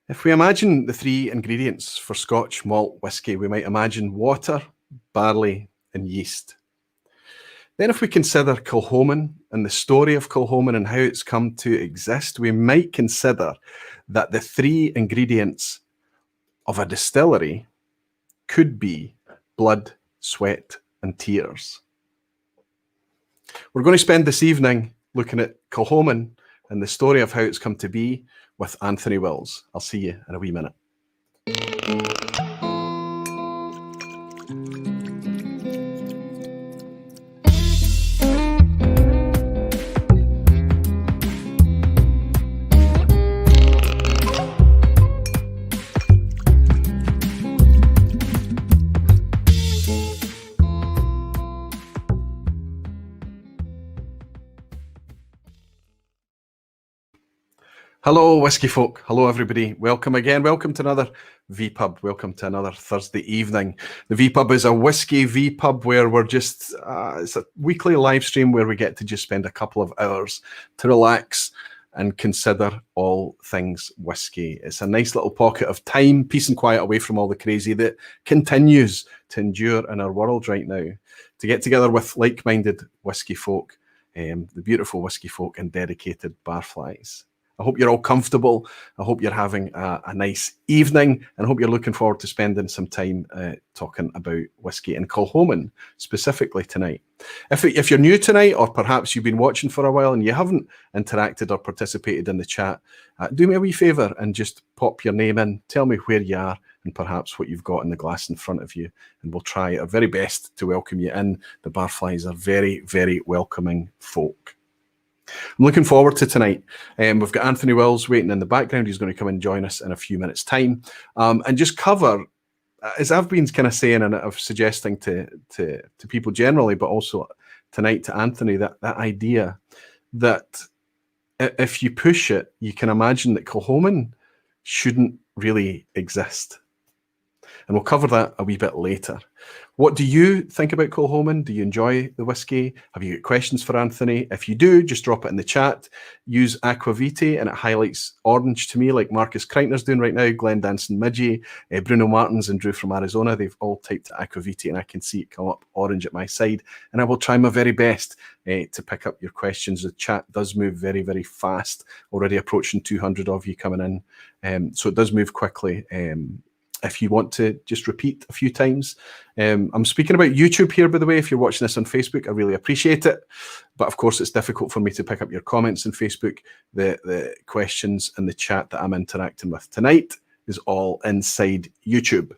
If we imagine the three ingredients for Scotch malt whisky, we might imagine water, barley, and yeast. Then if we consider Kilchoman and the story of Kilchoman and how it's come to exist, we might consider that the three ingredients of a distillery could be blood, sweat, and tears. We're going to spend this evening looking at Kilchoman and the story of how it's come to be with Anthony Wills. I'll see you in a wee minute. Hello, whiskey folk. Hello, everybody. Welcome again. Welcome to another vPub. Welcome to another Thursday evening. The vPub is a whiskey vPub where we're just, it's a weekly live stream where we get to just spend a couple of hours to relax and consider all things whiskey. It's a nice little pocket of time, peace and quiet away from all the crazy that continues to endure in our world right now. To get together with like-minded whiskey folk, the beautiful whiskey folk and dedicated barflies. I hope you're all comfortable. I hope you're having a nice evening, and I hope you're looking forward to spending some time talking about whiskey and Kilchoman specifically tonight. If you're new tonight, or perhaps you've been watching for a while and you haven't interacted or participated in the chat, do me a wee favour and just pop your name in, tell me where you are and perhaps what you've got in the glass in front of you, and we'll try our very best to welcome you in. The barflies are very, very welcoming folk. I'm looking forward to tonight. We've got Anthony Wills waiting in the background. He's going to come and join us in a few minutes' time and just cover, as I've been kind of saying and I'm suggesting to people generally, but also tonight to Anthony, that idea that if you push it, you can imagine that Kilchoman shouldn't really exist. And we'll cover that a wee bit later. What do you think about Kilchoman? Do you enjoy the whiskey? Have you got questions for Anthony? If you do, just drop it in the chat. Use Aquavitae and it highlights orange to me, like Marcus Kreitner's doing right now, Glenn Danson Midgie, Bruno Martins and Drew from Arizona. They've all typed Aquavitae and I can see it come up orange at my side. And I will try my very best to pick up your questions. The chat does move very, very fast. Already approaching 200 of you coming in. So it does move quickly. If you want to just repeat a few times. I'm speaking about YouTube here, by the way. If you're watching this on Facebook, I really appreciate it. But of course, it's difficult for me to pick up your comments on Facebook. The questions in the chat that I'm interacting with tonight is all inside YouTube.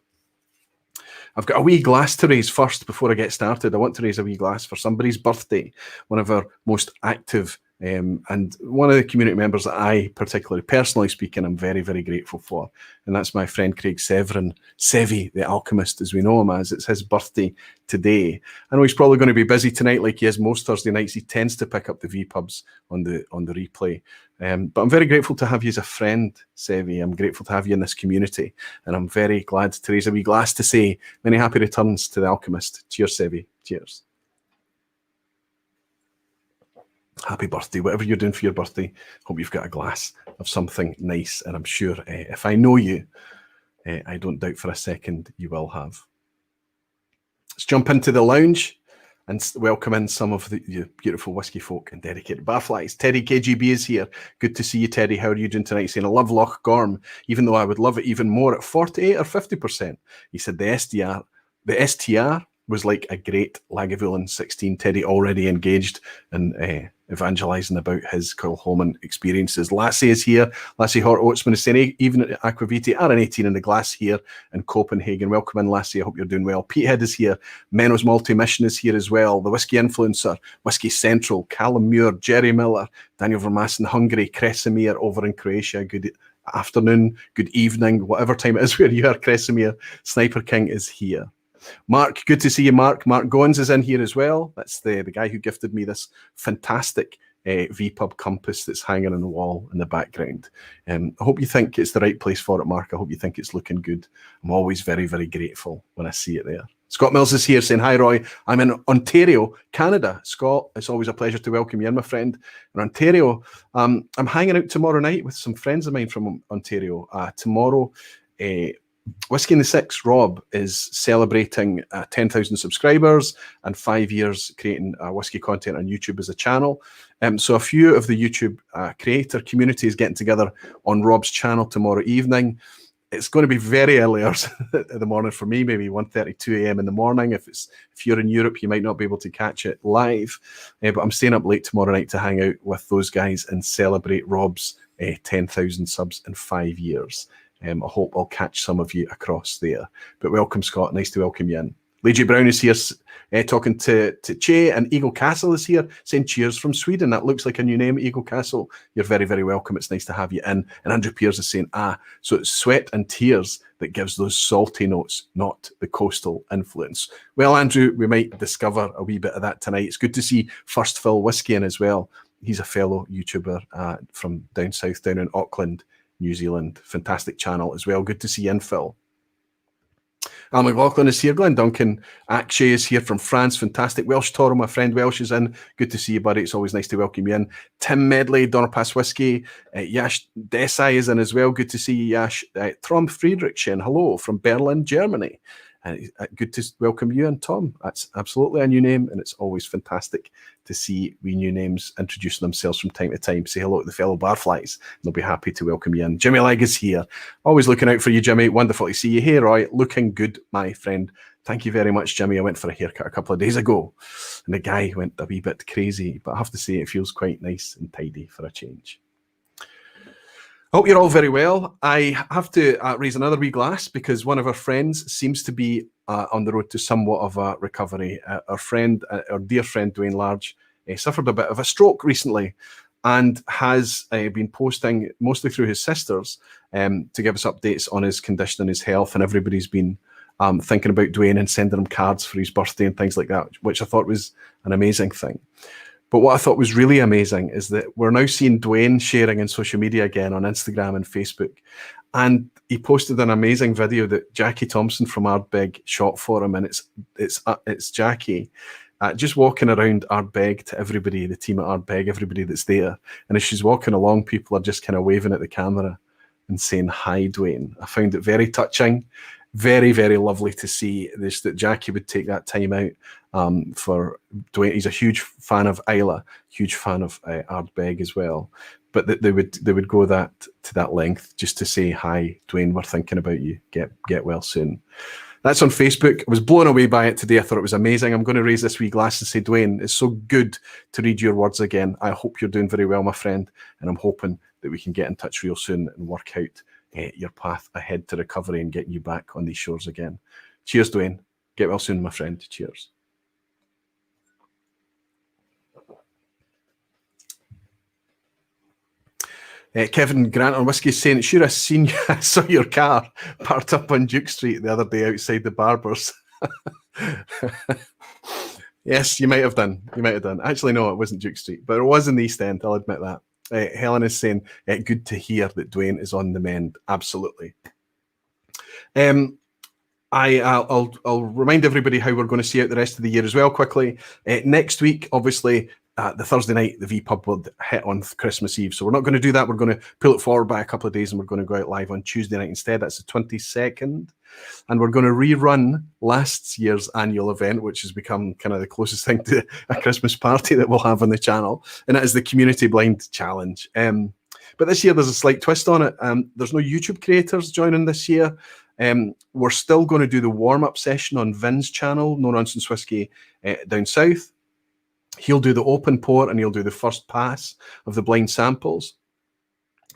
I've got a wee glass to raise first before I get started. I want to raise a wee glass for somebody's birthday, one of our most active and one of the community members that I particularly, personally speaking, I'm very, very grateful for. And that's my friend Craig Severin, Sevy, the alchemist, as we know him as. It's his birthday today. I know he's probably going to be busy tonight like he is most Thursday nights. He tends to pick up the vPubs on the replay. But I'm very grateful to have you as a friend, Sevy. I'm grateful to have you in this community. And I'm very glad to raise a wee glass to say many happy returns to the alchemist. Cheers, Sevy. Cheers. Happy birthday, whatever you're doing for your birthday. Hope you've got a glass of something nice. And I'm sure if I know you, I don't doubt for a second you will have. Let's jump into the lounge and welcome in some of the beautiful whiskey folk and dedicated barflies. Teddy KGB is here. Good to see you, Teddy. How are you doing tonight? Saying, I love Loch Gorm, even though I would love it even more at 48 or 50%. He said the STR was like a great Lagavulin 16. Teddy already engaged in evangelizing about his Kilchoman experiences. Lassie is here. Lassie Hort Oatsman is saying, even at Aquavitae, RN18 in the glass here in Copenhagen. Welcome in, Lassie. I hope you're doing well. Petehead is here. Menos Multi-Mission is here as well. The Whiskey Influencer, Whiskey Central, Callum Muir, Jerry Miller, Daniel Vermaas in Hungary, Kresimir over in Croatia. Good afternoon, good evening, whatever time it is where you are, Kresimir. Sniper King is here. Mark, good to see you, Mark. Mark Goins is in here as well. That's the guy who gifted me this fantastic vPub compass that's hanging on the wall in the background. I hope you think it's the right place for it, Mark. I hope you think it's looking good. I'm always very, very grateful when I see it there. Scott Mills is here saying, hi, Roy. I'm in Ontario, Canada. Scott, it's always a pleasure to welcome you in, my friend. In Ontario, I'm hanging out tomorrow night with some friends of mine from Ontario. Tomorrow, Whiskey in the Six, Rob, is celebrating 10,000 subscribers and 5 years creating whiskey content on YouTube as a channel. So a few of the YouTube creator community is getting together on Rob's channel tomorrow evening. It's going to be very early hours in the morning for me, maybe 1:30, 2 a.m. in the morning. If you're in Europe, you might not be able to catch it live. But I'm staying up late tomorrow night to hang out with those guys and celebrate Rob's 10,000 subs in 5 years. I hope I'll catch some of you across there. But welcome, Scott. Nice to welcome you in. Lee J. Brown is here talking to Che, and Eagle Castle is here saying cheers from Sweden. That looks like a new name, Eagle Castle. You're very, very welcome. It's nice to have you in. And Andrew Pearce is saying, so it's sweat and tears that gives those salty notes, not the coastal influence. Well, Andrew, we might discover a wee bit of that tonight. It's good to see First Fill Whiskey in as well. He's a fellow YouTuber from down south, down in Auckland, New Zealand. Fantastic channel as well. Good to see you in, Phil. Al McLaughlin is here. Glenn Duncan Akshay is here from France. Fantastic. Welsh Toro, my friend Welsh, is in. Good to see you, buddy. It's always nice to welcome you in. Tim Medley, Donner Pass Whiskey. Yash Desai is in as well. Good to see you, Yash. Tom Friedrichsen, hello, from Berlin, Germany. Good to welcome you in, Tom. That's absolutely a new name, and it's always fantastic to see wee new names introducing themselves from time to time. Say hello to the fellow barflies, and they'll be happy to welcome you in. Jimmy Legg is here. Always looking out for you, Jimmy. Wonderful to see you. Hey, Roy. Looking good, my friend. Thank you very much, Jimmy. I went for a haircut a couple of days ago, and the guy went a wee bit crazy, but I have to say it feels quite nice and tidy for a change. Hope you're all very well. I have to raise another wee glass because one of our friends seems to be on the road to somewhat of a recovery. Our dear friend Dwayne Large, suffered a bit of a stroke recently and has been posting mostly through his sisters to give us updates on his condition and his health. And everybody's been thinking about Dwayne and sending him cards for his birthday and things like that, which I thought was an amazing thing. But what I thought was really amazing is that we're now seeing Dwayne sharing in social media again on Instagram and Facebook. And he posted an amazing video that Jackie Thompson from Ardbeg shot for him. And it's Jackie just walking around Ardbeg to everybody, the team at Ardbeg, everybody that's there. And as she's walking along, people are just kind of waving at the camera and saying, hi, Dwayne. I found it very touching. Very, very lovely to see this, that Jackie would take that time out for Dwayne. He's a huge fan of Isla, huge fan of Ardbeg as well. But that they would go to that length just to say, hi, Dwayne, we're thinking about you. Get well soon. That's on Facebook. I was blown away by it today. I thought it was amazing. I'm going to raise this wee glass and say, Dwayne, it's so good to read your words again. I hope you're doing very well, my friend. And I'm hoping that we can get in touch real soon and work out your path ahead to recovery and getting you back on these shores again. Cheers, Dwayne. Get well soon, my friend. Cheers. Kevin Grant on Whiskey is saying, sure, I saw your car parked up on Duke Street the other day outside the Barbers. Yes, you might have done. Actually, no, it wasn't Duke Street, but it was in the East End. I'll admit that. Helen is saying, good to hear that Dwayne is on the mend. Absolutely. I'll remind everybody how we're going to see out the rest of the year as well quickly. Next week, obviously, the Thursday night, the vPub will hit on Christmas Eve. So we're not going to do that. We're going to pull it forward by a couple of days and we're going to go out live on Tuesday night instead. That's the 22nd. And we're going to rerun last year's annual event, which has become kind of the closest thing to a Christmas party that we'll have on the channel. And that is the Community Blind Challenge. But this year, there's a slight twist on it. There's no YouTube creators joining this year. We're still going to do the warm-up session on Vin's channel, No Nonsense Whiskey down south. He'll do the open pour and he'll do the first pass of the blind samples.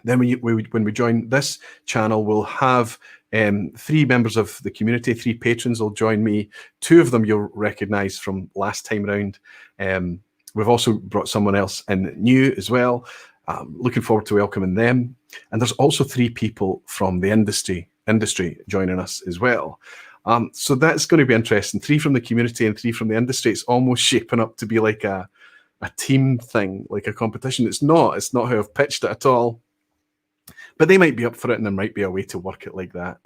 Then when we join this channel, we'll have 3 members of the community, 3 patrons will join me. 2 of them you'll recognize from last time round. We've also brought someone else in new as well. Looking forward to welcoming them. And there's also 3 people from the industry joining us as well. So that's going to be interesting. 3 from the community and 3 from the industry. It's almost shaping up to be like a team thing, like a competition. It's not how I've pitched it at all. But they might be up for it, and there might be a way to work it like that.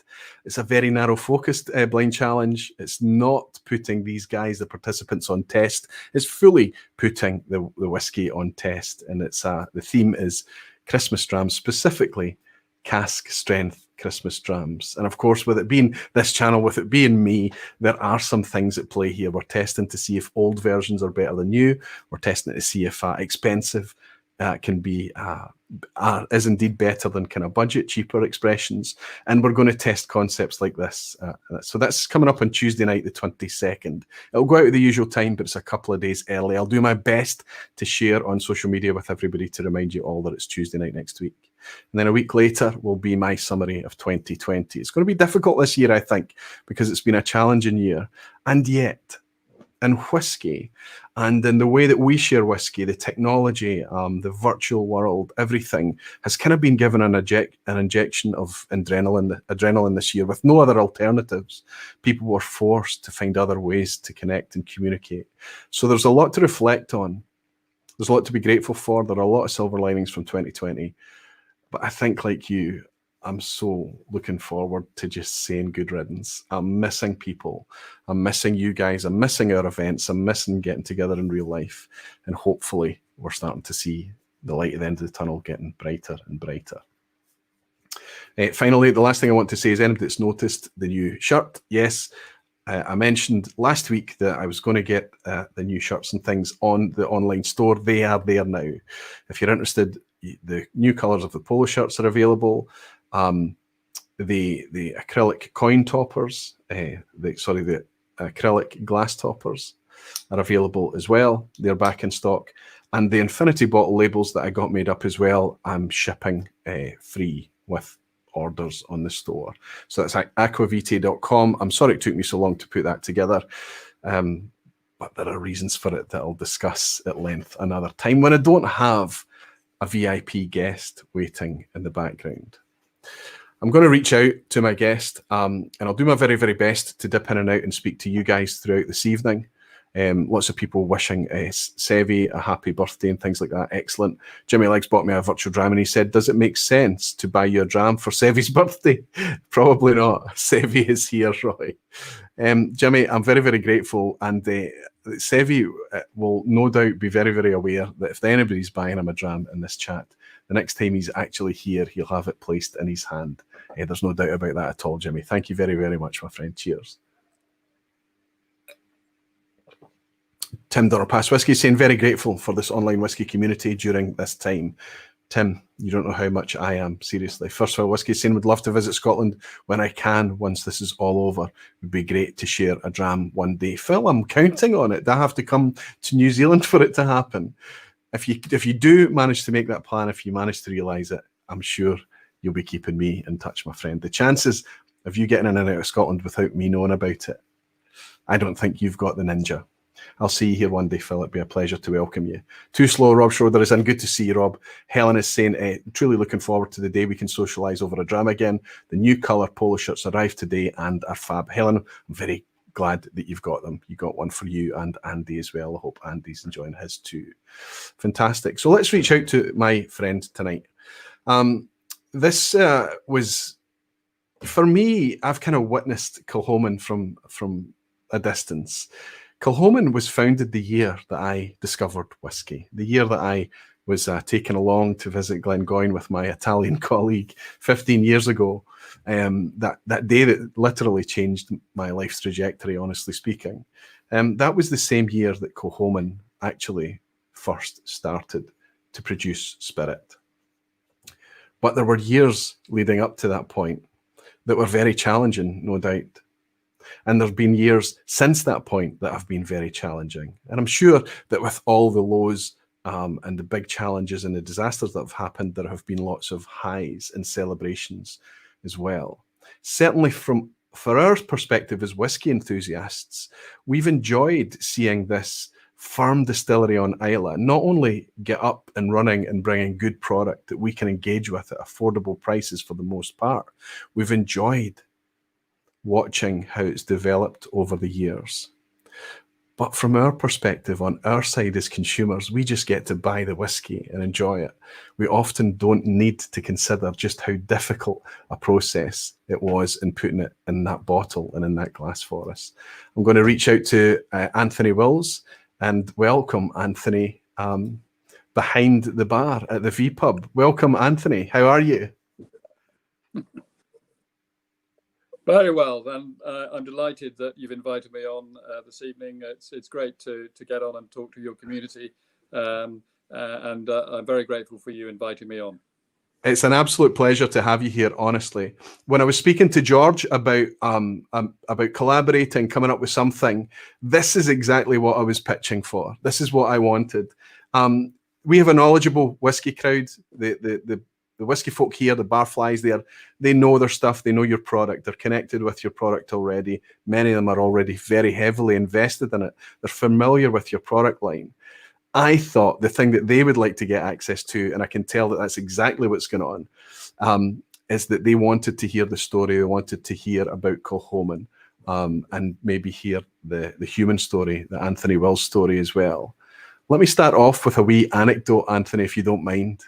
It's a very narrow-focused blind challenge. It's not putting these guys, the participants, on test. It's fully putting the whiskey on test, and it's the theme is Christmas drams, specifically cask strength Christmas drams. And of course, with it being this channel, with it being me, there are some things at play here. We're testing to see if old versions are better than new. We're testing to see if expensive can be is indeed better than kind of budget, cheaper expressions. And we're going to test concepts like this. So that's coming up on Tuesday night, the 22nd. It'll go out at the usual time, but it's a couple of days early. I'll do my best to share on social media with everybody to remind you all that it's Tuesday night next week. And then a week later will be my summary of 2020. It's going to be difficult this year, I think, because it's been a challenging year. And yet, in whiskey and in the way that we share whiskey, the technology, the virtual world, everything has kind of been given an injection of adrenaline this year with no other alternatives. People were forced to find other ways to connect and communicate. So there's a lot to reflect on. There's a lot to be grateful for. There are a lot of silver linings from 2020. But I think, like you, I'm so looking forward to just saying good riddance. I'm missing people. I'm missing you guys. I'm missing our events. I'm missing getting together in real life. And hopefully we're starting to see the light at the end of the tunnel getting brighter and brighter. Finally, the last thing I want to say is anybody that's noticed the new shirt. Yes, I mentioned last week that I was going to get the new shirts and things on the online store. They are there now. If you're interested, the new colours of the polo shirts are available. The acrylic coin toppers, the acrylic glass toppers are available as well. They're back in stock. And the infinity bottle labels that I got made up as well, I'm shipping free with orders on the store. So that's at aquavitae.com. I'm sorry it took me so long to put that together. But there are reasons for it that I'll discuss at length another time when I don't have a VIP guest waiting in the background. I'm going to reach out to my guest and I'll do my very, very best to dip in and out and speak to you guys throughout this evening. Lots of people wishing Sevi a happy birthday and things like that. Excellent. Jimmy Legs bought me a virtual dram and he said, does it make sense to buy you a dram for Sevi's birthday? Probably not. Sevi is here, Roy. Jimmy, I'm very, very grateful. And Sevi will no doubt be very, very aware that if anybody's buying him a dram in this chat, the next time he's actually here, he'll have it placed in his hand. There's no doubt about that at all, Jimmy. Thank you very, very much, my friend. Cheers. Tim Dorpass Whiskey saying, very grateful for this online whiskey community during this time. Tim, you don't know how much I am, seriously. First of all, Whiskey saying, would love to visit Scotland when I can, once this is all over. It would be great to share a dram one day. Phil, I'm counting on it. I have to come to New Zealand for it to happen. If you do manage to make that plan, if you manage to realise it, I'm sure you'll be keeping me in touch, my friend. The chances of you getting in and out of Scotland without me knowing about it, I don't think you've got the ninja. I'll see you here one day, Phil. It'd be a pleasure to welcome you. Too slow, Rob Schroeder is in. Good to see you, Rob. Helen is saying, truly looking forward to the day we can socialise over a dram again. The new colour polo shirts arrived today and are fab. Helen, I'm very glad that you've got them. You got one for you and Andy as well. I hope Andy's enjoying his too. Fantastic. So let's reach out to my friend tonight. This was, for me, I've kind of witnessed Kilchoman from a distance. Kilchoman was founded the year that I discovered whiskey, the year that I was taken along to visit Glengoyne with my Italian colleague 15 years ago. That day that literally changed my life's trajectory, honestly speaking. That was the same year that Kilchoman actually first started to produce spirit. But there were years leading up to that point that were very challenging, no doubt. And there have been years since that point that have been very challenging. And I'm sure that with all the lows and the big challenges and the disasters that have happened, there have been lots of highs and celebrations as well. Certainly for our perspective as whiskey enthusiasts, we've enjoyed seeing this farm distillery on Islay not only get up and running and bringing good product that we can engage with at affordable prices for the most part. We've enjoyed watching how it's developed over the years. But from our perspective, on our side as consumers, we just get to buy the whiskey and enjoy it. We often don't need to consider just how difficult a process it was in putting it in that bottle and in that glass for us. I'm going to reach out to Anthony Wills and welcome Anthony behind the bar at the vPub. Welcome, Anthony. How are you? Very well, and I'm delighted that you've invited me on this evening. It's great to get on and talk to your community, and I'm very grateful for you inviting me on. It's an absolute pleasure to have you here, honestly. When I was speaking to George about collaborating, coming up with something, this is exactly what I was pitching for. This is what I wanted. We have a knowledgeable whiskey crowd. The whiskey folk here, the barflies there, they know their stuff. They know your product. They're connected with your product already. Many of them are already very heavily invested in it. They're familiar with your product line. I thought the thing that they would like to get access to, and I can tell that that's exactly what's going on, is that they wanted to hear the story. They wanted to hear about Kilchoman, and maybe hear the human story, the Anthony Wills story as well. Let me start off with a wee anecdote, Anthony, if you don't mind.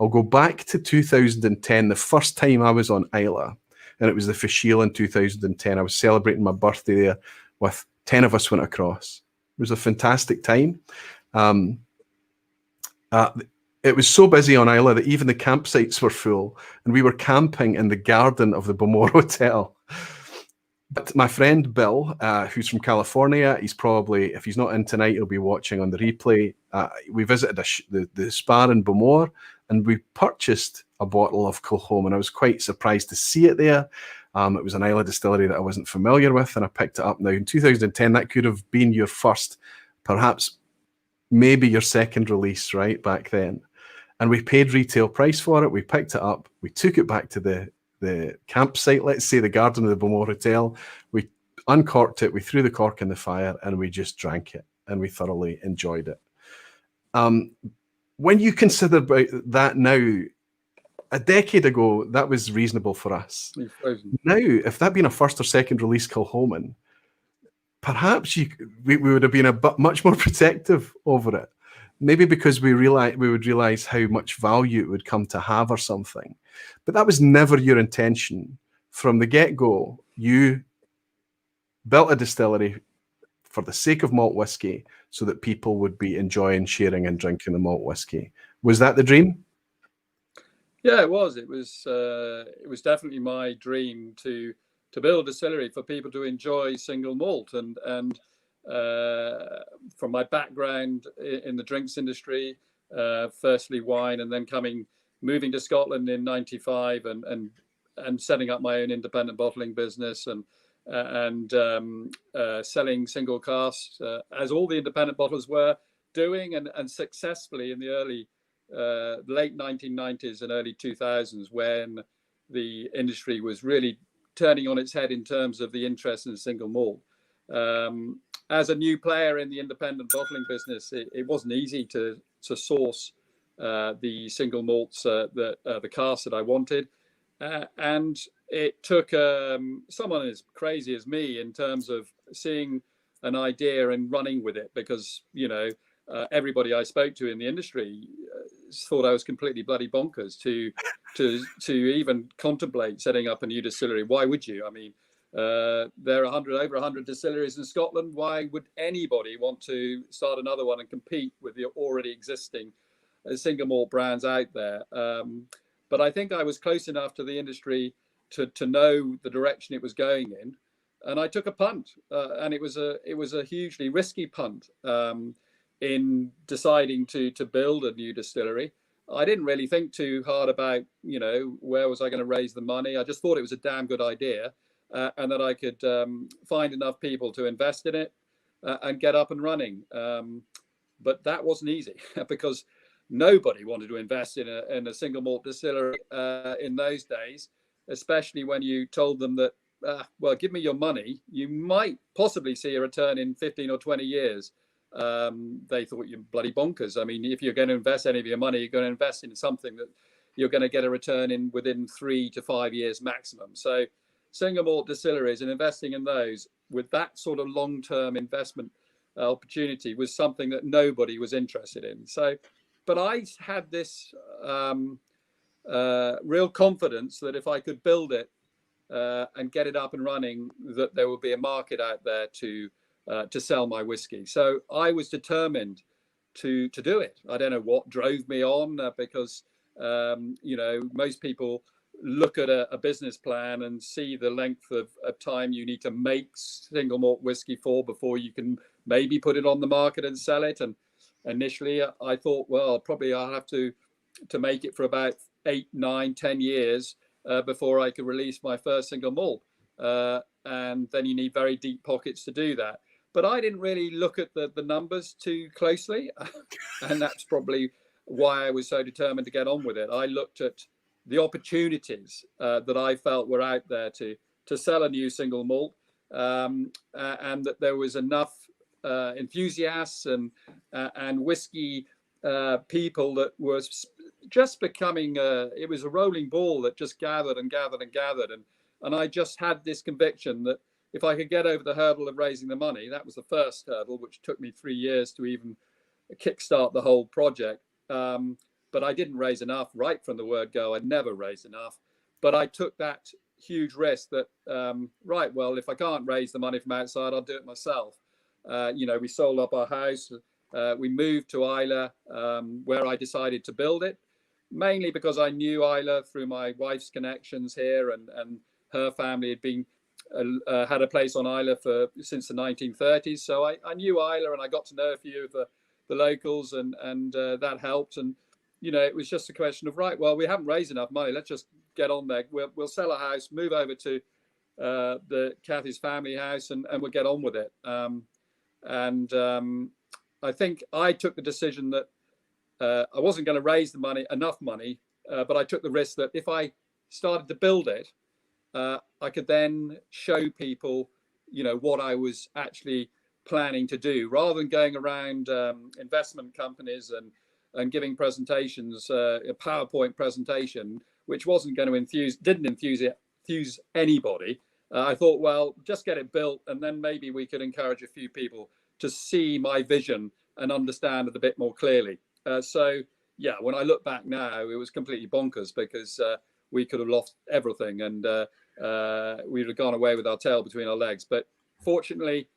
I'll go back to 2010, the first time I was on Isla, and it was the Fashil in 2010. I was celebrating my birthday there with 10 of us went across. It was a fantastic time. It was so busy on Isla that even the campsites were full, and we were camping in the garden of the Bowmore Hotel. But my friend Bill, who's from California, he's probably, if he's not in tonight, he'll be watching on the replay. We visited the spa in Bowmore, and we purchased a bottle of Kilchoman. I was quite surprised to see it there. It was an Isla distillery that I wasn't familiar with, and I picked it up. Now, in 2010, that could have been your first, perhaps maybe your second release, right, back then. And we paid retail price for it. We picked it up. We took it back to the campsite, let's say the garden of the Bowmore Hotel. We uncorked it. We threw the cork in the fire, and we just drank it, and we thoroughly enjoyed it. When you consider about that now, a decade ago, that was reasonable for us. Now, if that'd been a first or second release Kilchoman, perhaps we would have been much more protective over it. Maybe because we would realize how much value it would come to have or something. But that was never your intention. From the get-go, you built a distillery for the sake of malt whiskey so that people would be enjoying, sharing and drinking the malt whiskey. Was that the dream? Yeah, it was. It was definitely my dream to build a distillery for people to enjoy single malt. And from my background in the drinks industry, firstly wine, and then moving to Scotland in '95 and setting up my own independent bottling business and selling single casks, as all the independent bottlers were doing, and successfully in the late 1990s and early 2000s, when the industry was really turning on its head in terms of the interest in single malt. As a new player in the independent bottling business, it wasn't easy to source the single malts, the casks that I wanted. And it took someone as crazy as me in terms of seeing an idea and running with it, because, everybody I spoke to in the industry thought I was completely bloody bonkers to even contemplate setting up a new distillery. Why would you? I mean, there are over 100 distilleries in Scotland. Why would anybody want to start another one and compete with the already existing single malt brands out there? But I think I was close enough to the industry to know the direction it was going in, and I took a punt, and it was a hugely risky punt in deciding to build a new distillery. I didn't really think too hard about where was I going to raise the money. I just thought it was a damn good idea, and that I could find enough people to invest in it and get up and running. But that wasn't easy because nobody wanted to invest in a single malt distillery in those days, especially when you told them that, well, give me your money, you might possibly see a return in 15 or 20 years. They thought you're bloody bonkers. I mean, if you're going to invest any of your money, you're going to invest in something that you're going to get a return in within 3 to 5 years maximum. So single malt distilleries and investing in those with that sort of long-term investment opportunity was something that nobody was interested in. So, but I had this real confidence that if I could build it and get it up and running, that there would be a market out there to sell my whiskey. So I was determined to do it. I don't know what drove me on, because most people look at a business plan and see the length of time you need to make single malt whiskey for before you can maybe put it on the market and sell it. And initially I thought, well, probably I'll have to make it for about 8, 9, 10 years before I could release my first single malt. And then you need very deep pockets to do that. But I didn't really look at the numbers too closely. And that's probably why I was so determined to get on with it. I looked at the opportunities that I felt were out there to sell a new single malt, and that there was enough enthusiasts and whiskey people that was just becoming it was a rolling ball that just gathered and gathered and gathered, and I just had this conviction that if I could get over the hurdle of raising the money, that was the first hurdle, which took me 3 years to even kickstart the whole project. But I didn't raise enough right from the word go. I'd never raised enough. But I took that huge risk that, right, well, if I can't raise the money from outside, I'll do it myself. We sold up our house. We moved to Islay, where I decided to build it, mainly because I knew Islay through my wife's connections here, and her family had been had a place on Islay since the 1930s. So I knew Islay, and I got to know a few of the locals, and that helped. And it was just a question of, right, well, we haven't raised enough money. Let's just get on there. We'll sell a house, move over to the Kathy's family house, and we'll get on with it. I think I took the decision that I wasn't going to raise enough money, but I took the risk that if I started to build it, I could then show people, what I was actually planning to do, rather than going around investment companies and giving presentations, a PowerPoint presentation, which didn't enthuse anybody. I thought, well, just get it built, and then maybe we could encourage a few people to see my vision and understand it a bit more clearly. So yeah, when I look back now, it was completely bonkers, because we could have lost everything, and we'd have gone away with our tail between our legs. But fortunately,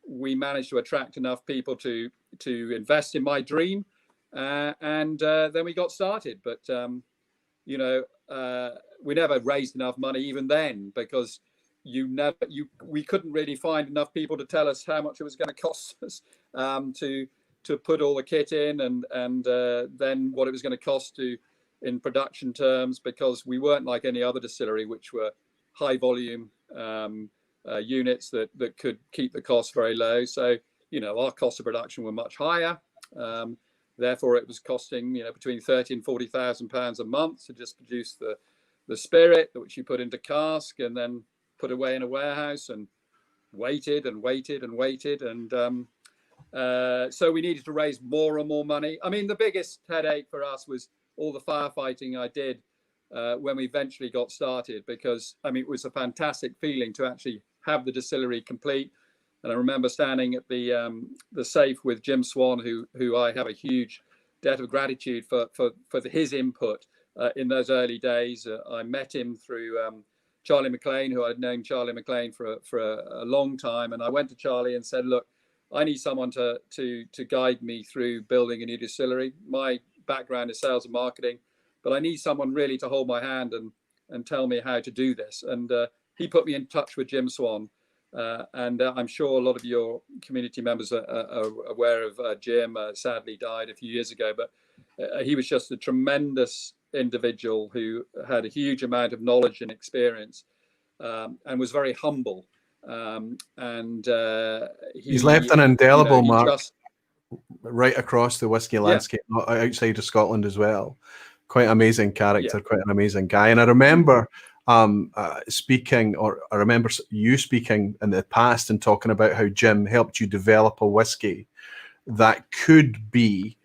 we managed to attract enough people to invest in my dream, and then we got started. But we never raised enough money even then, because we couldn't really find enough people to tell us how much it was going to cost us to put all the kit in, and then what it was going to cost in production terms, because we weren't like any other distillery, which were high volume units that could keep the costs very low. So our cost of production were much higher. Therefore, it was costing between £30,000 and £40,000 a month to just produce the spirit, which you put into cask and then put away in a warehouse, and waited and waited and waited. And so we needed to raise more and more money. I mean, the biggest headache for us was all the firefighting I did when we eventually got started, because it was a fantastic feeling to actually have the distillery complete. And I remember standing at the safe with Jim Swan, who I have a huge debt of gratitude for his input in those early days. I met him through Charlie McLean, who I'd known Charlie McLean for a long time. And I went to Charlie and said, look, I need someone to guide me through building a new distillery. My background is sales and marketing, but I need someone really to hold my hand and tell me how to do this. And he put me in touch with Jim Swan. And I'm sure a lot of your community members are aware of Jim. Sadly died a few years ago, but he was just a tremendous individual who had a huge amount of knowledge and experience, and was very humble. He's left an indelible mark right across the whiskey landscape, outside of Scotland as well. Quite an amazing character, quite an amazing guy. And I remember I remember you speaking in the past and talking about how Jim helped you develop a whiskey that could be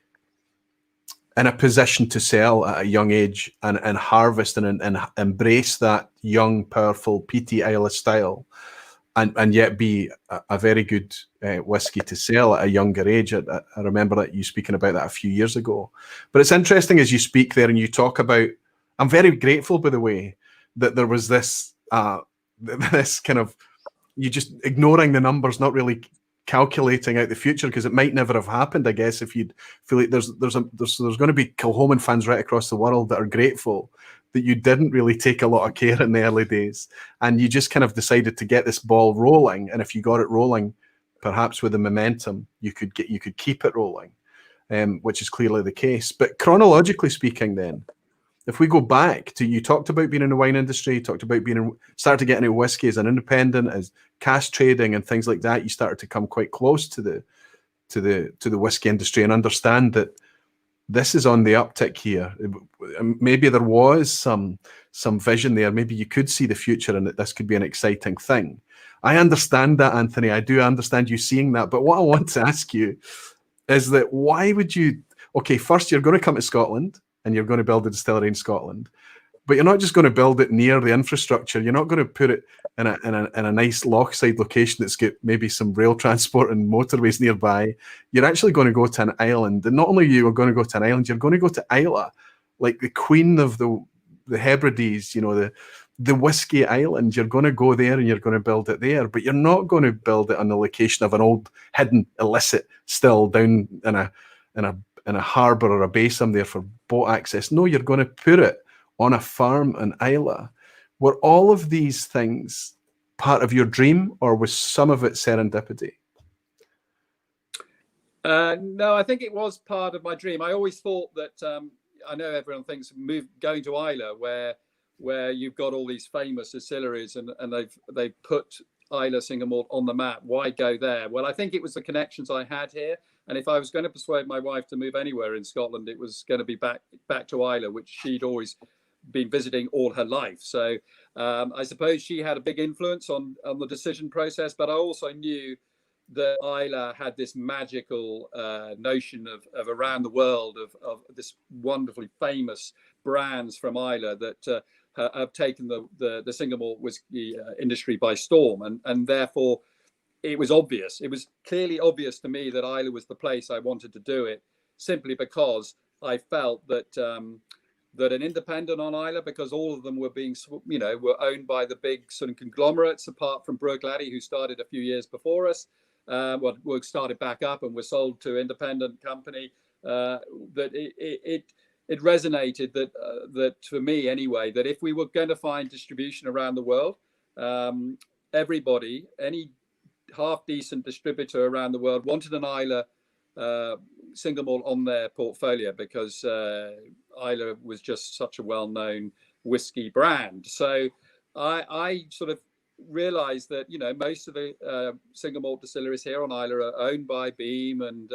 in a position to sell at a young age, and harvest and embrace that young, powerful peaty Islay style. and yet be a very good whiskey to sell at a younger age. I remember that you speaking about that a few years ago. But it's interesting as you speak there and you talk about, I'm very grateful, by the way, that there was this this kind of, you just ignoring the numbers, not really calculating out the future, because it might never have happened, I guess, if you'd feel like there's going to be Kilchoman fans right across the world that are grateful that you didn't really take a lot of care in the early days, and you just kind of decided to get this ball rolling. And if you got it rolling, perhaps with the momentum, you could keep it rolling, which is clearly the case. But chronologically speaking, then, if we go back to, you talked about being in the wine industry, you talked about started to get into whiskey as an independent, as cask trading and things like that. You started to come quite close to the whiskey industry and understand that this is on the uptick here. Maybe there was some vision there. Maybe you could see the future and that this could be an exciting thing. I understand that, Anthony. I do understand you seeing that. But what I want to ask you is that why would you? Okay, first you're going to come to Scotland and you're going to build a distillery in Scotland, but you're not just going to build it near the infrastructure. You're not going to put it in a nice lochside location that's got maybe some rail transport and motorways nearby. You're actually going to go to an island, and not only are you going to go to an island, you're going to go to Islay, like the queen of the Hebrides, the whiskey island. You're going to go there and you're going to build it there, but you're not going to build it on the location of an old hidden illicit still down in a harbour or a bay somewhere for boat access. No, you're going to put it on a farm in Islay. Were all of these things part of your dream, or was some of it serendipity? No, I think it was part of my dream. I always thought that, I know everyone thinks going to Islay, where you've got all these famous distilleries and they've put Islay single malt on the map. Why go there? Well, I think it was the connections I had here. And if I was going to persuade my wife to move anywhere in Scotland, it was going to be back to Islay, which she'd always been visiting all her life. So I suppose she had a big influence on the decision process. But I also knew that Islay had this magical notion of around the world of this wonderfully famous brands from Islay that have taken the single malt whiskey industry by storm, and therefore it was obvious. It was clearly obvious to me that Islay was the place I wanted to do it, simply because I felt that that an independent on Islay, because all of them were being, were owned by the big sort of conglomerates, apart from Bruichladdich, who started a few years before us, were started back up and were sold to independent company. That it resonated that for me anyway, that if we were going to find distribution around the world, everybody, any half decent distributor around the world wanted an Islay single malt on their portfolio, because Islay was just such a well-known whiskey brand. So I sort of realized that most of the single malt distilleries here on Islay are owned by Beam and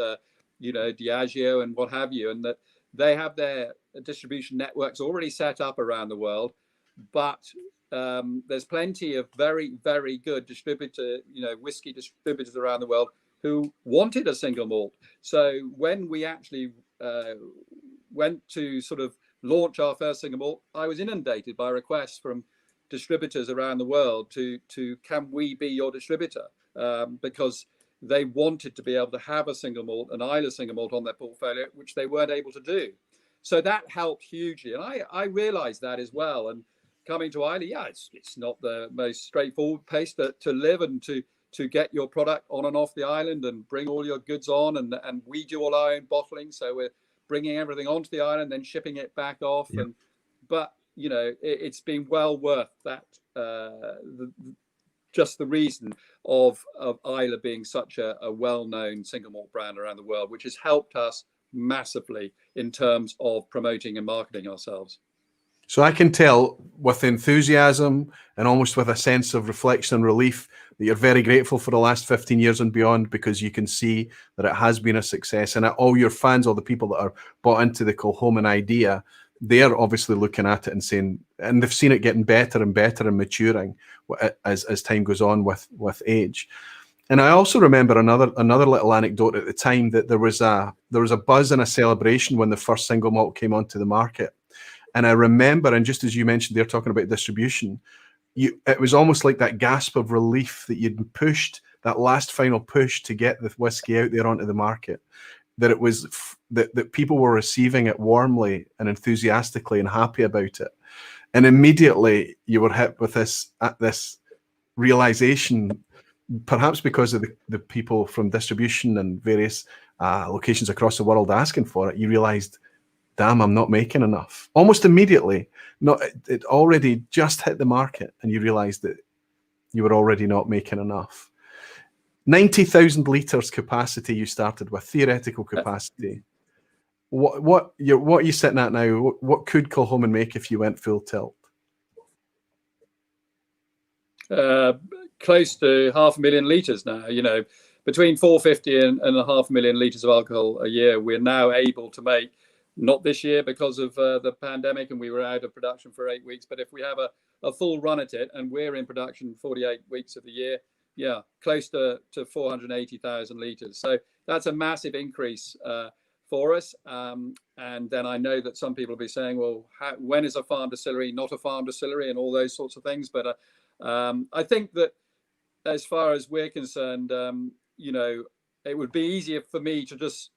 Diageo and what have you, and that they have their distribution networks already set up around the world. But there's plenty of very, very good whiskey distributors around the world who wanted a single malt. So when we actually went to sort of launch our first single malt, I was inundated by requests from distributors around the world to can we be your distributor, because they wanted to be able to have a single malt, an Islay single malt on their portfolio, which they weren't able to do. So that helped hugely, and I realized that as well. And coming to Islay, it's not the most straightforward place to live and to get your product on and off the island and bring all your goods on, and we do all our own bottling, so we're bringing everything onto the island, then shipping it back off. Yep. But it's been well worth that, just the reason of Islay being such a well-known single malt brand around the world, which has helped us massively in terms of promoting and marketing ourselves. So I can tell with enthusiasm and almost with a sense of reflection and relief that you're very grateful for the last 15 years and beyond, because you can see that it has been a success. And all your fans, all the people that are bought into the Kilchoman idea, they're obviously looking at it and saying, and they've seen it getting better and better and maturing as time goes on with age. And I also remember another little anecdote at the time, that there was a buzz and a celebration when the first single malt came onto the market. And I remember, and just as you mentioned, they're talking about distribution, it was almost like that gasp of relief that you'd pushed that last final push to get the whiskey out there onto the market, that it was that people were receiving it warmly and enthusiastically and happy about it. And immediately you were hit with this realization, perhaps because of the people from distribution and various locations across the world asking for it. You realized, damn, I'm not making enough. Almost immediately, it already just hit the market, and you realized that you were already not making enough. 90,000 litres capacity you started with, theoretical capacity. What are you sitting at now? What could Kilchoman make if you went full tilt? Close to 500,000 litres now. Between 450 and 500,000 litres of alcohol a year, we're now able to make. Not this year because of the pandemic, and we were out of production for 8 weeks. But if we have a full run at it, and we're in production 48 weeks of the year, close to 480,000 litres. So that's a massive increase for us. And then I know that some people will be saying, well, when is a farm distillery not a farm distillery, and all those sorts of things. But I think that as far as we're concerned, it would be easier for me to just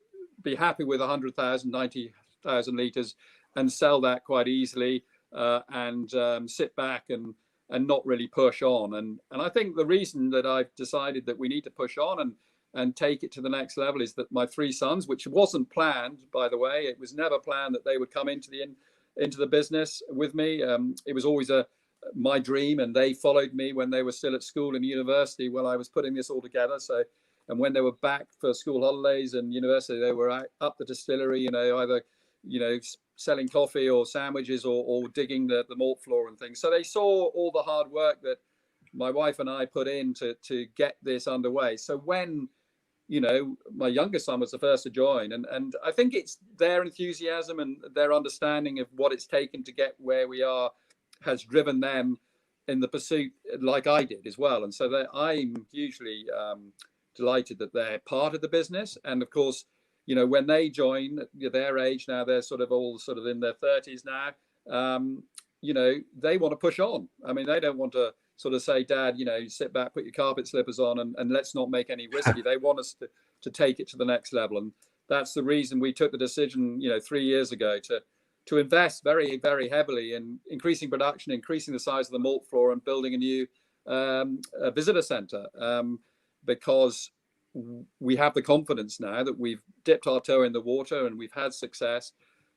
be happy with 100,000, 90,000 litres and sell that quite easily and sit back and not really push on. And I think the reason that I've decided that we need to push on and take it to the next level is that my 3 sons, which wasn't planned, by the way, it was never planned that they would come into the business with me. It was always my dream, and they followed me when they were still at school and university while I was putting this all together. So, and when they were back for school holidays and university, they were up the distillery, either selling coffee or sandwiches or digging the malt floor and things. So they saw all the hard work that my wife and I put in to get this underway. So when my youngest son was the first to join, and I think it's their enthusiasm and their understanding of what it's taken to get where we are has driven them in the pursuit, like I did as well. And so I'm hugely delighted that they're part of the business. And of course, when they join their age now, they're all in their 30s now. They want to push on. I mean, they don't want to say, Dad, sit back, put your carpet slippers on, and let's not make any whiskey. They want us to take it to the next level. And that's the reason we took the decision, 3 years ago to invest very, very heavily in increasing production, increasing the size of the malt floor, and building a new visitor centre. Because we have the confidence now that we've dipped our toe in the water and we've had success.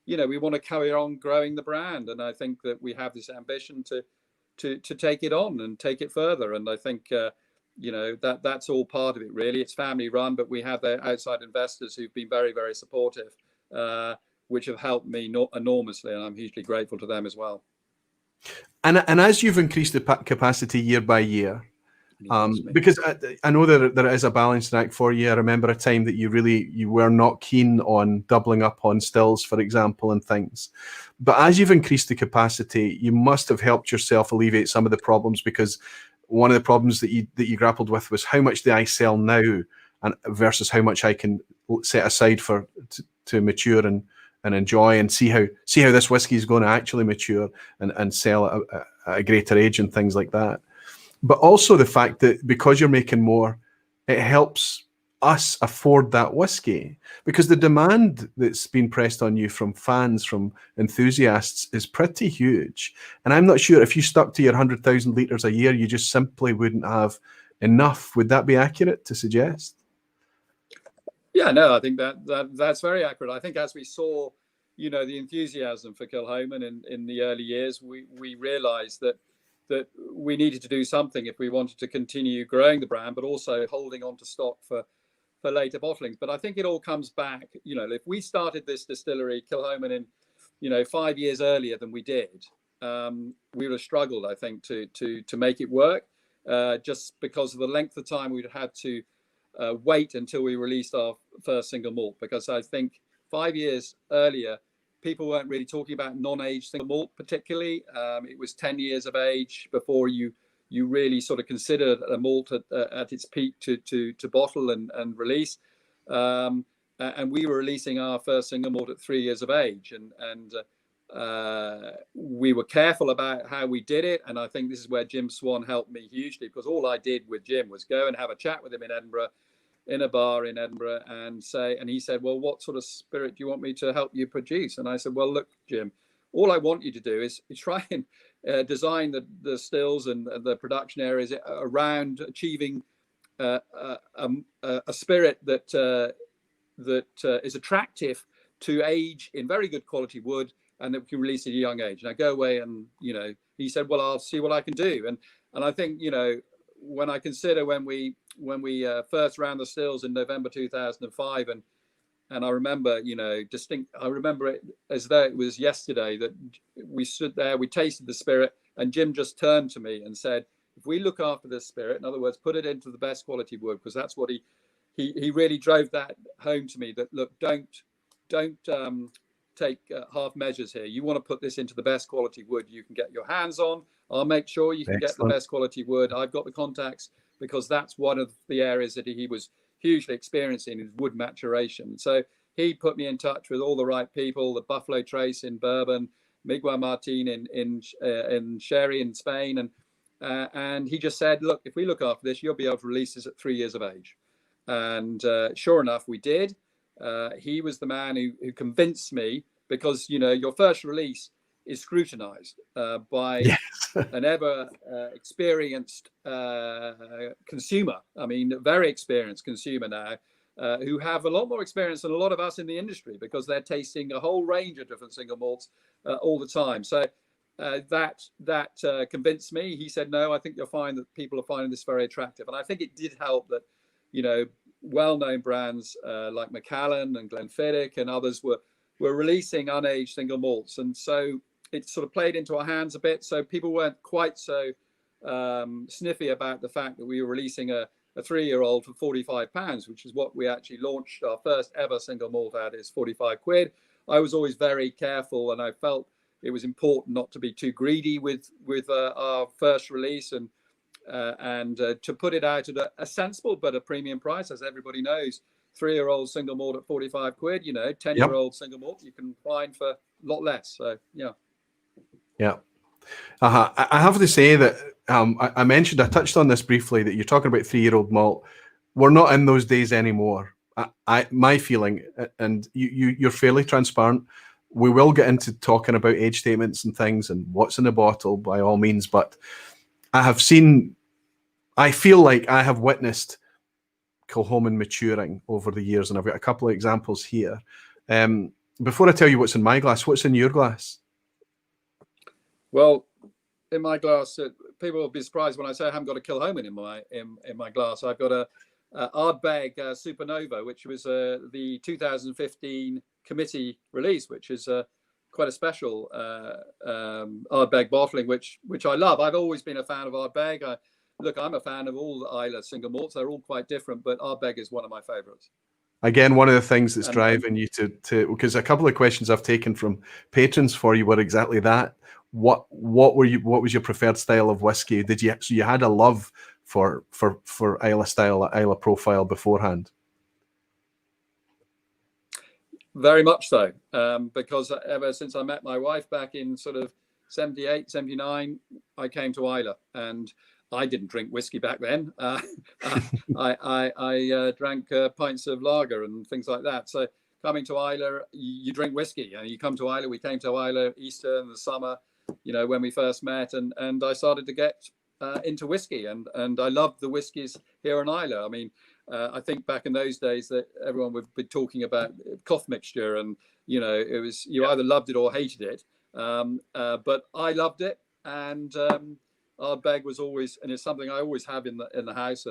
We want to carry on growing the brand, and I think that we have this ambition to take it on and take it further. And I think that's all part of it, really. It's family run, but we have the outside investors who've been very, very supportive, which have helped me enormously, and I'm hugely grateful to them as well. And as you've increased the capacity year by year, because I know that there is a balancing act for you. I remember a time that you were not keen on doubling up on stills, for example, and things. But as you've increased the capacity, you must have helped yourself alleviate some of the problems, because one of the problems that you grappled with was, how much do I sell now and versus how much I can set aside to mature and enjoy and see how this whiskey is going to actually mature and sell at a greater age and things like that. But also the fact that because you're making more, it helps us afford that whiskey, because the demand that's been pressed on you from fans, from enthusiasts, is pretty huge. And I'm not sure if you stuck to your 100,000 litres a year, you just simply wouldn't have enough. Would that be accurate to suggest? Yeah, no, I think that's very accurate. I think as we saw, the enthusiasm for Kilchoman in the early years, we realised that we needed to do something if we wanted to continue growing the brand, but also holding on to stock for later bottlings. But I think it all comes back, if we started this distillery, Kilchoman, in 5 years earlier than we did, we would have struggled, I think, to make it work, just because of the length of time we'd had to wait until we released our first single malt. Because I think 5 years earlier, people weren't really talking about non-aged single malt particularly. It was 10 years of age before you really considered a malt at its peak to bottle and release. And we were releasing our first single malt at 3 years of age. And we were careful about how we did it. And I think this is where Jim Swan helped me hugely, because all I did with Jim was go and have a chat with him in Edinburgh, in a bar in Edinburgh, and he said, well, what sort of spirit do you want me to help you produce? And I said, well, look, Jim, all I want you to do is try and design the stills and the production areas around achieving a spirit that is attractive to age in very good quality wood, and that we can release at a young age. And I go away, and he said, well, I'll see what I can do. And I think when I consider when we first ran the stills in November 2005, and I remember I remember it as though it was yesterday, that we stood there, we tasted the spirit, and Jim just turned to me and said, if we look after this spirit, in other words, put it into the best quality wood, because that's what he really drove that home to me, that look, don't take half measures here. You want to put this into the best quality wood you can get your hands on. I'll make sure you can get the best quality wood. I've got the contacts, because that's one of the areas that he was hugely experiencing in wood maturation. So he put me in touch with all the right people, the Buffalo Trace in Bourbon, Miguel Martin in Sherry in Spain. And he just said, look, if we look after this, you'll be able to release this at 3 years of age. And sure enough, we did. He was the man who convinced me, because, your first release is scrutinized by an ever experienced consumer. I mean, very experienced consumer now, who have a lot more experience than a lot of us in the industry, because they're tasting a whole range of different single malts all the time. So that convinced me. He said, no, I think you'll find that people are finding this very attractive. And I think it did help that, well-known brands like Macallan and Glenfiddich and others were releasing unaged single malts. And so it sort of played into our hands a bit. So people weren't quite so sniffy about the fact that we were releasing a 3-year-old for £45, which is what we actually launched our first ever single malt at, is 45 quid. I was always very careful, and I felt it was important not to be too greedy with our first release, and to put it out at a sensible but a premium price. As everybody knows, 3-year-old single malt at 45 quid, 10-year-old single malt you can find for a lot less. So yeah. I have to say that I touched on this briefly, that you're talking about 3-year-old malt. We're not in those days anymore. My feeling, and you're fairly transparent. We will get into talking about age statements and things and what's in the bottle by all means, but I feel like I have witnessed Kilchoman maturing over the years, and I've got a couple of examples here. Before I tell you what's in my glass, what's in your glass? Well, in my glass, people will be surprised when I say I haven't got a Kilchoman in my glass. I've got a Ardbeg Supernova, which was the 2015 committee release, which is quite a special Ardbeg bottling, which I love. I've always been a fan of Ardbeg. I'm a fan of all the Islay single malts. They're all quite different, but Ardbeg is one of my favorites. Again, one of the things that's driving you to, because a couple of questions I've taken from patrons for you were exactly that. What was your preferred style of whiskey? So you had a love for Islay style, Islay profile beforehand? Very much so, because ever since I met my wife back in sort of 78, 79, I came to Islay, and I didn't drink whiskey back then. I drank pints of lager and things like that. So coming to Islay, you drink whiskey, and you come to Islay. We came to Islay Easter in the summer, when we first met, and I started to get into whiskey, and I loved the whiskies here in Islay. I mean, I think back in those days that everyone would be talking about cough mixture, and it was either loved it or hated it. But I loved it, and Ardbeg was always, and it's something I always have in the house,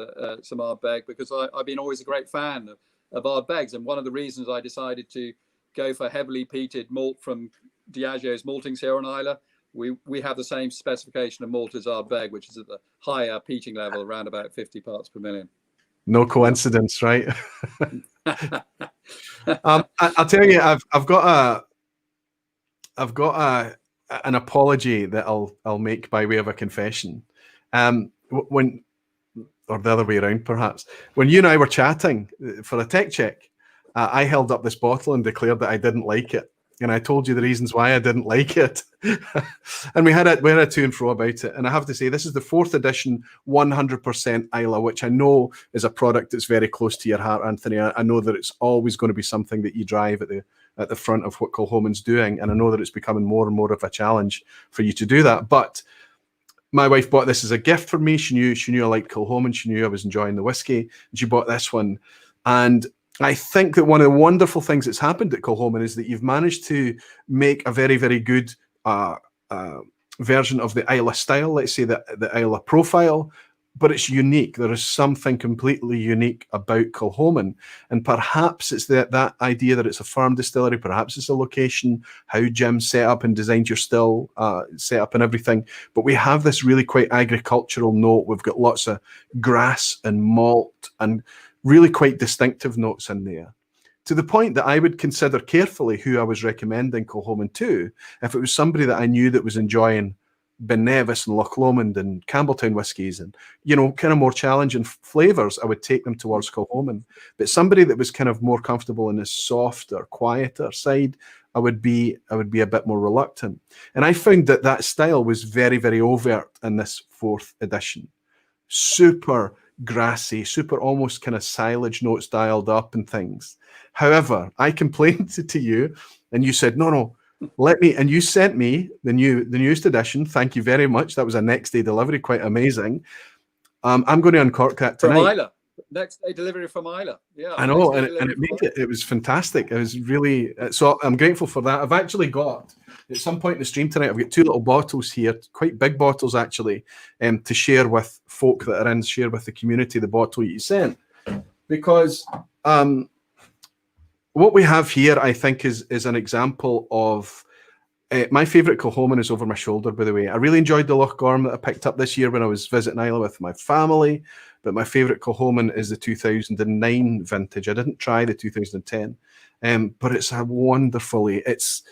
some Ardbeg, because I've been always a great fan of Ardbegs. And one of the reasons I decided to go for heavily peated malt from Diageo's maltings here on Islay, we have the same specification of malt as Ardbeg, which is at the higher peating level, around about 50 parts per million. No coincidence, right? I'll tell you, I've got an apology that I'll make by way of a confession. When, or the other way around, perhaps, when you and I were chatting for a tech check, I held up this bottle and declared that I didn't like it. and I told you the reasons why I didn't like it. And we had a to and fro about it. And I have to say, this is the 4th edition 100% Isla, which I know is a product that's very close to your heart, Anthony. I know that it's always going to be something that you drive at the front of what Kilchoman's doing, and I know that it's becoming more and more of a challenge for you to do that. But my wife bought this as a gift for me. She knew I liked Kilchoman. She knew I was enjoying the whiskey, and she bought this one. And I think that one of the wonderful things that's happened at Kilchoman is that you've managed to make a very, very good version of the Isla style, let's say the Isla profile, but it's unique. There is something completely unique about Kilchoman, and perhaps it's that idea that it's a farm distillery, perhaps it's a location, how Jim set up and designed your still set up and everything, but we have this really quite agricultural note. We've got lots of grass and malt and really quite distinctive notes in there, to the point that I would consider carefully who I was recommending Kilchoman to. If it was somebody that I knew that was enjoying Ben Nevis and Loch Lomond and Campbelltown whiskies and, you know, kind of more challenging flavors, I would take them towards Kilchoman. But somebody that was kind of more comfortable in the softer, quieter side, I would be a bit more reluctant. And I found that style was very, very overt in this 4th edition. Super grassy, super almost kind of silage notes dialed up and things. However, I complained to you, and you said, no, let me, and you sent me the newest edition. Thank you very much. That was a next day delivery, quite amazing. I'm going to uncork that tonight. From Isla. Next day delivery from Isla. Yeah, I know, and it made it was fantastic. It was really, so I'm grateful for that. I've actually got, at some point in the stream tonight, I've got 2 little bottles here, quite big bottles actually, to share with folk that are in, share with the community the bottle you sent. Because what we have here, I think, is an example of, my favourite Kilchoman is over my shoulder, by the way. I really enjoyed the Loch Gorm that I picked up this year when I was visiting Isla with my family, but my favourite Kilchoman is the 2009 vintage. I didn't try the 2010, but it's a wonderfully, it's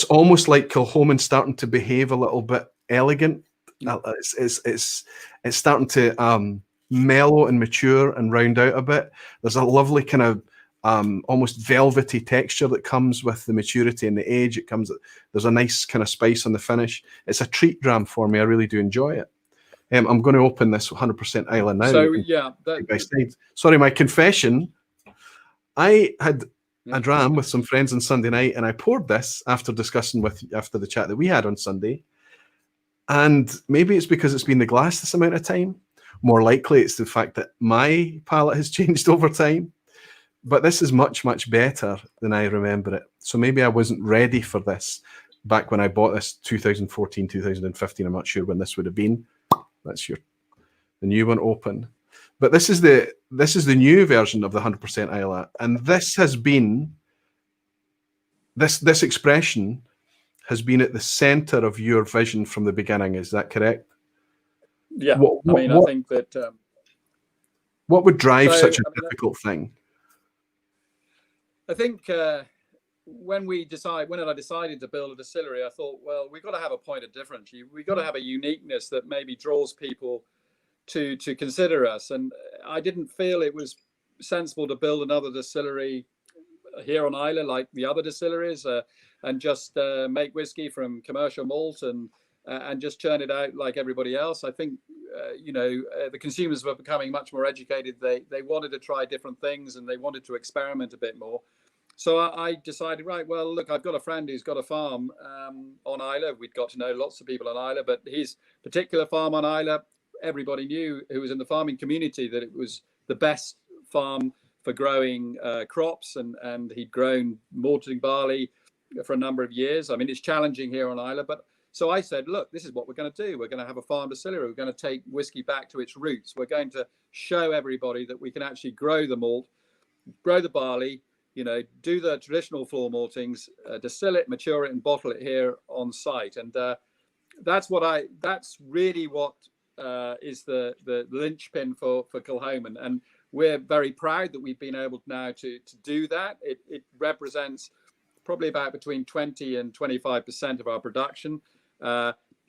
almost like Kilchoman starting to behave a little bit elegant. It's starting to mellow and mature and round out a bit. There's a lovely kind of almost velvety texture that comes with the maturity and the age. There's a nice kind of spice on the finish. It's a treat dram for me. I really do enjoy it. I'm going to open this 100% Isla now. So yeah, sorry, my confession. I had a dram with some friends on Sunday night, and I poured this after discussing after the chat that we had on Sunday. And maybe it's because it's been the glass this amount of time. More likely, it's the fact that my palate has changed over time. But this is much, much better than I remember it. So maybe I wasn't ready for this back when I bought this 2014, 2015. I'm not sure when this would have been. That's the new one open. But this is the new version of the 100% Isla. And this has been, this expression has been at the center of your vision from the beginning. Is that correct? Yeah. I think that... what would drive such a difficult thing? I think when I decided to build a distillery, I thought, well, we've got to have a point of difference. We've got to have a uniqueness that maybe draws people to consider us. And I didn't feel it was sensible to build another distillery here on Isla like the other distilleries and just make whiskey from commercial malt and just churn it out like everybody else. I think, the consumers were becoming much more educated. They wanted to try different things and they wanted to experiment a bit more. So I decided, right, well, look, I've got a friend who's got a farm on Isla. We'd got to know lots of people on Isla, but his particular farm on Isla, everybody knew who was in the farming community that it was the best farm for growing crops, and he'd grown malting barley for a number of years. I mean, it's challenging here on Isla, but so I said, look, this is what we're going to do. We're going to have a farm distillery. We're going to take whiskey back to its roots. We're going to show everybody that we can actually grow the malt, grow the barley, do the traditional floor maltings, distill it, mature it, and bottle it here on site. And that's really what is the linchpin for Kilchoman. And we're very proud that we've been able now to do that. It represents probably about between 20 and 25% of our production.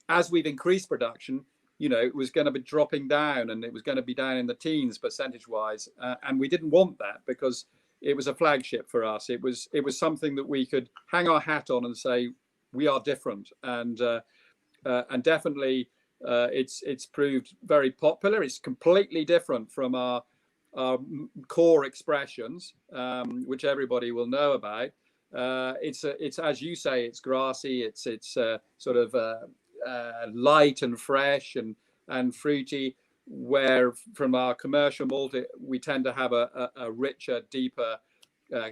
As we've increased production, it was going to be dropping down, and it was going to be down in the teens percentage-wise. And we didn't want that because, it was a flagship for us. It was something that we could hang our hat on and say we are different, and definitely it's proved very popular. It's completely different from our core expressions, which everybody will know about. It's as you say, it's grassy. It's sort of light and fresh and fruity. Where from our commercial malt, we tend to have a richer, deeper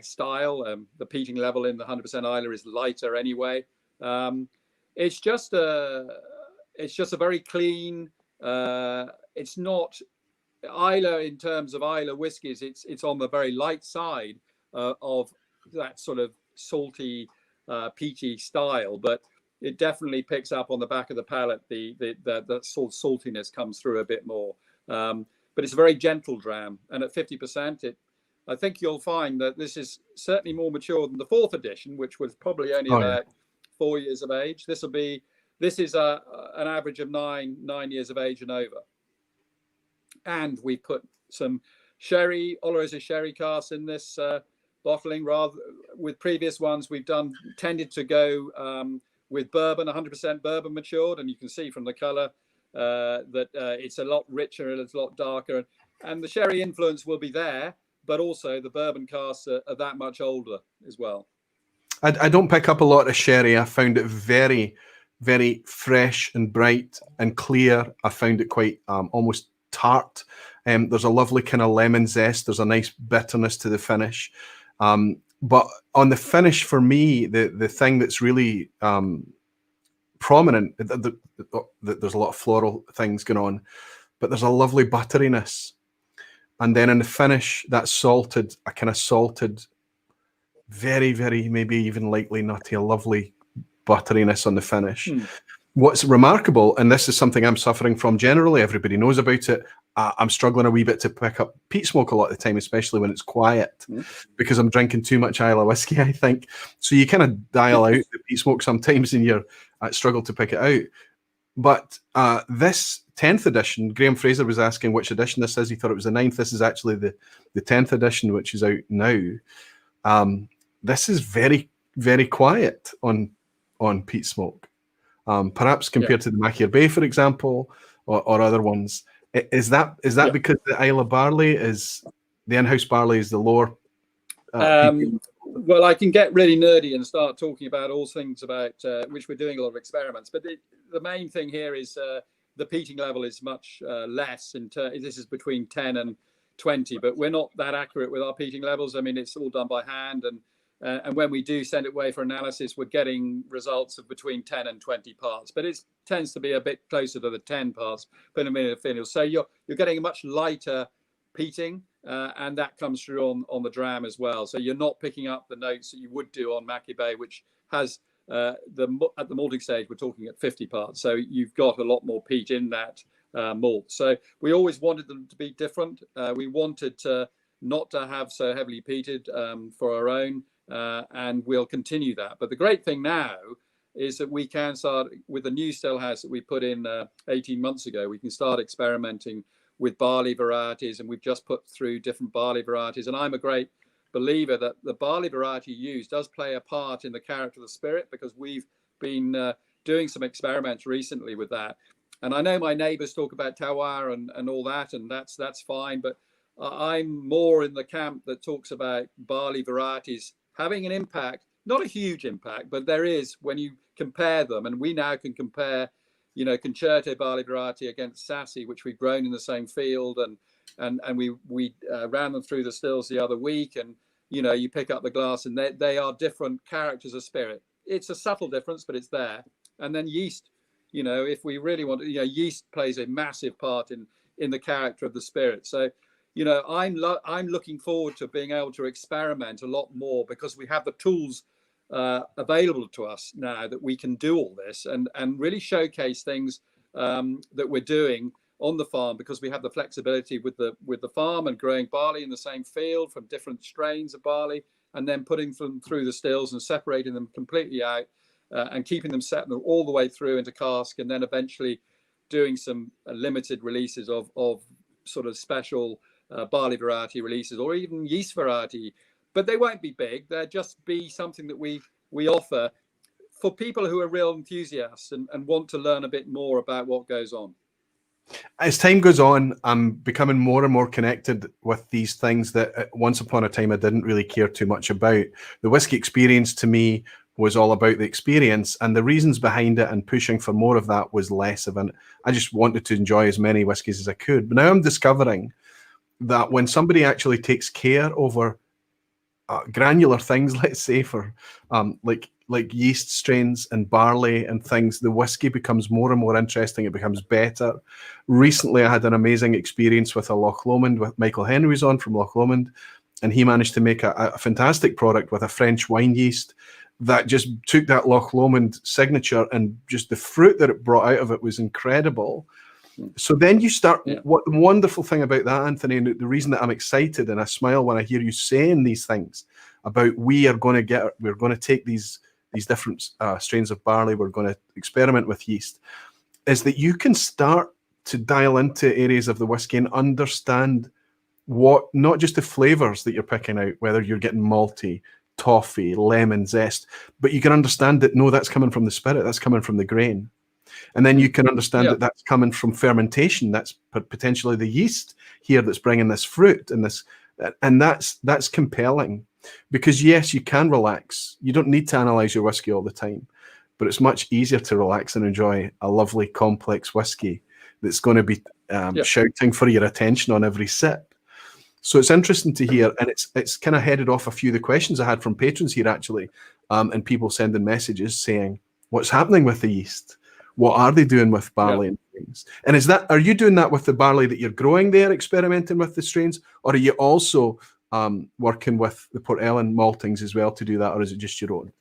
style. The peating level in the 100% Islay is lighter anyway. It's just a very clean. It's not Islay in terms of Islay whiskies. It's on the very light side of that sort of salty, peaty style, but it definitely picks up on the back of the palate. The sort of saltiness comes through a bit more, but it's a very gentle dram. And at 50%, I think you'll find that this is certainly more mature than the 4th edition, which was probably only about 4 years of age. This is an average of nine years of age and over. And we put some sherry, Oloroso sherry casks in this bottling. Rather, with previous ones, we've tended to go with bourbon, 100% bourbon matured, and you can see from the colour that it's a lot richer and it's a lot darker. And the sherry influence will be there, but also the bourbon casks are that much older as well. I don't pick up a lot of sherry. I found it very, very fresh and bright and clear. I found it quite almost tart. There's a lovely kind of lemon zest. There's a nice bitterness to the finish. But on the finish, for me, the thing that's really prominent, there's a lot of floral things going on, but there's a lovely butteriness. And then in the finish, that salted, a kind of salted, very, very, maybe even lightly nutty, a lovely butteriness on the finish. What's remarkable, and this is something I'm suffering from generally, everybody knows about it, I'm struggling a wee bit to pick up peat smoke a lot of the time, especially when it's quiet, because I'm drinking too much Islay whiskey, I think. So you kind of dial out the peat smoke sometimes and you struggle to pick it out. But this 10th edition, Graham Fraser was asking which edition this is. He thought it was the 9th. This is actually the 10th edition, which is out now. This is very, very quiet on peat smoke. Perhaps compared to the Machier Bay, for example, or other ones. Is that because the Islay barley is the in-house barley is the lower? Well, I can get really nerdy and start talking about all things about which we're doing a lot of experiments. But the main thing here is the peating level is much less. This is between 10 and 20, but we're not that accurate with our peating levels. I mean, it's all done by hand, and when we do send it away for analysis, we're getting results of between 10 and 20 parts, but it tends to be a bit closer to the 10 parts per million of phenol. So you're getting a much lighter peating, and that comes through on the dram as well. So you're not picking up the notes that you would do on Machier Bay, which has at the malting stage, we're talking at 50 parts. So you've got a lot more peat in that malt. So we always wanted them to be different. We wanted not to have so heavily peated for our own. And we'll continue that. But the great thing now is that we can start with the new still house that we put in 18 months ago. We can start experimenting with barley varieties, and we've just put through different barley varieties. And I'm a great believer that the barley variety used does play a part in the character of the spirit, because we've been doing some experiments recently with that. And I know my neighbours talk about terroir and all that, and that's fine. But I'm more in the camp that talks about barley varieties having an impact, not a huge impact, but there is when you compare them. And we now can compare, Concerto barley variety against Sassy, which we've grown in the same field, and we ran them through the stills the other week, and you pick up the glass, and they are different characters of spirit. It's a subtle difference, but it's there. And then yeast, if we really want to, yeast plays a massive part in the character of the spirit. So I'm looking forward to being able to experiment a lot more, because we have the tools available to us now that we can do all this and really showcase things that we're doing on the farm, because we have the flexibility with the farm and growing barley in the same field from different strains of barley, and then putting them through the stills and separating them completely out and keeping them set all the way through into cask, and then eventually doing some limited releases of sort of special barley variety releases, or even yeast variety but they won't be big. They'll just be something that we offer for people who are real enthusiasts and want to learn a bit more about what goes on. As time goes on, I'm becoming more and more connected with these things that once upon a time I didn't really care too much about. The whiskey experience to me was all about the experience, and the reasons behind it and pushing for more of that was less of it. I just wanted to enjoy as many whiskies as I could. But now I'm discovering that when somebody actually takes care over granular things, let's say for like yeast strains and barley and things, the whiskey becomes more and more interesting. It becomes better. Recently, I had an amazing experience with a Loch Lomond, with Michael Henry's on from Loch Lomond, and he managed to make a fantastic product with a French wine yeast that just took that Loch Lomond signature, and just the fruit that it brought out of it was incredible. So then you start, what the wonderful thing about that, Anthony, and the reason that I'm excited and I smile when I hear you saying these things about we're going to take these different strains of barley, we're going to experiment with yeast, is that you can start to dial into areas of the whiskey and understand what, not just the flavors that you're picking out, whether you're getting malty, toffee, lemon zest, but you can understand that, no, that's coming from the spirit, that's coming from the grain. And then you can understand that that's coming from fermentation. That's potentially the yeast here that's bringing this fruit and this, and that's compelling, because yes, you can relax. You don't need to analyze your whiskey all the time, but it's much easier to relax and enjoy a lovely complex whiskey that's going to be shouting for your attention on every sip. So it's interesting to hear, and it's kind of headed off a few of the questions I had from patrons here actually, and people sending messages saying, what's happening with the yeast? What are they doing with barley and things? And are you doing that with the barley that you're growing there, experimenting with the strains, or are you also working with the Port Ellen maltings as well to do that, or is it just your own?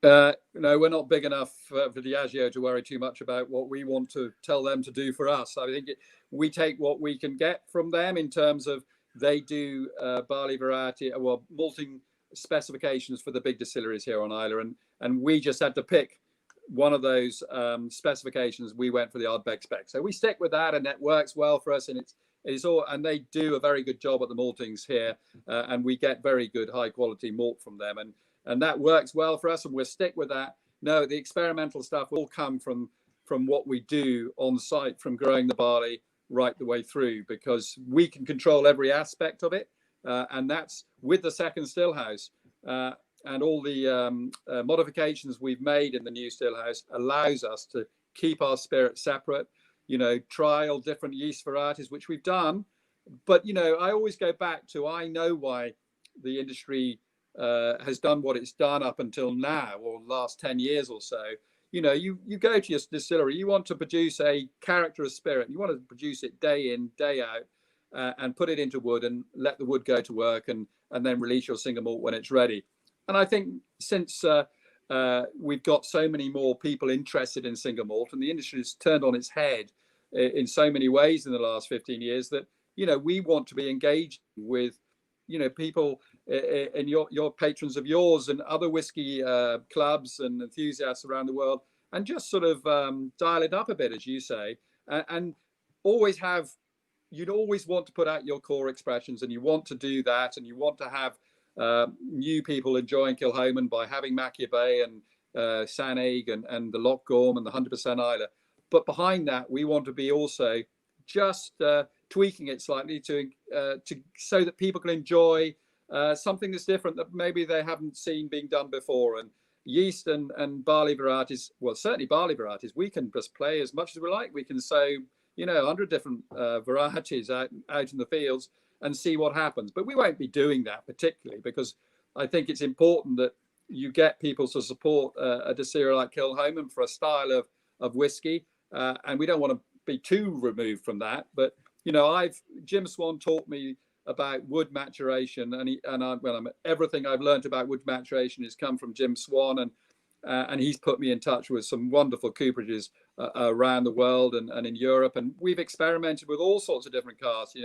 No, we're not big enough for Diageo to worry too much about what we want to tell them to do for us. I think we take what we can get from them in terms of they do barley variety, well, malting specifications for the big distilleries here on Islay, and we just had to pick one of those specifications. We went for the Ardbeg spec, so we stick with that, and that works well for us. And it's all, and they do a very good job at the maltings here, and we get very good high quality malt from them, and that works well for us, and we'll stick with that. No, the experimental stuff will come from what we do on site, from growing the barley right the way through, because we can control every aspect of it, and that's with the second still house. And all the modifications we've made in the new stillhouse allows us to keep our spirit separate, trial different yeast varieties, which we've done. But, I always go back to, I know why the industry has done what it's done up until now, or last 10 years or so. You go to your distillery, you want to produce a character of spirit, you want to produce it day in, day out, and put it into wood and let the wood go to work, and then release your single malt when it's ready. And I think since we've got so many more people interested in single malt, and the industry has turned on its head in so many ways in the last 15 years, that, we want to be engaged with, people and your patrons of yours and other whiskey clubs and enthusiasts around the world, and just sort of dial it up a bit, as you say, and you'd always want to put out your core expressions, and you want to do that, and you want to have new people enjoying Kilchoman by having Mackay Bay and Sannig and the Loch Gorm and the 100% Islay. But behind that, we want to be also just tweaking it slightly to so that people can enjoy something that's different, that maybe they haven't seen being done before. And yeast and barley varieties, well, certainly barley varieties, we can just play as much as we like. We can sow 100 different varieties out in the fields and see what happens. But we won't be doing that particularly, because I think it's important that you get people to support a distillery like Kilchoman for a style of whiskey, and we don't want to be too removed from that. But Jim Swan taught me about wood maturation, and everything I've learned about wood maturation has come from Jim Swan, and he's put me in touch with some wonderful cooperages around the world and in Europe, and we've experimented with all sorts of different casks,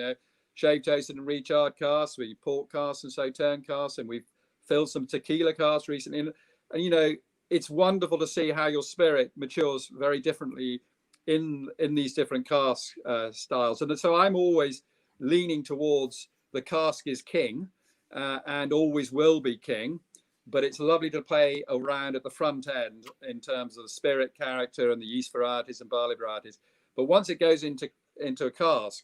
shave toasted and recharred casks, we port casks and sauterne casks, and we've filled some tequila casks recently. And it's wonderful to see how your spirit matures very differently in these different cask styles. And so I'm always leaning towards the cask is king, and always will be king. But it's lovely to play around at the front end in terms of the spirit character and the yeast varieties and barley varieties. But once it goes into a cask,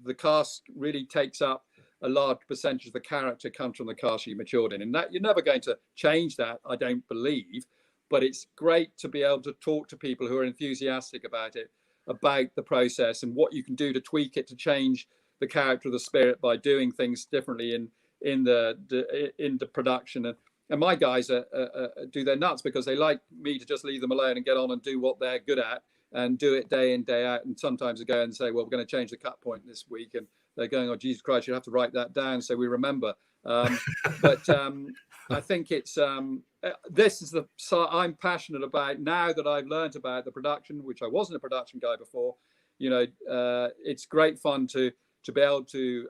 the cask really takes up a large percentage of the character comes from the cask you matured in. And that you're never going to change that, I don't believe. But it's great to be able to talk to people who are enthusiastic about it, about the process and what you can do to tweak it, to change the character of the spirit by doing things differently in the production. And my guys do their nuts because they like me to just leave them alone and get on and do what they're good at and do it day in, day out. And sometimes they go and say, well, we're going to change the cut point this week. And they're going, oh, Jesus Christ, you have to write that down so we remember. But I think it's this is the I'm passionate about now that I've learned about the production, which I wasn't a production guy before. You know, it's great fun to be able to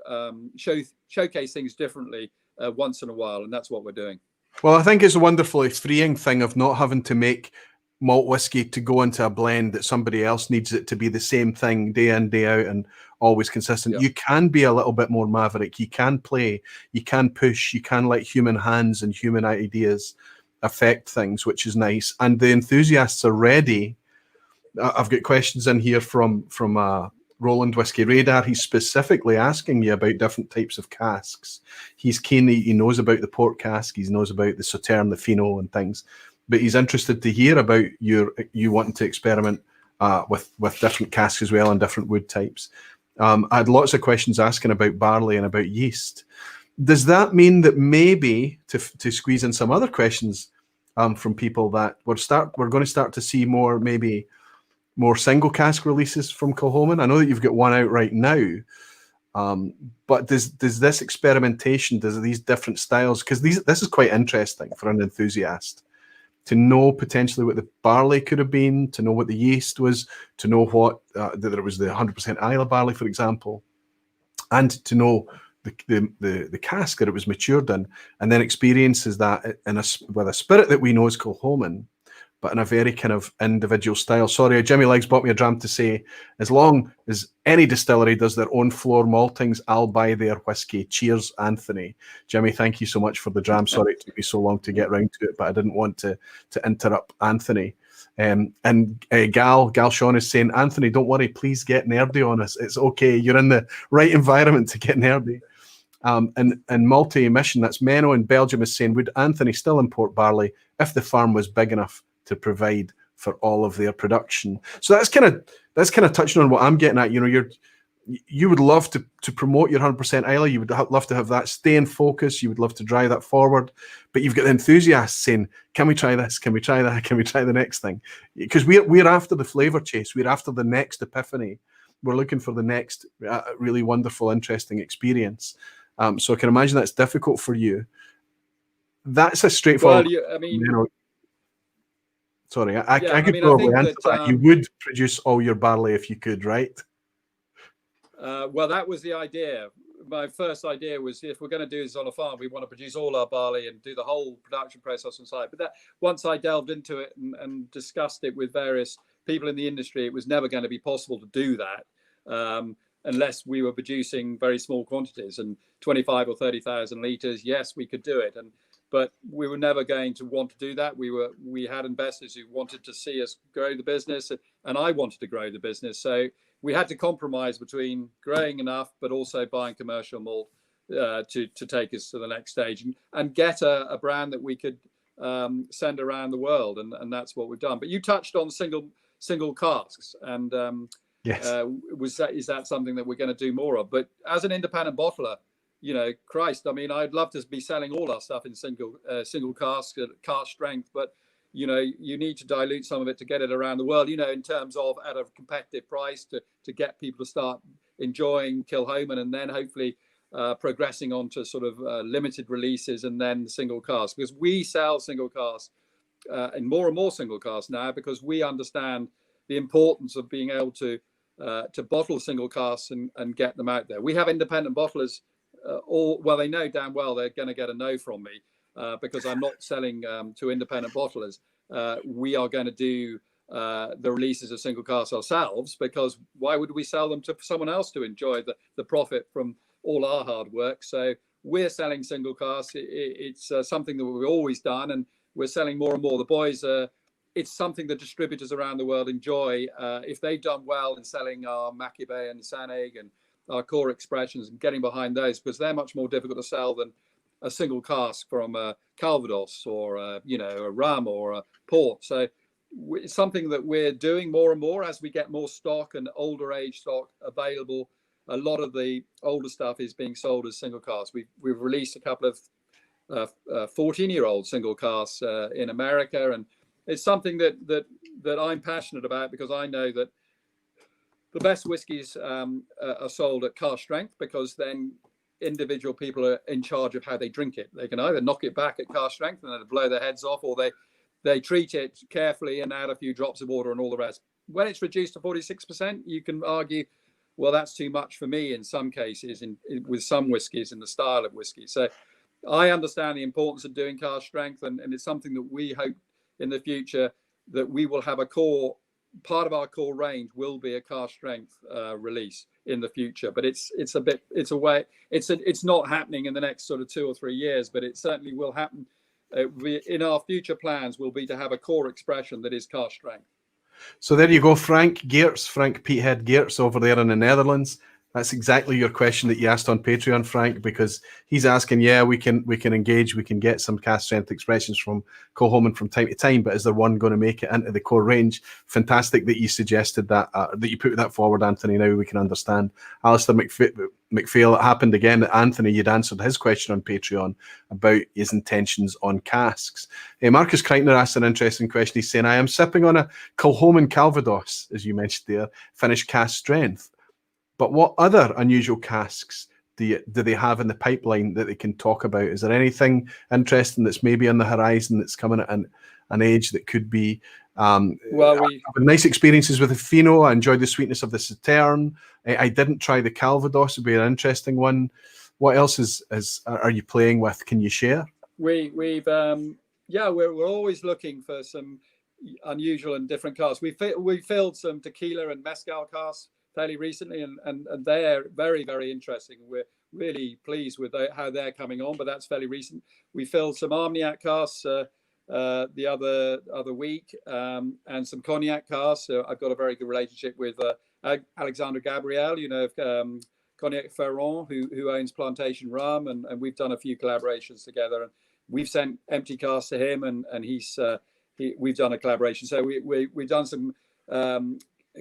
showcase things differently once in a while, and that's what we're doing. Well, I think it's a wonderfully freeing thing of not having to make malt whiskey to go into a blend that somebody else needs it to be the same thing day in, day out, and always consistent. Yeah. You can be a little bit more maverick. You can play, you can push, you can let human hands and human ideas affect things, which is nice. And the enthusiasts are ready. I've got questions in here from Roland Whiskey Radar. He's specifically asking you about different types of casks. He's keen. He knows about the port cask. He knows about the Sauterne, the Fino, and things. But he's interested to hear about you wanting to experiment with different casks as well and different wood types. I had lots of questions asking about barley and about yeast. Does that mean that maybe to squeeze in some other questions from people that we're going to start to see more single cask releases from Kilchoman? I know that you've got one out right now, but does this experimentation, does these different styles, because this is quite interesting for an enthusiast to know potentially what the barley could have been, to know what the yeast was, to know what that there was the 100% Isla barley, for example, and to know the cask that it was matured in, and then experiences that with a spirit that we know is Kilchoman, but in a very kind of individual style. Sorry, Jimmy Leggs bought me a dram to say, as long as any distillery does their own floor maltings, I'll buy their whiskey. Cheers, Anthony. Jimmy, thank you so much for the dram. Sorry it took me so long to get round to it, but I didn't want to interrupt Anthony. And Gal Sean is saying, Anthony, don't worry, please get nerdy on us. It's okay. You're in the right environment to get nerdy. And multi-emission, that's Menno in Belgium, is saying, would Anthony still import barley if the farm was big enough to provide for all of their production? So that's kind of touching on what I'm getting at. You know, you would love to promote your 100% Isla. You would love to have that stay in focus. You would love to drive that forward. But you've got the enthusiasts saying, can we try this? Can we try that? Can we try the next thing? Because we're after the flavor chase. We're after the next epiphany. We're looking for the next really wonderful, interesting experience. So I can imagine that's difficult for you. That's a straightforward. Well, sorry, I could probably answer that. You would produce all your barley if you could, right? Well, that was the idea. My first idea was, if we're going to do this on a farm, we want to produce all our barley and do the whole production process on site. But that, once I delved into it and discussed it with various people in the industry, it was never going to be possible to do that unless we were producing very small quantities, and 25 or 30,000 litres. Yes, we could do it. But we were never going to want to do that. We had investors who wanted to see us grow the business, and I wanted to grow the business. So we had to compromise between growing enough, but also buying commercial malt to take us to the next stage and get a brand that we could send around the world. And that's what we've done. But you touched on single casks, and yes, is that something that we're going to do more of? But as an independent bottler, you know, Christ, I mean, I'd love to be selling all our stuff in single cask strength, but you know, you need to dilute some of it to get it around the world, you know, in terms of at a competitive price to get people to start enjoying Kilchoman, and then hopefully progressing on to sort of limited releases and then single cask, because we sell single cask and more single cask now, because we understand the importance of being able to bottle single casks and get them out there. We have independent bottlers. They know damn well they're going to get a no from me because I'm not selling to independent bottlers. We are going to do the releases of single casks ourselves, because why would we sell them to someone else to enjoy the profit from all our hard work? So we're selling single casks. It's something that we've always done, and we're selling more and more. The boys, it's something that distributors around the world enjoy. If they've done well in selling our Maccabee and Saneg and our core expressions and getting behind those, because they're much more difficult to sell than a single cask from a Calvados or a rum or a port. So it's something that we're doing more and more as we get more stock and older age stock available. A lot of the older stuff is being sold as single casks. We've released a couple of 14-year-old single casks in America, and it's something that I'm passionate about, because I know that the best whiskies are sold at cask strength, because then individual people are in charge of how they drink it. They can either knock it back at cask strength and then blow their heads off, or they treat it carefully and add a few drops of water and all the rest. When it's reduced to 46%, you can argue, well, that's too much for me in some cases, with some whiskies in the style of whiskey. So I understand the importance of doing cask strength, and it's something that we hope in the future that we will have part of our core range will be a cask strength release in the future. But it's not happening in the next sort of 2 or 3 years, but it certainly will happen. In our future plans will be to have a core expression that is cask strength. So there you go, Frank Peathead Geertz over there in the Netherlands. That's exactly your question that you asked on Patreon, Frank, because he's asking, yeah, we can engage, we can get some cask strength expressions from Kilchoman from time to time, but is there one going to make it into the core range? Fantastic that you suggested that, that you put that forward, Anthony. Now we can understand. Alistair McPhail, it happened again that Anthony, you'd answered his question on Patreon about his intentions on casks. Marcus Kreitner asked an interesting question. He's saying, I am sipping on a Kilchoman Calvados, as you mentioned there, finished cask strength. But what other unusual casks do they have in the pipeline that they can talk about? Is there anything interesting that's maybe on the horizon that's coming at an age that could be? Well, we had nice experiences with the Fino. I enjoyed the sweetness of the Sauterne. I didn't try the Calvados. It'd be an interesting one. What else are you playing with? Can you share? We're always looking for some unusual and different casks. We filled some tequila and mezcal casks fairly recently, and they're very, very interesting. We're really pleased with how they're coming on, but that's fairly recent. We filled some Armagnac casks the other week, and some cognac casks. So I've got a very good relationship with Alexandre Gabriel, of Cognac Ferrand, who owns Plantation Rum, and we've done a few collaborations together. And we've sent empty casks to him, and we've done a collaboration. So we've done some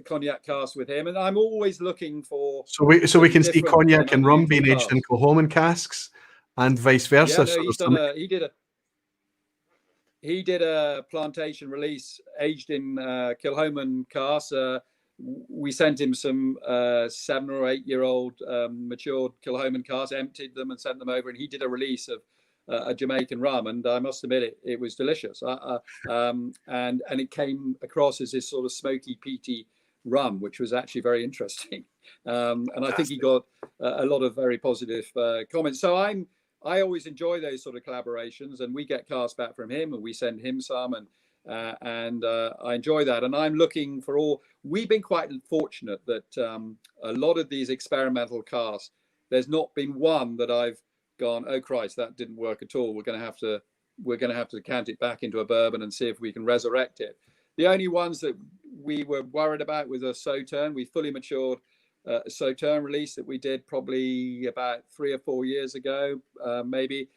cognac casks with him, and I'm always looking for. So we can see cognac and rum being aged in Kilchoman casks, and vice versa. Yeah, no, he did a plantation release aged in Kilchoman casks. We sent him some 7 or 8 year old matured Kilchoman casks, emptied them and sent them over, and he did a release of a Jamaican rum, and I must admit it was delicious. And it came across as this sort of smoky, peaty rum, which was actually very interesting. And I think he got a lot of very positive comments. So I always enjoy those sort of collaborations, and we get casks back from him, and we send him some, and I enjoy that. And I'm looking for all. We've been quite fortunate that a lot of these experimental casks, there's not been one that I've gone, oh Christ, that didn't work at all. We're going to have to cant it back into a bourbon and see if we can resurrect it. The only ones that we were worried about was a Sauterne. We fully matured a Sauterne release that we did probably about 3 or 4 years ago, maybe.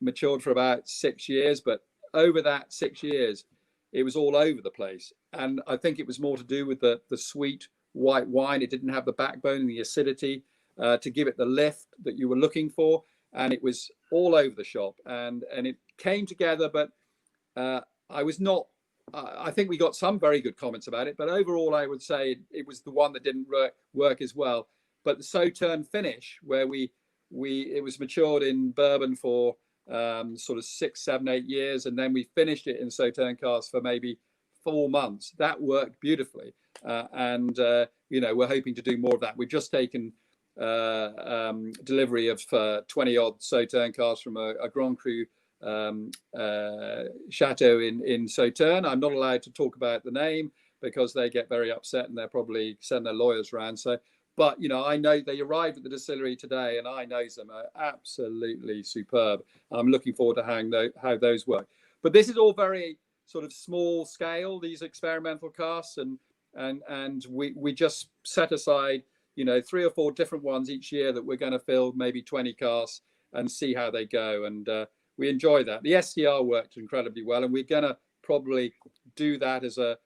Matured for about 6 years, but over that 6 years, it was all over the place. And I think it was more to do with the sweet white wine. It didn't have the backbone and the acidity to give it the lift that you were looking for. And it was all over the shop. And it came together, but I think we got some very good comments about it, but overall I would say it was the one that didn't work as well. But the Sauterne finish, where it was matured in bourbon for sort of 6, 7, 8 years, and then we finished it in Sauterne casks for maybe 4 months. That worked beautifully, and we're hoping to do more of that. We've just taken delivery of 20 odd Sauterne casks from a Grand Cru chateau in Sauterne. I'm not allowed to talk about the name because they get very upset and they'll probably send their lawyers around. So, But I know they arrived at the distillery today, and I know them are absolutely superb. I'm looking forward to how those work. But this is all very sort of small scale, these experimental casks, and we just set aside 3 or 4 different ones each year that we're going to fill maybe 20 casks and see how they go. And we enjoy that. The STR worked incredibly well, and we're going to probably do that as a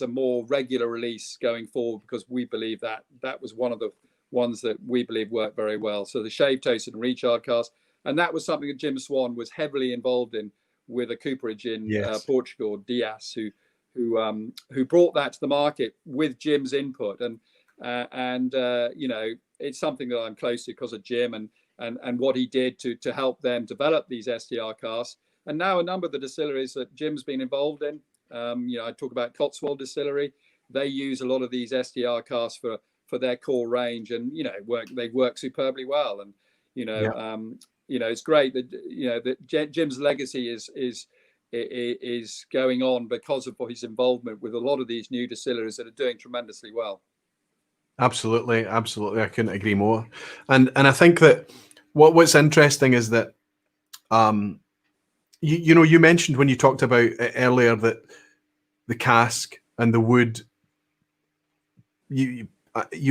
more regular release going forward, because we believe that was one of the ones that we believe worked very well. So the shave toasted and recharred cask, and that was something that Jim Swan was heavily involved in with a cooperage in Portugal, Dias, who brought that to the market with Jim's input, and it's something that I'm close to because of Jim and what he did to help them develop these STR casks. And now a number of the distilleries that Jim's been involved in, I talk about Cotswold Distillery, they use a lot of these STR casks for their core range, and they work superbly well. And it's great that Jim's legacy is going on because of his involvement with a lot of these new distilleries that are doing tremendously well. Absolutely, absolutely. I couldn't agree more. And I think that what's interesting is that you mentioned when you talked about it earlier that the cask and the wood, you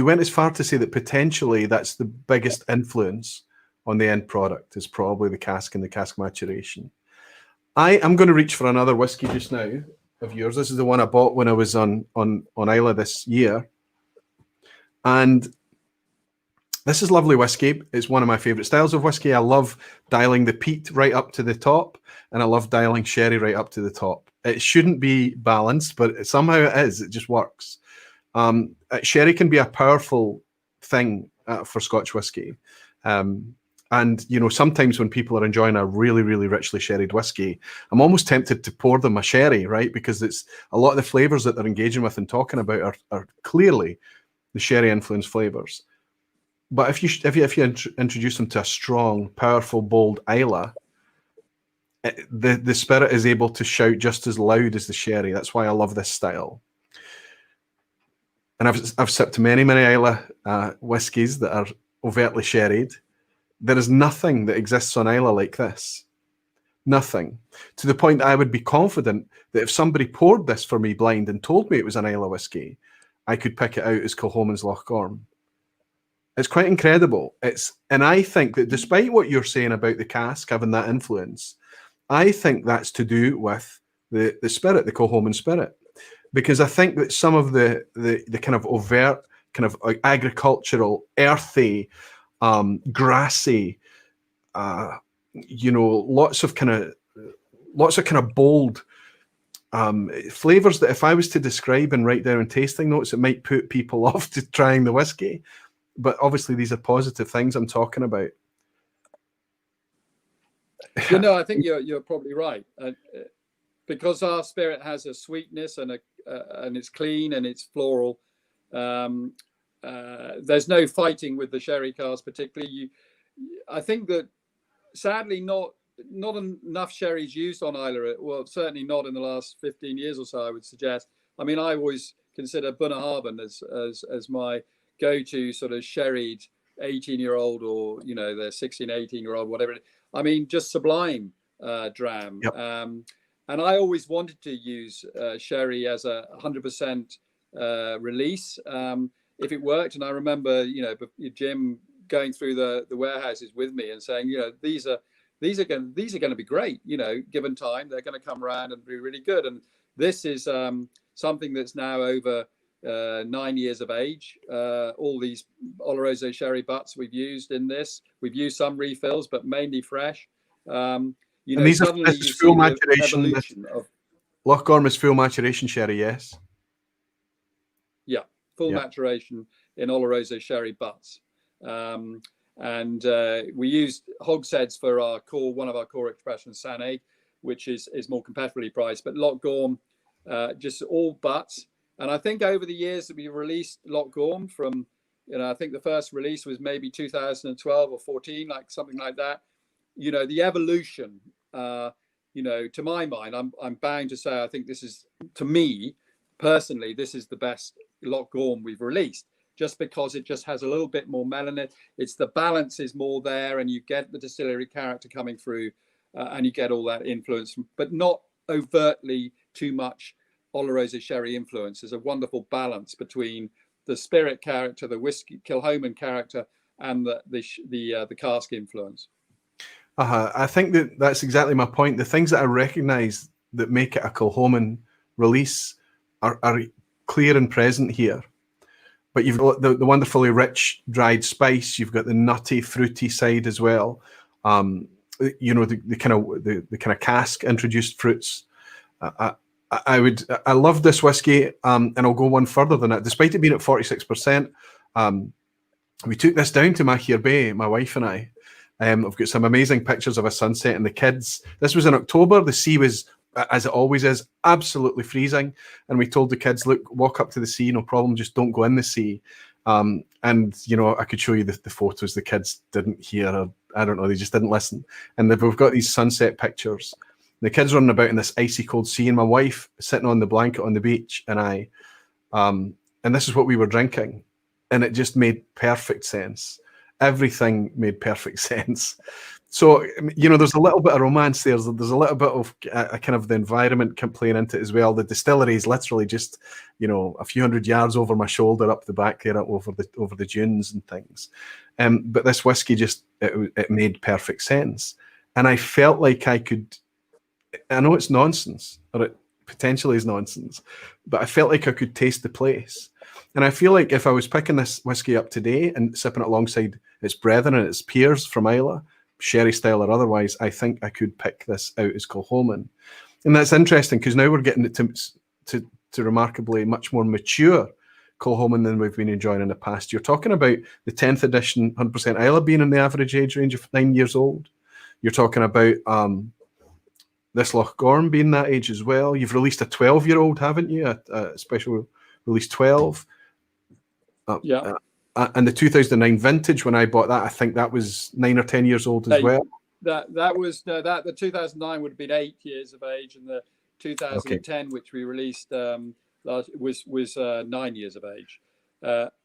went as far to say that potentially that's the biggest influence on the end product is probably the cask and the cask maturation. I am going to reach for another whiskey just now of yours. This is the one I bought when I was on Islay this year. And this is lovely whiskey. It's one of my favorite styles of whiskey. I love dialing the peat right up to the top, and I love dialing sherry right up to the top. It shouldn't be balanced, but somehow it is. It just works. Sherry can be a powerful thing for Scotch whiskey. And, sometimes when people are enjoying a really, really richly sherried whiskey, I'm almost tempted to pour them a sherry, right? Because it's a lot of the flavors that they're engaging with and talking about are clearly the sherry influenced flavors. But if you introduce them to a strong, powerful, bold Islay, the spirit is able to shout just as loud as the sherry. That's why I love this style. And I've sipped many Islay whiskies that are overtly sherried. There is nothing that exists on Islay like this. Nothing. To the point that I would be confident that if somebody poured this for me blind and told me it was an Islay whiskey, I could pick it out as Kilchoman's Loch Gorm. It's quite incredible. And I think that despite what you're saying about the cask having that influence, I think that's to do with the spirit, the Kilchoman spirit. Because I think that some of the kind of overt, kind of agricultural, earthy, grassy, lots of kind of bold flavors that if I was to describe and write down in tasting notes, it might put people off to trying the whiskey. But obviously, these are positive things I'm talking about. I think you're probably right, because our spirit has a sweetness and it's clean and it's floral. There's no fighting with the sherry cask, particularly. I think that sadly not enough sherry's used on Islay. Well, certainly not in the last 15 years or so, I would suggest. I mean, I always consider Bunnahabhain as my go-to sort of sherried 18-year-old or the 16, 18-year-old, whatever. I mean, just sublime dram. Yep. And I always wanted to use sherry as a 100% release if it worked. And I remember, Jim going through the warehouses with me and saying, these are going to be great. Given time, they're going to come around and be really good. And this is something that's now over 9 years of age. All these Oloroso sherry butts we've used in this. We've used some refills, but mainly fresh. And these are full maturation. Loch Gorm is full maturation sherry, yes. Yeah, full maturation in Oloroso sherry butts. And we used hogsheads for one of our core expressions, Saneg, which is more competitively priced. But Loch Gorm, just all butts. And I think over the years that we released Loch Gorm from, I think the first release was maybe 2012 or 14, like something like that. The evolution, to my mind, I'm bound to say, I think this is, to me personally, this is the best Loch Gorm we've released. just because it just has a little bit more melanin. It's the balance is more there, and you get the distillery character coming through, and you get all that influence, but not overtly too much Oloroso sherry influence. There's a wonderful balance between the spirit character, the whiskey Kilchoman character, and the cask influence. I think that's exactly my point. The things that I recognise that make it a Kilchoman release are clear and present here. But you've got the wonderfully rich dried spice. You've got the nutty, fruity side as well. You know, the kind of cask introduced fruits. I love this whiskey, and I'll go one further than that. Despite it being at 46%, we took this down to Machir Bay, my wife and I. I've got some amazing pictures of a sunset and the kids. This was in October. The sea was, as it always is, absolutely freezing. And we told the kids, look, walk up to the sea, no problem, just don't go in the sea. And, you know, I could show you the photos. The kids didn't hear, or, I don't know, they just didn't listen. And we've got these sunset pictures. The kids running about in this icy cold sea, and my wife sitting on the blanket on the beach, and I, and this is what we were drinking. And it just made perfect sense. Everything made perfect sense. So, you know, there's a little bit of romance there. There's a little bit of a kind of the environment playing into it as well. The distillery is literally just, you know, a few hundred yards over my shoulder, up the back there, over the dunes and things. But this whiskey just, it made perfect sense. And I felt like I could, I know it's nonsense, or it potentially is nonsense, but I felt like I could taste the place. And I feel like if I was picking this whiskey up today and sipping it alongside its brethren and its peers from Islay, sherry style or otherwise, I think I could pick this out as Kilchoman. And that's interesting because now we're getting it to remarkably much more mature Kilchoman than we've been enjoying in the past. You're talking about the 10th edition 100% Islay being in the average age range of 9 years old. You're talking about this Loch Gorm being that age as well. You've released a 12-year-old, haven't you? A special release 12. Yeah. And the 2009 vintage, when I bought that, I think that was 9 or 10 years old as well. The 2009 would have been 8 years of age, and the 2010, which we released was 9 years of age.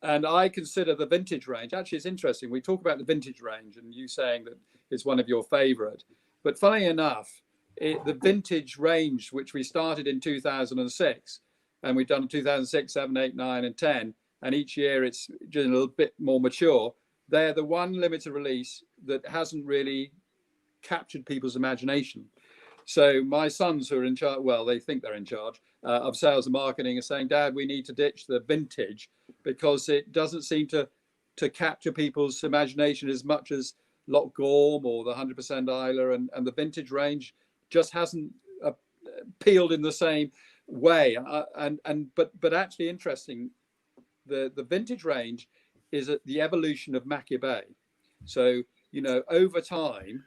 And I consider the vintage range, actually it's interesting. We talk about the vintage range and you saying that it's one of your favorite, but funny enough, the vintage range, which we started in 2006, and we've done 2006, 7, 8, 9, and 10, and each year it's just a little bit more mature. They're the one limited release that hasn't really captured people's imagination. So my sons who are in charge, well, they think they're in charge of sales and marketing, are saying, Dad, we need to ditch the vintage because it doesn't seem to capture people's imagination as much as Loch Gorm or the 100% Islay, and the vintage range just hasn't appealed in the same way. But actually interesting, the vintage range is the evolution of Machir Bay. So, you know, over time,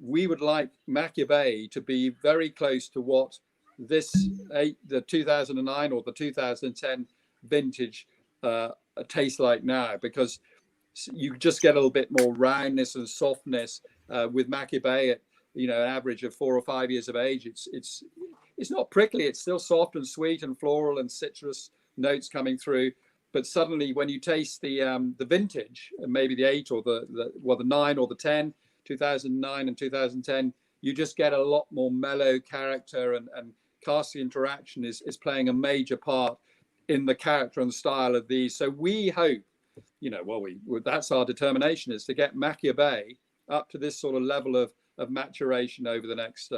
we would like Machir Bay to be very close to what the 2009 or the 2010 vintage tastes like now, because you just get a little bit more roundness and softness with Machir Bay at, you know, an average of 4 or 5 years of age. It's not prickly. It's still soft and sweet and floral and citrus notes coming through. But suddenly, when you taste the vintage, maybe the 8 or the 9 or the 10, 2009 and 2010, you just get a lot more mellow character, and cask interaction is playing a major part in the character and style of these. So we hope, you know, well, that's our determination, is to get Machir Bay up to this sort of level of maturation over the next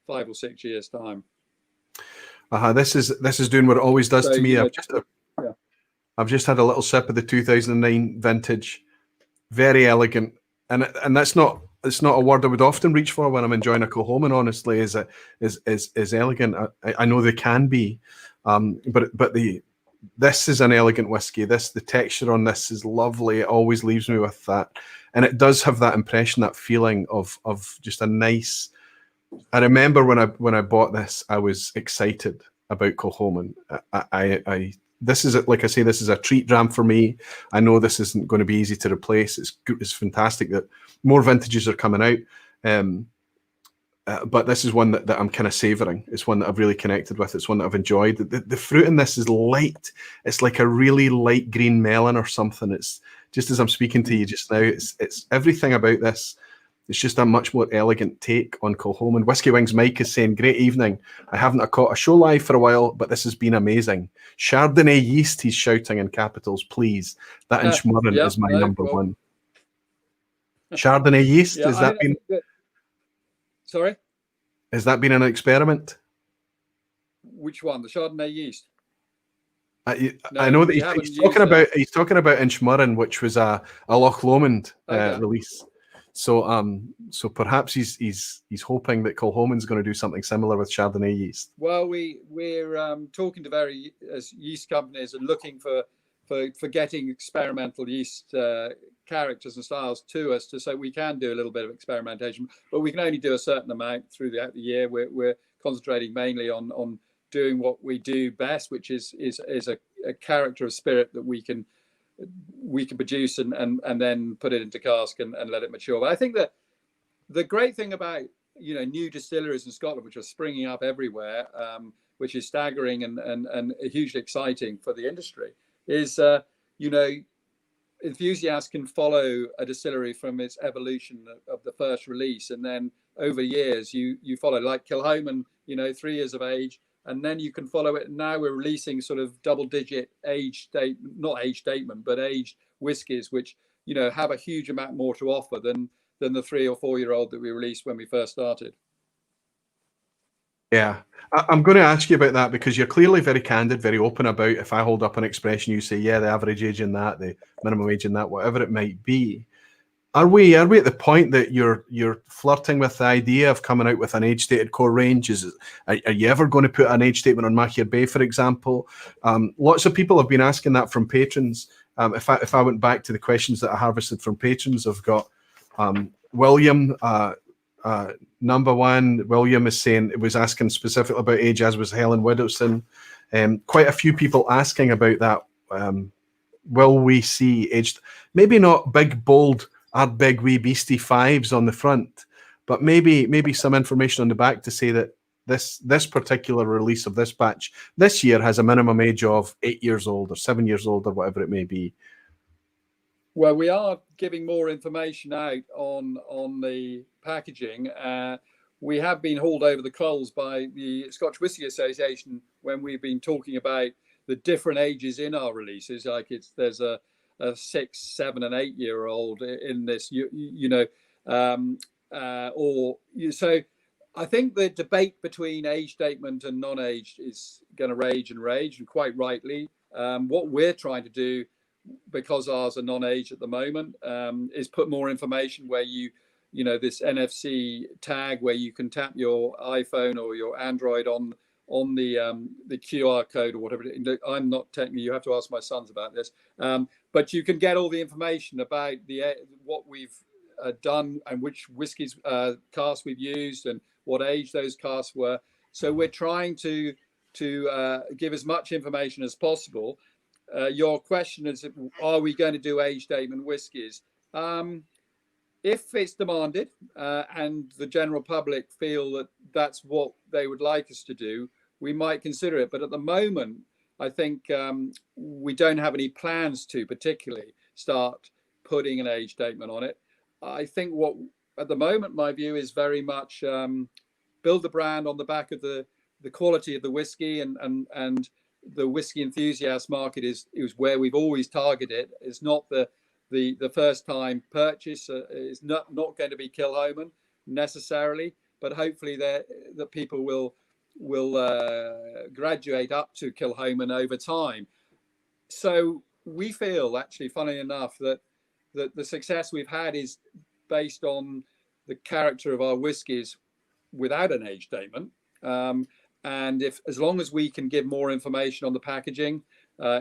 5 or 6 years' time. This is doing what it always does to me. I've just had a little sip of the 2009 vintage, very elegant, and that's not. It's not a word I would often reach for when I'm enjoying a Kilchoman, honestly, is elegant. I know they can be, but this is an elegant whiskey. The texture on this is lovely. It always leaves me with that. And it does have that impression, that feeling of just a nice. I remember when I bought this, I was excited about Kilchoman. This is, like I say, this is a treat dram for me. I know this isn't going to be easy to replace. It's fantastic that more vintages are coming out. but this is one that I'm kind of savouring. It's one that I've really connected with. It's one that I've enjoyed. The fruit in this is light. It's like a really light green melon or something. It's just as I'm speaking to you just now, it's everything about this. It's just a much more elegant take on Kilchoman. Whiskey Wings Mike is saying, great evening. I haven't caught a show live for a while, but this has been amazing. Chardonnay yeast, he's shouting in capitals, please. That in Schmurren is my number one. Chardonnay yeast, has that been... Sorry? Has that been an experiment? Which one? The Chardonnay yeast? I know that he's talking about in Schmurren, which was a Loch Lomond release. So so perhaps he's hoping that Kilchoman's going to do something similar with Chardonnay yeast. Well, we're talking to various yeast companies and looking for getting experimental yeast characters and styles to us, so we can do a little bit of experimentation, but we can only do a certain amount throughout the year. We're concentrating mainly on doing what we do best, which is a character of spirit that we can produce and then put it into cask and let it mature. But I think that the great thing about new distilleries in Scotland, which are springing up everywhere, which is staggering and hugely exciting for the industry, is enthusiasts can follow a distillery from its evolution of the first release, and then over years you follow, like Kilchoman, 3 years of age, and then you can follow it. Now we're releasing sort of double-digit not age statement, but aged whiskies, which have a huge amount more to offer than the 3 or 4 year old that we released when we first started. Yeah, I'm going to ask you about that, because you're clearly very candid, very open about, if I hold up an expression, you say, yeah, the average age in that, the minimum age in that, whatever it might be. Are we at the point that you're flirting with the idea of coming out with an age-stated core range? Are you ever going to put an age statement on Machir Bay, for example? Lots of people have been asking that from patrons. If I went back to the questions that I harvested from patrons, I've got William, number one. William is saying, it was asking specifically about age, as was Helen Widowson. Quite a few people asking about that. Will we see aged, maybe not big, bold, big wee beastie 5s on the front, but maybe some information on the back to say that this particular release of this batch this year has a minimum age of 8 years old or 7 years old or whatever it may be. Well, we are giving more information out on the packaging. We have been hauled over the coals by the Scotch Whisky Association when we've been talking about the different ages in our releases. Like there's a 6, 7, and 8 year old in this, so I think the debate between age statement and non-aged is going to rage, and quite rightly. What we're trying to do, because ours are non-aged at the moment, is put more information where this NFC tag where you can tap your iPhone or your Android on the QR code or whatever. I'm not technically, you have to ask my sons about this, but you can get all the information about what we've done and which whiskies casks we've used and what age those casks were. So we're trying to give as much information as possible. Your question is, are we going to do age statement whiskies? If it's demanded and the general public feel that that's what they would like us to do, we might consider it. But at the moment, I think we don't have any plans to particularly start putting an age statement on it. I think what, at the moment, my view is very much build the brand on the back of the quality of the whiskey, and the whiskey enthusiast market is where we've always targeted. It's not the first time purchase. Is not going to be Kilchoman necessarily, but hopefully that people will graduate up to Kilchoman over time. So we feel, actually, funnily enough, that the success we've had is based on the character of our whiskies without an age statement. And as long as we can give more information on the packaging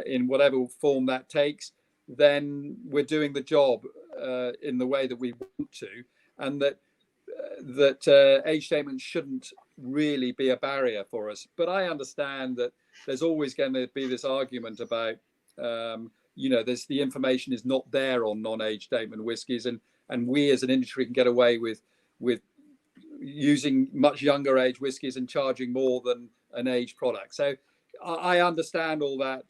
in whatever form that takes, then we're doing the job in the way that we want to, and that age statements shouldn't really be a barrier for us. But I understand that there's always going to be this argument about, there's the information is not there on non-age statement whiskies, and we as an industry can get away with using much younger age whiskies and charging more than an aged product. So I understand all that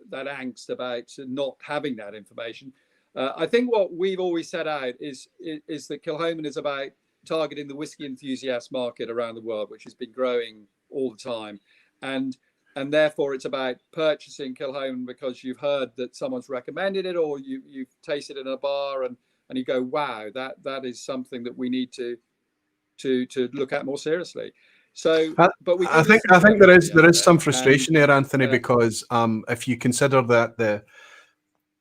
that angst about not having that information. I think what we've always set out is that Kilchoman is about targeting the whiskey enthusiast market around the world, which has been growing all the time, and therefore it's about purchasing Kilchoman because you've heard that someone's recommended it, or you've tasted it in a bar and you go, wow, that is something that we need to look at more seriously. So, but we I think there is some frustration there, Anthony, because if you consider that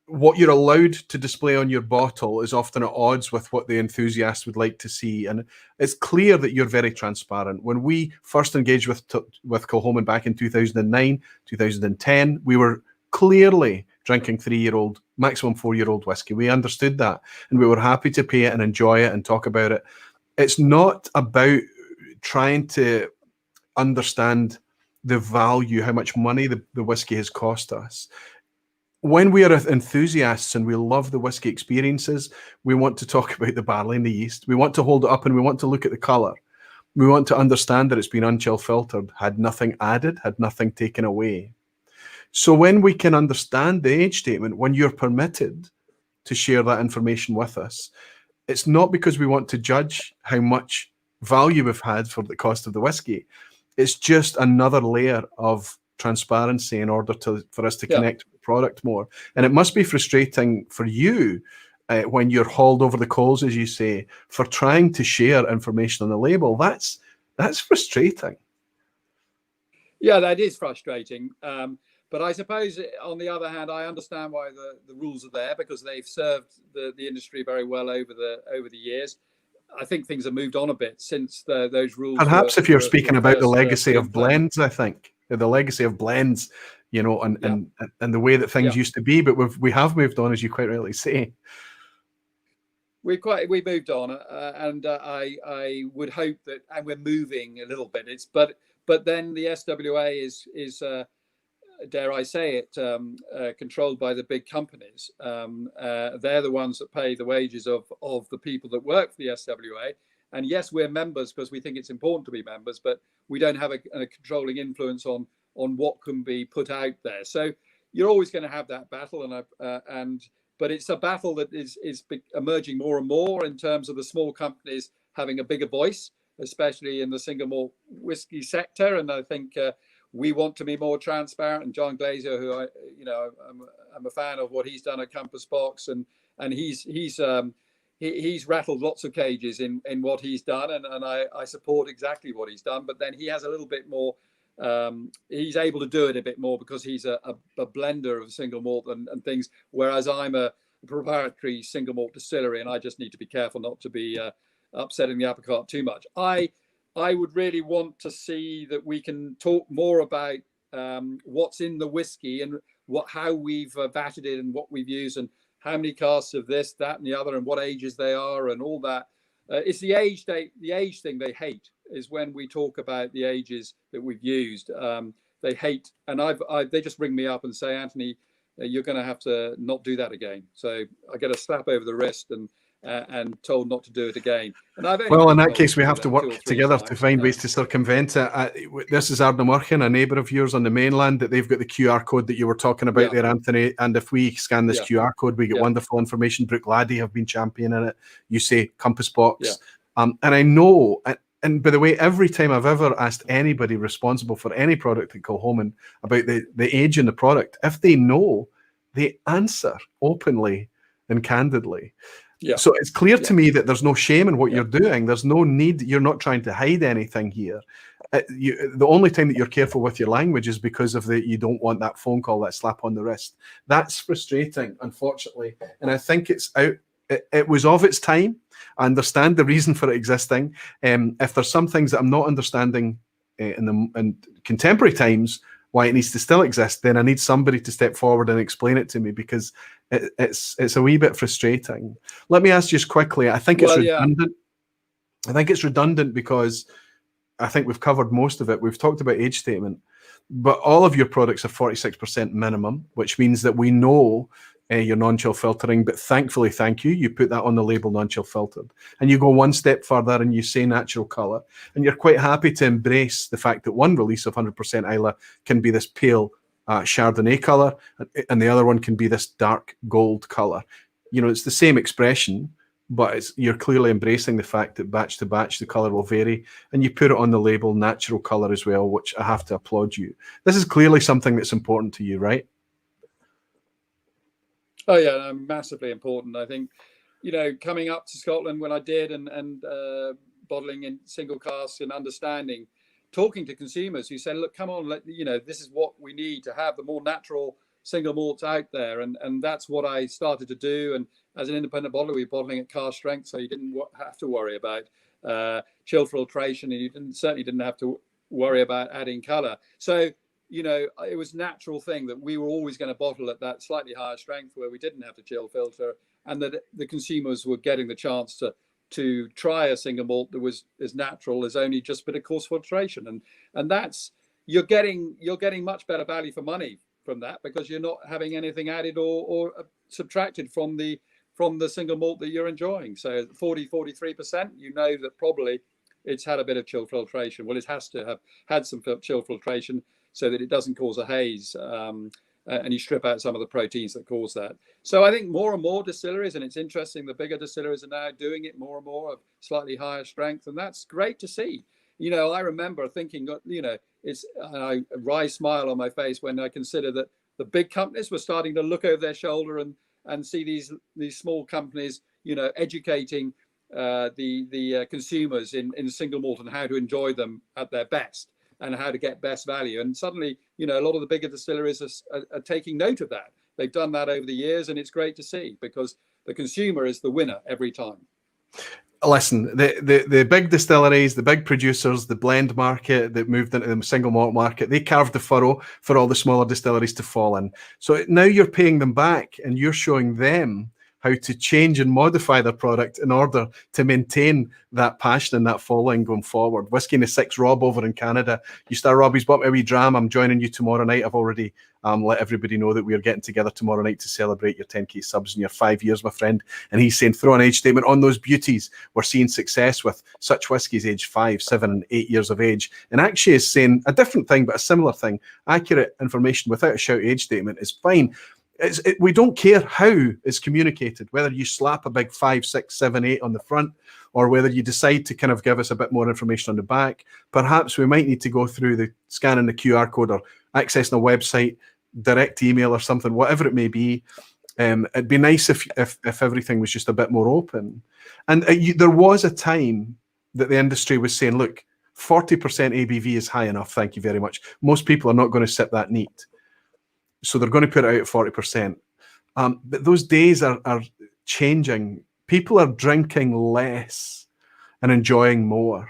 what you're allowed to display on your bottle is often at odds with what the enthusiast would like to see, and it's clear that you're very transparent. When we first engaged with Kilchoman back in 2009, 2010, we were clearly drinking 3-year-old, maximum 4-year-old whiskey. We understood that, and we were happy to pay it and enjoy it and talk about it. It's not about trying to understand the value, how much money the whiskey has cost us. When we are enthusiasts and we love the whiskey experiences, we want to talk about the barley and the yeast. We want to hold it up and we want to look at the colour. We want to understand that it's been unchill filtered, had nothing added, had nothing taken away. So when we can understand the age statement, when you're permitted to share that information with us, it's not because we want to judge how much value we've had for the cost of the whiskey. It's just another layer of transparency in order for us to connect with the product more. And it must be frustrating for you when you're hauled over the coals, as you say, for trying to share information on the label. That's frustrating. Yeah, that is frustrating. But I suppose, on the other hand, I understand why the rules are there, because they've served the industry very well over the years. I think things have moved on a bit since those rules. Perhaps if you're speaking about the legacy of blends, I think the legacy of blends, you know, and the way that things used to be. But we have moved on, as you quite rightly say. We moved on, and I would hope that, and we're moving a little bit. But then the SWA is dare I say it, controlled by the big companies. They're the ones that pay the wages of the people that work for the SWA. And yes, we're members because we think it's important to be members, but we don't have a controlling influence on what can be put out there. So you're always going to have that battle, but it's a battle that is emerging more and more in terms of the small companies having a bigger voice, especially in the single malt whiskey sector. And I think we want to be more transparent. And John Glazer, who I'm a fan of what he's done at Compass Box, and he's rattled lots of cages in what he's done, and I support exactly what he's done. But then he has a little bit more. He's able to do it a bit more because he's a blender of single malt and things, whereas I'm a proprietary single malt distillery, and I just need to be careful not to be upsetting the apple cart too much. I would really want to see that we can talk more about what's in the whiskey and how we've vatted it and what we've used and how many casks of this, that, and the other, and what ages they are, and all that. It's the age thing they hate, is when we talk about the ages that we've used. They hate, and they just ring me up and say, Anthony, you're going to have to not do that again. So I get a slap over the wrist and told not to do it again. And well, in that case, we have to work together to find ways to circumvent it. This is Ardnamurchan, a neighbour of yours on the mainland, that they've got the QR code that you were talking about there, Anthony. And if we scan this QR code, we get wonderful information. Brook Laddie have been championing it. You say Compass Box. And I know, and by the way, every time I've ever asked anybody responsible for any product at Kilchoman about the age in the product, if they know, they answer openly and candidly. So it's clear to me that there's no shame in what you're doing. There's no need. You're not trying to hide anything here. The only time that you're careful with your language is because of you don't want that phone call, that slap on the wrist. That's frustrating, unfortunately. And I think it's out. It was of its time. I understand the reason for it existing. If there's some things that I'm not understanding in contemporary times, why it needs to still exist, then I need somebody to step forward and explain it to me, because it's a wee bit frustrating. Let me ask just quickly, I think it's redundant. I think it's redundant because I think we've covered most of it. We've talked about age statement, but all of your products are 46% minimum, which means that we know your non-chill filtering, but thankfully, thank you, you put that on the label non-chill filtered. And you go one step further and you say natural colour. And you're quite happy to embrace the fact that one release of 100% Islay can be this pale Chardonnay colour, and the other one can be this dark gold colour. You know, it's the same expression, but you're clearly embracing the fact that batch to batch the colour will vary, and you put it on the label natural colour as well, which I have to applaud you. This is clearly something that's important to you, right? Oh yeah, massively important. I think, you know, coming up to Scotland when I did, and bottling in single casks and understanding, talking to consumers who said, look, come on, you know, this is what we need to have the more natural single malts out there, and that's what I started to do. And as an independent bottler, we were bottling at cask strength, so you didn't have to worry about chill filtration, and you certainly didn't have to worry about adding colour. So, you know, it was a natural thing that we were always going to bottle at that slightly higher strength where we didn't have to chill filter, and that the consumers were getting the chance to try a single malt that was as natural as only just a bit of coarse filtration, and that's you're getting much better value for money from that, because you're not having anything added or subtracted from the single malt that you're enjoying. So 40-43%, you know that probably it's had a bit of chill filtration. Well, it has to have had some chill filtration so that it doesn't cause a haze, and you strip out some of the proteins that cause that. So I think more and more distilleries, and it's interesting, the bigger distilleries are now doing it more and more of slightly higher strength, and that's great to see. You know, I remember thinking, you know, it's a wry smile on my face when I consider that the big companies were starting to look over their shoulder and see these small companies, you know, educating the consumers in single malt and how to enjoy them at their best and how to get best value. And suddenly, you know, a lot of the bigger distilleries are taking note of that. They've done that over the years, and it's great to see, because the consumer is the winner every time. Listen, the big distilleries, the big producers, the blend market that moved into the single malt market, they carved the furrow for all the smaller distilleries to fall in. So now you're paying them back, and you're showing them how to change and modify their product in order to maintain that passion and that following going forward. Whiskey in the Six, Rob over in Canada. You start, Rob, he's bought me a wee dram. I'm joining you tomorrow night. I've already let everybody know that we're getting together tomorrow night to celebrate your 10k subs and your 5 years, my friend. And he's saying, throw an age statement on those beauties. We're seeing success with such whiskies aged 5, 7, and 8 years of age. And actually is saying a different thing, but a similar thing. Accurate information without a shout age statement is fine. We don't care how it's communicated, whether you slap a big 5, 6, 7, 8 on the front, or whether you decide to kind of give us a bit more information on the back. Perhaps we might need to go through the scanning the QR code or accessing a website, direct email or something, whatever it may be. It'd be nice if everything was just a bit more open. And there was a time that the industry was saying, look, 40% ABV is high enough, thank you very much. Most people are not going to sip that neat. So they're going to put it out at 40%. But those days are changing. People are drinking less and enjoying more.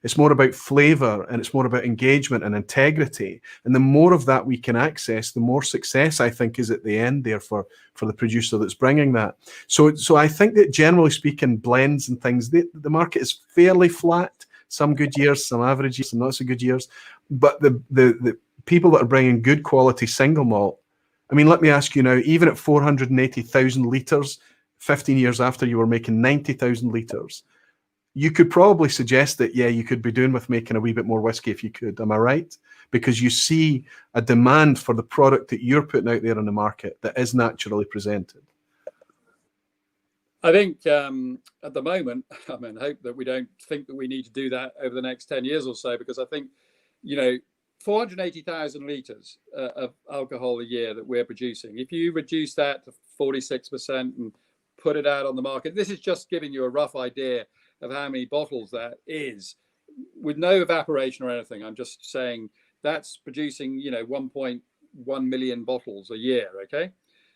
It's more about flavour, and it's more about engagement and integrity. And the more of that we can access, the more success I think is at the end there for the producer that's bringing that. So I think that generally speaking, blends and things, the market is fairly flat. Some good years, some average years, some not so good years. But the people that are bringing good quality single malt, I mean, let me ask you now, even at 480,000 litres, 15 years after you were making 90,000 litres, you could probably suggest that, yeah, you could be doing with making a wee bit more whiskey if you could. Am I right? Because you see a demand for the product that you're putting out there in the market that is naturally presented. I think at the moment, I mean, I hope that we don't think that we need to do that over the next 10 years or so, because I think, you know, 480,000 litres of alcohol a year that we're producing. If you reduce that to 46% and put it out on the market, this is just giving you a rough idea of how many bottles that is, with no evaporation or anything. I'm just saying that's producing, you know, 1.1 million bottles a year. Okay,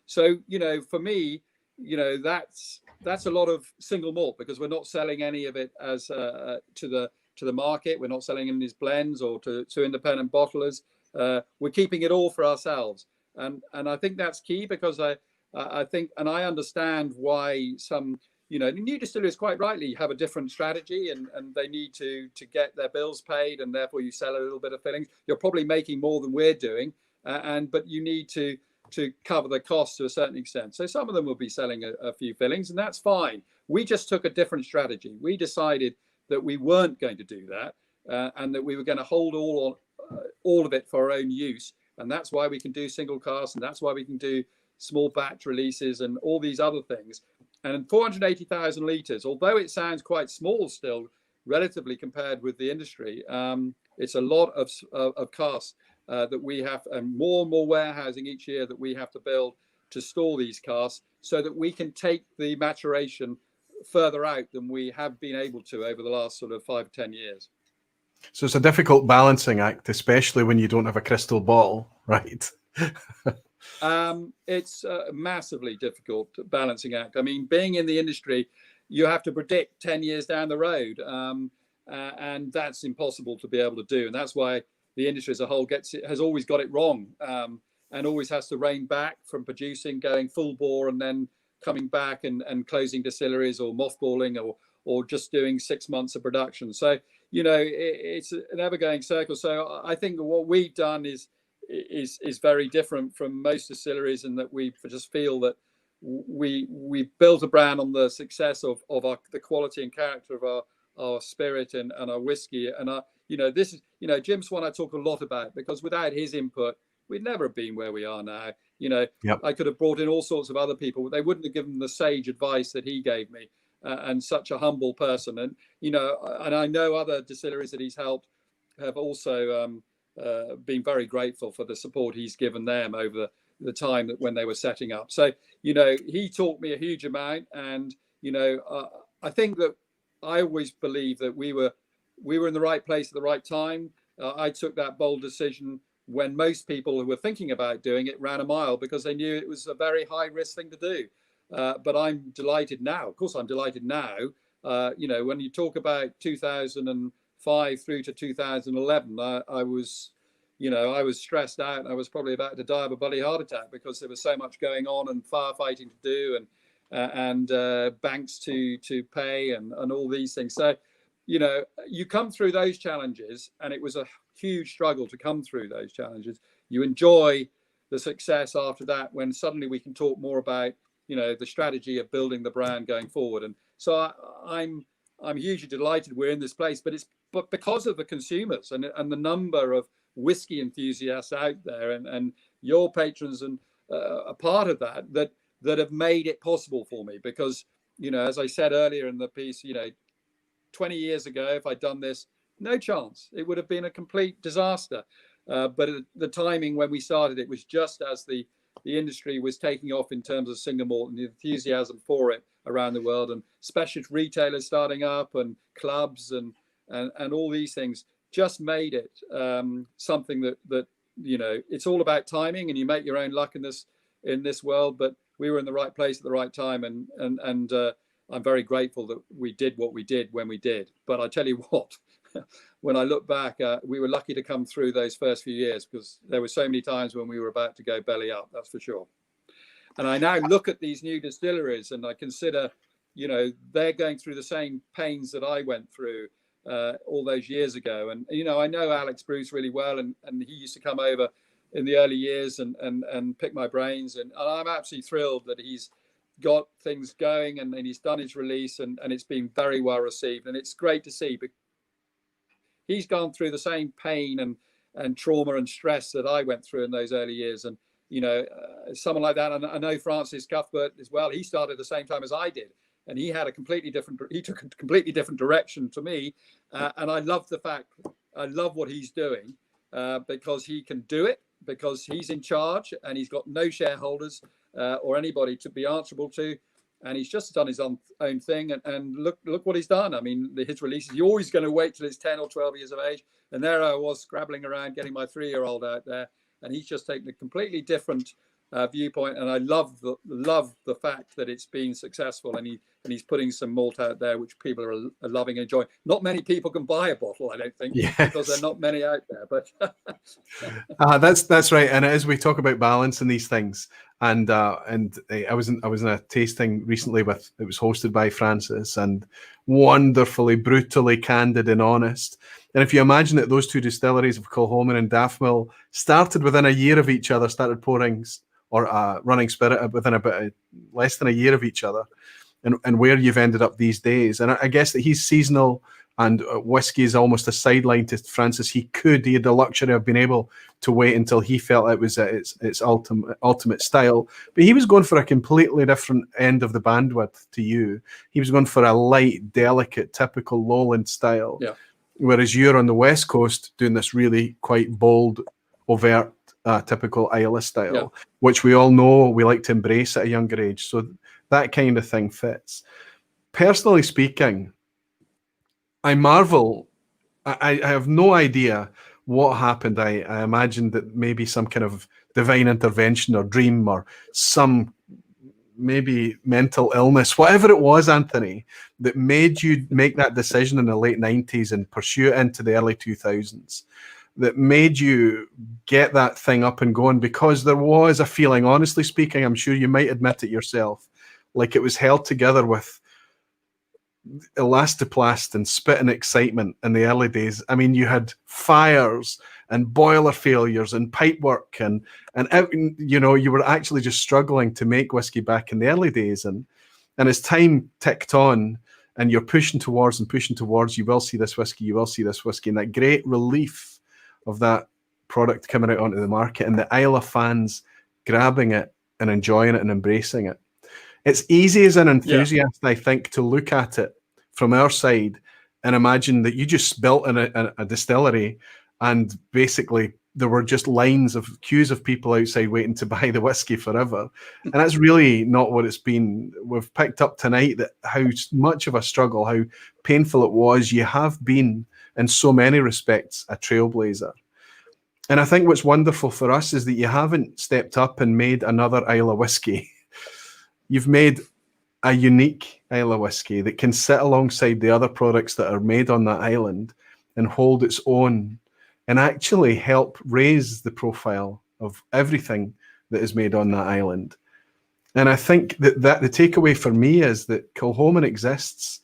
so you know, for me, you know, that's a lot of single malt, because we're not selling any of it as to the market. We're not selling in these blends or to independent bottlers. We're keeping it all for ourselves, and I think that's key, because I think, and I understand why some, you know, new distilleries quite rightly have a different strategy, and they need to get their bills paid, and therefore you sell a little bit of fillings. You're probably making more than we're doing, but you need to to cover the costs to a certain extent. So some of them will be selling a few fillings, and that's fine. We just took a different strategy. We decided that we weren't going to do that, and that we were going to hold all of it for our own use. And that's why we can do single casts, and that's why we can do small batch releases and all these other things. And 480,000 litres, although it sounds quite small still, relatively compared with the industry, it's a lot of casks that we have, and more warehousing each year that we have to build to store these casks, so that we can take the maturation further out than we have been able to over the last sort of 5 or 10 years. So it's a difficult balancing act, especially when you don't have a crystal ball, right? It's a massively difficult balancing act. I mean, being in the industry, you have to predict 10 years down the road, and that's impossible to be able to do. And that's why the industry as a whole has always got it wrong, and always has to rein back from producing, going full bore, and then coming back and closing distilleries, or mothballing, or just doing 6 months of production. So, you know, it's an ever-going circle. So I think what we've done is very different from most distilleries, in that we just feel that we built a brand on the success of the quality and character of our spirit and our whiskey. And this is, Jim Swan I talk a lot about, because without his input, we'd never have been where we are now. Yep. I could have brought in all sorts of other people, but they wouldn't have given the sage advice that he gave me, and such a humble person. And, and I know other distilleries that he's helped have also been very grateful for the support he's given them over the time that when they were setting up. So, he taught me a huge amount. And, I think that I always believe that we were in the right place at the right time. I took that bold decision when most people who were thinking about doing it ran a mile, because they knew it was a very high risk thing to do. But I'm delighted now. Of course, I'm delighted now. When you talk about 2005 through to 2011, I was stressed out. I was probably about to die of a bloody heart attack, because there was so much going on, and firefighting to do, and banks to pay, and all these things. So, you come through those challenges, and it was a huge struggle to come through those challenges. You enjoy the success after that, when suddenly we can talk more about, the strategy of building the brand going forward. And so I'm hugely delighted we're in this place, but because of the consumers and the number of whiskey enthusiasts out there, and your patrons, and a part of that have made it possible for me. Because, as I said earlier in the piece, 20 years ago, if I'd done this, no chance. It would have been a complete disaster. But the timing when we started, it was just as the industry was taking off in terms of single malt, and the enthusiasm for it around the world, and specialist retailers starting up, and clubs, and all these things just made it something that it's all about timing, and you make your own luck in this world. But we were in the right place at the right time, and I'm very grateful that we did what we did when we did. But I tell you what, when I look back, we were lucky to come through those first few years, because there were so many times when we were about to go belly up, that's for sure. And I now look at these new distilleries, and I consider, they're going through the same pains that I went through all those years ago. And, I know Alex Bruce really well, and he used to come over in the early years and pick my brains. And I'm absolutely thrilled that he's got things going, and he's done his release, and it's been very well received. And it's great to see, because he's gone through the same pain and trauma and stress that I went through in those early years. And, someone like that, and I know Francis Cuthbert as well, he started the same time as I did. And he took a completely different direction to me. And I love what he's doing, because he can do it, because he's in charge, and he's got no shareholders or anybody to be answerable to. And he's just done his own thing. And look what he's done. I mean, his releases, you're always going to wait till it's 10 or 12 years of age. And there I was scrabbling around, getting my 3-year-old out there. And he's just taken a completely different viewpoint. And I love the fact that it's been successful. And he's putting some malt out there, which people are loving and enjoying. Not many people can buy a bottle, I don't think, yes, because there are not many out there. But that's right. And as we talk about balance in these things, and I was in a tasting recently it was hosted by Francis, and wonderfully, brutally candid and honest. And if you imagine that those two distilleries of Kilchoman and Daffmill started within a year of each other, started pouring or a running spirit within about less than a year of each other, and where you've ended up these days. And I guess that he's seasonal, and whiskey is almost a sideline to Francis. He had the luxury of being able to wait until he felt it was at its ultimate style. But he was going for a completely different end of the bandwidth to you. He was going for a light, delicate, typical lowland style. Yeah. Whereas you're on the West Coast doing this really quite bold, overt, typical Islay style, which we all know we like to embrace at a younger age. So that kind of thing fits. Personally speaking, I marvel. I have no idea what happened. I imagine that maybe some kind of divine intervention or dream or some maybe mental illness, whatever it was, Anthony, that made you make that decision in the late 90s and pursue it into the early 2000s, that made you get that thing up and going, because there was a feeling, honestly speaking, I'm sure you might admit it yourself, like it was held together with elastoplast and spit and excitement in the early days. I mean, you had fires and boiler failures and pipe work, and you know, you were actually just struggling to make whiskey back in the early days. And as time ticked on and you're pushing towards, you will see this whiskey, and that great relief of that product coming out onto the market and the Islay fans grabbing it and enjoying it and embracing it. It's easy as an enthusiast, I think, to look at it from our side and imagine that you just built a distillery and basically there were just queues of people outside waiting to buy the whiskey forever. And that's really not what it's been. We've picked up tonight that how much of a struggle, how painful it was. You have been, in so many respects, a trailblazer. And I think what's wonderful for us is that you haven't stepped up and made another Islay whiskey. You've made a unique Islay whiskey that can sit alongside the other products that are made on that island and hold its own and actually help raise the profile of everything that is made on that island. And I think that the takeaway for me is that Kilchoman exists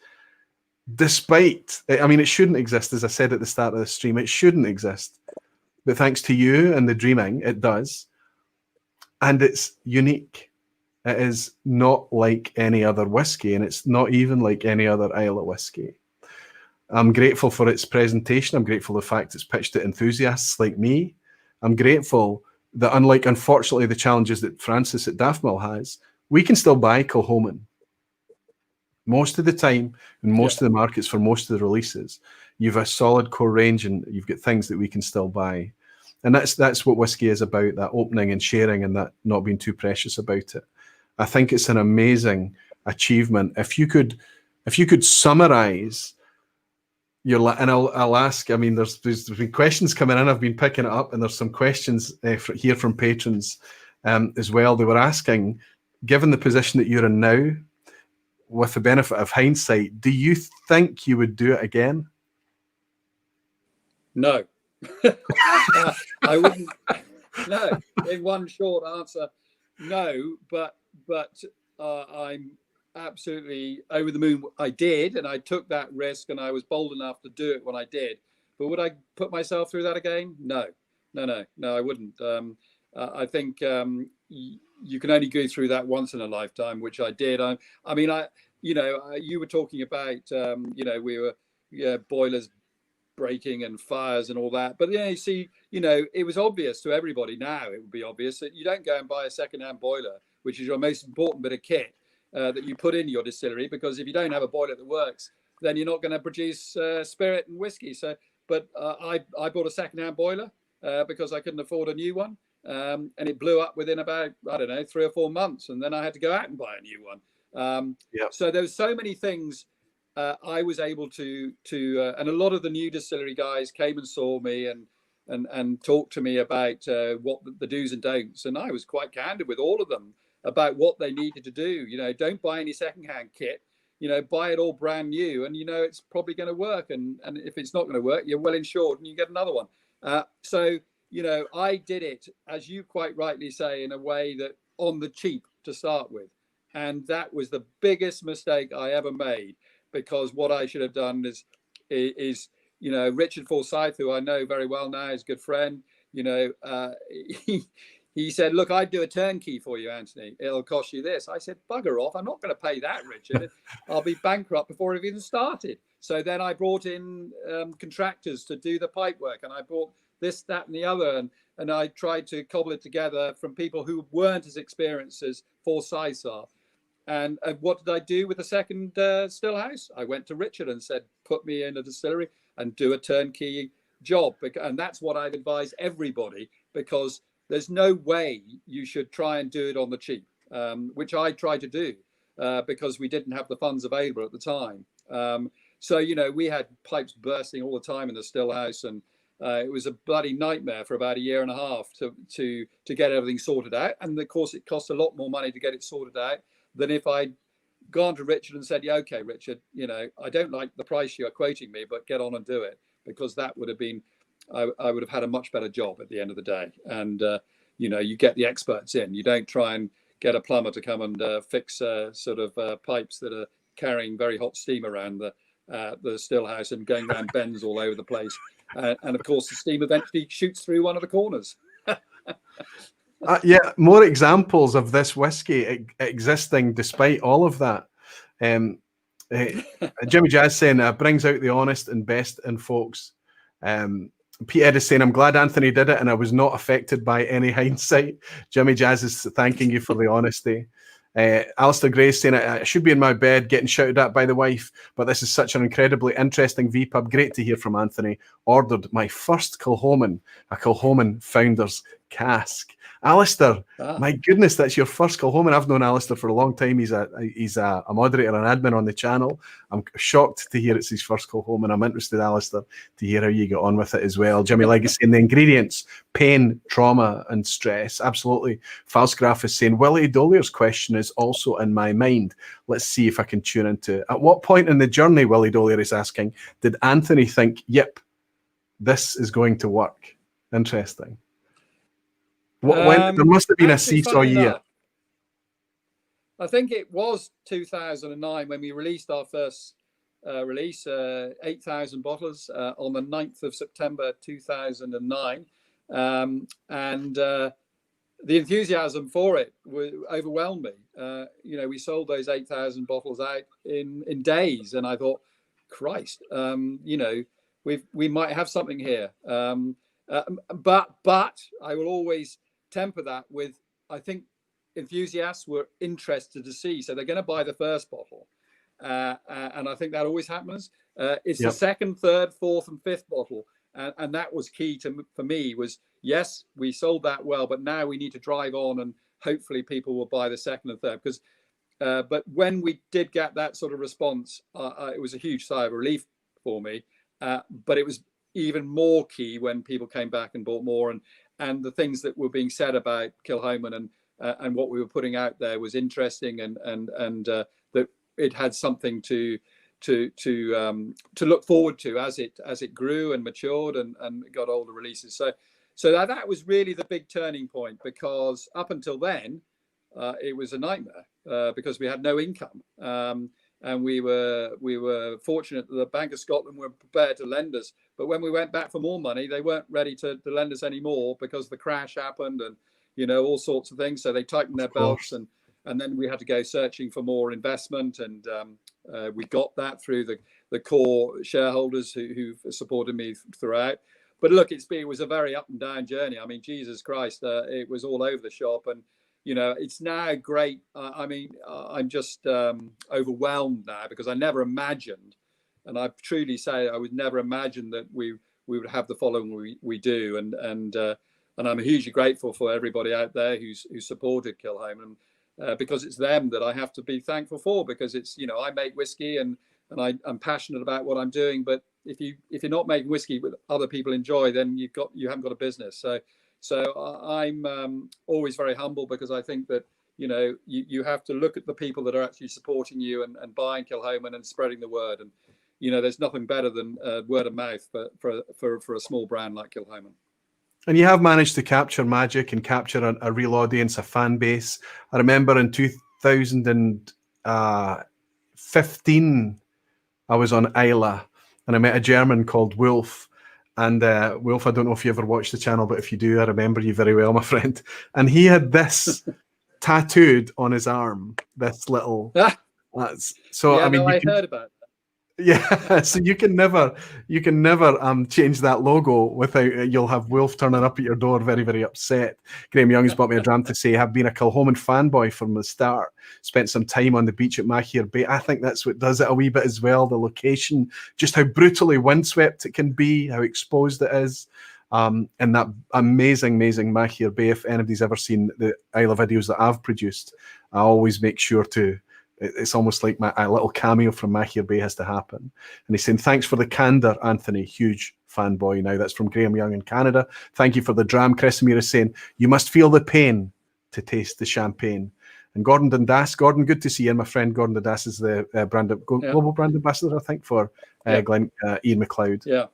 despite, I mean, it shouldn't exist, as I said at the start of the stream, it shouldn't exist. But thanks to you and the dreaming, it does. And it's unique. It is not like any other whiskey, and it's not even like any other Islay whiskey. I'm grateful for its presentation. I'm grateful for the fact it's pitched to enthusiasts like me. I'm grateful that, unlike, unfortunately, the challenges that Francis at Daftmill has, we can still buy Kilchoman. Most of the time, in most of the markets for most of the releases, you've a solid core range and you've got things that we can still buy. And that's what whiskey is about, that opening and sharing and that not being too precious about it. I think it's an amazing achievement. If you could summarize your, and I'll ask, I mean, there's been questions coming in, I've been picking it up, and there's some questions here from patrons as well. They were asking, given the position that you're in now, with the benefit of hindsight, do you think you would do it again? No. I wouldn't. No, in one short answer, no. But I'm absolutely over the moon. I did, and I took that risk, and I was bold enough to do it when I did. But would I put myself through that again? No, I wouldn't. I think you can only go through that once in a lifetime, which I did. I mean, you were talking about, we were boilers breaking and fires and all that, but you see, it was obvious to everybody. Now it would be obvious that you don't go and buy a second-hand boiler, which is your most important bit of kit that you put in your distillery, because if you don't have a boiler that works, then you're not going to produce spirit and whiskey. So, but I bought a second-hand boiler because I couldn't afford a new one, and it blew up within about, I don't know, 3 or 4 months, and then I had to go out and buy a new one. So there's so many things. I was able to and a lot of the new distillery guys came and saw me and talked to me about what the do's and don'ts, and I was quite candid with all of them about what they needed to do. Don't buy any secondhand kit. Buy it all brand new, and it's probably going to work. And if it's not going to work, you're well insured, and you get another one. So I did it, as you quite rightly say, in a way that on the cheap to start with, and that was the biggest mistake I ever made. Because what I should have done is Richard Forsyth, who I know very well now, is a good friend. He he said, look, I'd do a turnkey for you, Anthony. It'll cost you this. I said, bugger off. I'm not going to pay that, Richard. I'll be bankrupt before I've even started. So then I brought in contractors to do the pipe work, and I brought this, that, and the other. And I tried to cobble it together from people who weren't as experienced as Forsyths are. And what did I do with the second still house? I went to Richard and said, put me in a distillery and do a turnkey job. And that's what I'd advise everybody, because there's no way you should try and do it on the cheap, which I tried to do because we didn't have the funds available at the time. So, you know, we had pipes bursting all the time in the still house, and it was a bloody nightmare for about a year and a half to get everything sorted out. And of course, it cost a lot more money to get it sorted out than if I'd gone to Richard and said, yeah, okay, Richard, you know, I don't like the price you're quoting me, but get on and do it, because that would have been, I would have had a much better job at the end of the day. And, you know, you get the experts in. You don't try and get a plumber to come and fix sort of pipes that are carrying very hot steam around the still house and going around bends all over the place. And of course, the steam eventually shoots through one of the corners. Yeah, more examples of this whiskey existing despite all of that. Jimmy Jazz saying brings out the honest and best in folks. Pete Ed is saying, I'm glad Anthony did it and I was not affected by any hindsight. Jimmy Jazz is thanking you for the honesty. Alistair Gray is saying, I should be in my bed getting shouted at by the wife, but this is such an incredibly interesting vPub. Great to hear from Anthony. Ordered my first Kilchoman, a Kilchoman Founders Cask. Alistair, my goodness, that's your first Kilchoman. I've known Alistair for a long time. He's a moderator and admin on the channel. I'm shocked to hear it's his first Kilchoman. I'm interested, Alistair, to hear how you get on with it as well. Jimmy Legacy saying the ingredients, pain, trauma, and stress. Absolutely. Falsgraph is saying, Willie Dollier's question is also in my mind. Let's see if I can tune into it. At what point in the journey, Willie Dollier is asking, did Anthony think, yep, this is going to work? Interesting. When there must have been a seesaw year. I think it was 2009 when we released our first release, 8,000 bottles on the 9th of September 2009. And the enthusiasm for it overwhelmed me. You know, we sold those 8,000 bottles out in days, and I thought, Christ, you know, we might have something here. But I will always temper that with, I think enthusiasts were interested to see, so they're going to buy the first bottle, and I think that always happens. It's the second, third, fourth, and fifth bottle, and that was key for me. Was yes, we sold that well, but now we need to drive on, and hopefully people will buy the second and third. Because, but when we did get that sort of response, it was a huge sigh of relief for me. But it was even more key when people came back and bought more, and the things that were being said about Kilchoman and what we were putting out there was interesting, and that it had something to look forward to as it grew and matured and got older releases. So that was really the big turning point, because up until then it was a nightmare because we had no income. And we were fortunate that the Bank of Scotland were prepared to lend us. But when we went back for more money, they weren't ready to lend us any more, because the crash happened and, you know, all sorts of things. So they tightened their belts, and then we had to go searching for more investment. And we got that through the core shareholders who've supported me throughout. But look, it was a very up and down journey. I mean, Jesus Christ, it was all over the shop. And you know, it's now great. I mean, I'm just overwhelmed now, because I never imagined, and I truly say I would never imagine that we would have the following we do. And I'm hugely grateful for everybody out there who supported Kilchoman, because it's them that I have to be thankful for, because it's, you know, I make whiskey and I'm passionate about what I'm doing. But if you're not making whiskey that other people enjoy, then you haven't got a business. So I'm always very humble, because I think that, you know, you have to look at the people that are actually supporting you and buying Kilchoman and spreading the word. And, you know, there's nothing better than word of mouth for a small brand like Kilchoman. And you have managed to capture magic and capture a real audience, a fan base. I remember in 2015, I was on Isla and I met a German called Wolf. And Wilf, I don't know if you ever watched the channel, but if you do, I remember you very well, my friend. And he had this tattooed on his arm, this little... so, yeah, I mean, no, I heard about that. Yeah, so you can never change that logo without you'll have Wilf turning up at your door very, very upset. Graham Young's bought me a dram to say, I've been a Kilchoman fanboy from the start, spent some time on the beach at Mahir Bay. I think that's what does it a wee bit as well, the location, just how brutally windswept it can be, how exposed it is. And that amazing Mahir Bay. If anybody's ever seen the Isla videos that I've produced, I always make sure to... It's almost like a little cameo from Mahir Bay has to happen. And he's saying, thanks for the candor, Anthony. Huge fanboy now. That's from Graham Young in Canada. Thank you for the dram. Kresimir is saying, you must feel the pain to taste the champagne. And Gordon Dundas, Gordon, good to see you. And my friend Gordon Dundas is the global brand ambassador, I think, for Ian McLeod. Yeah.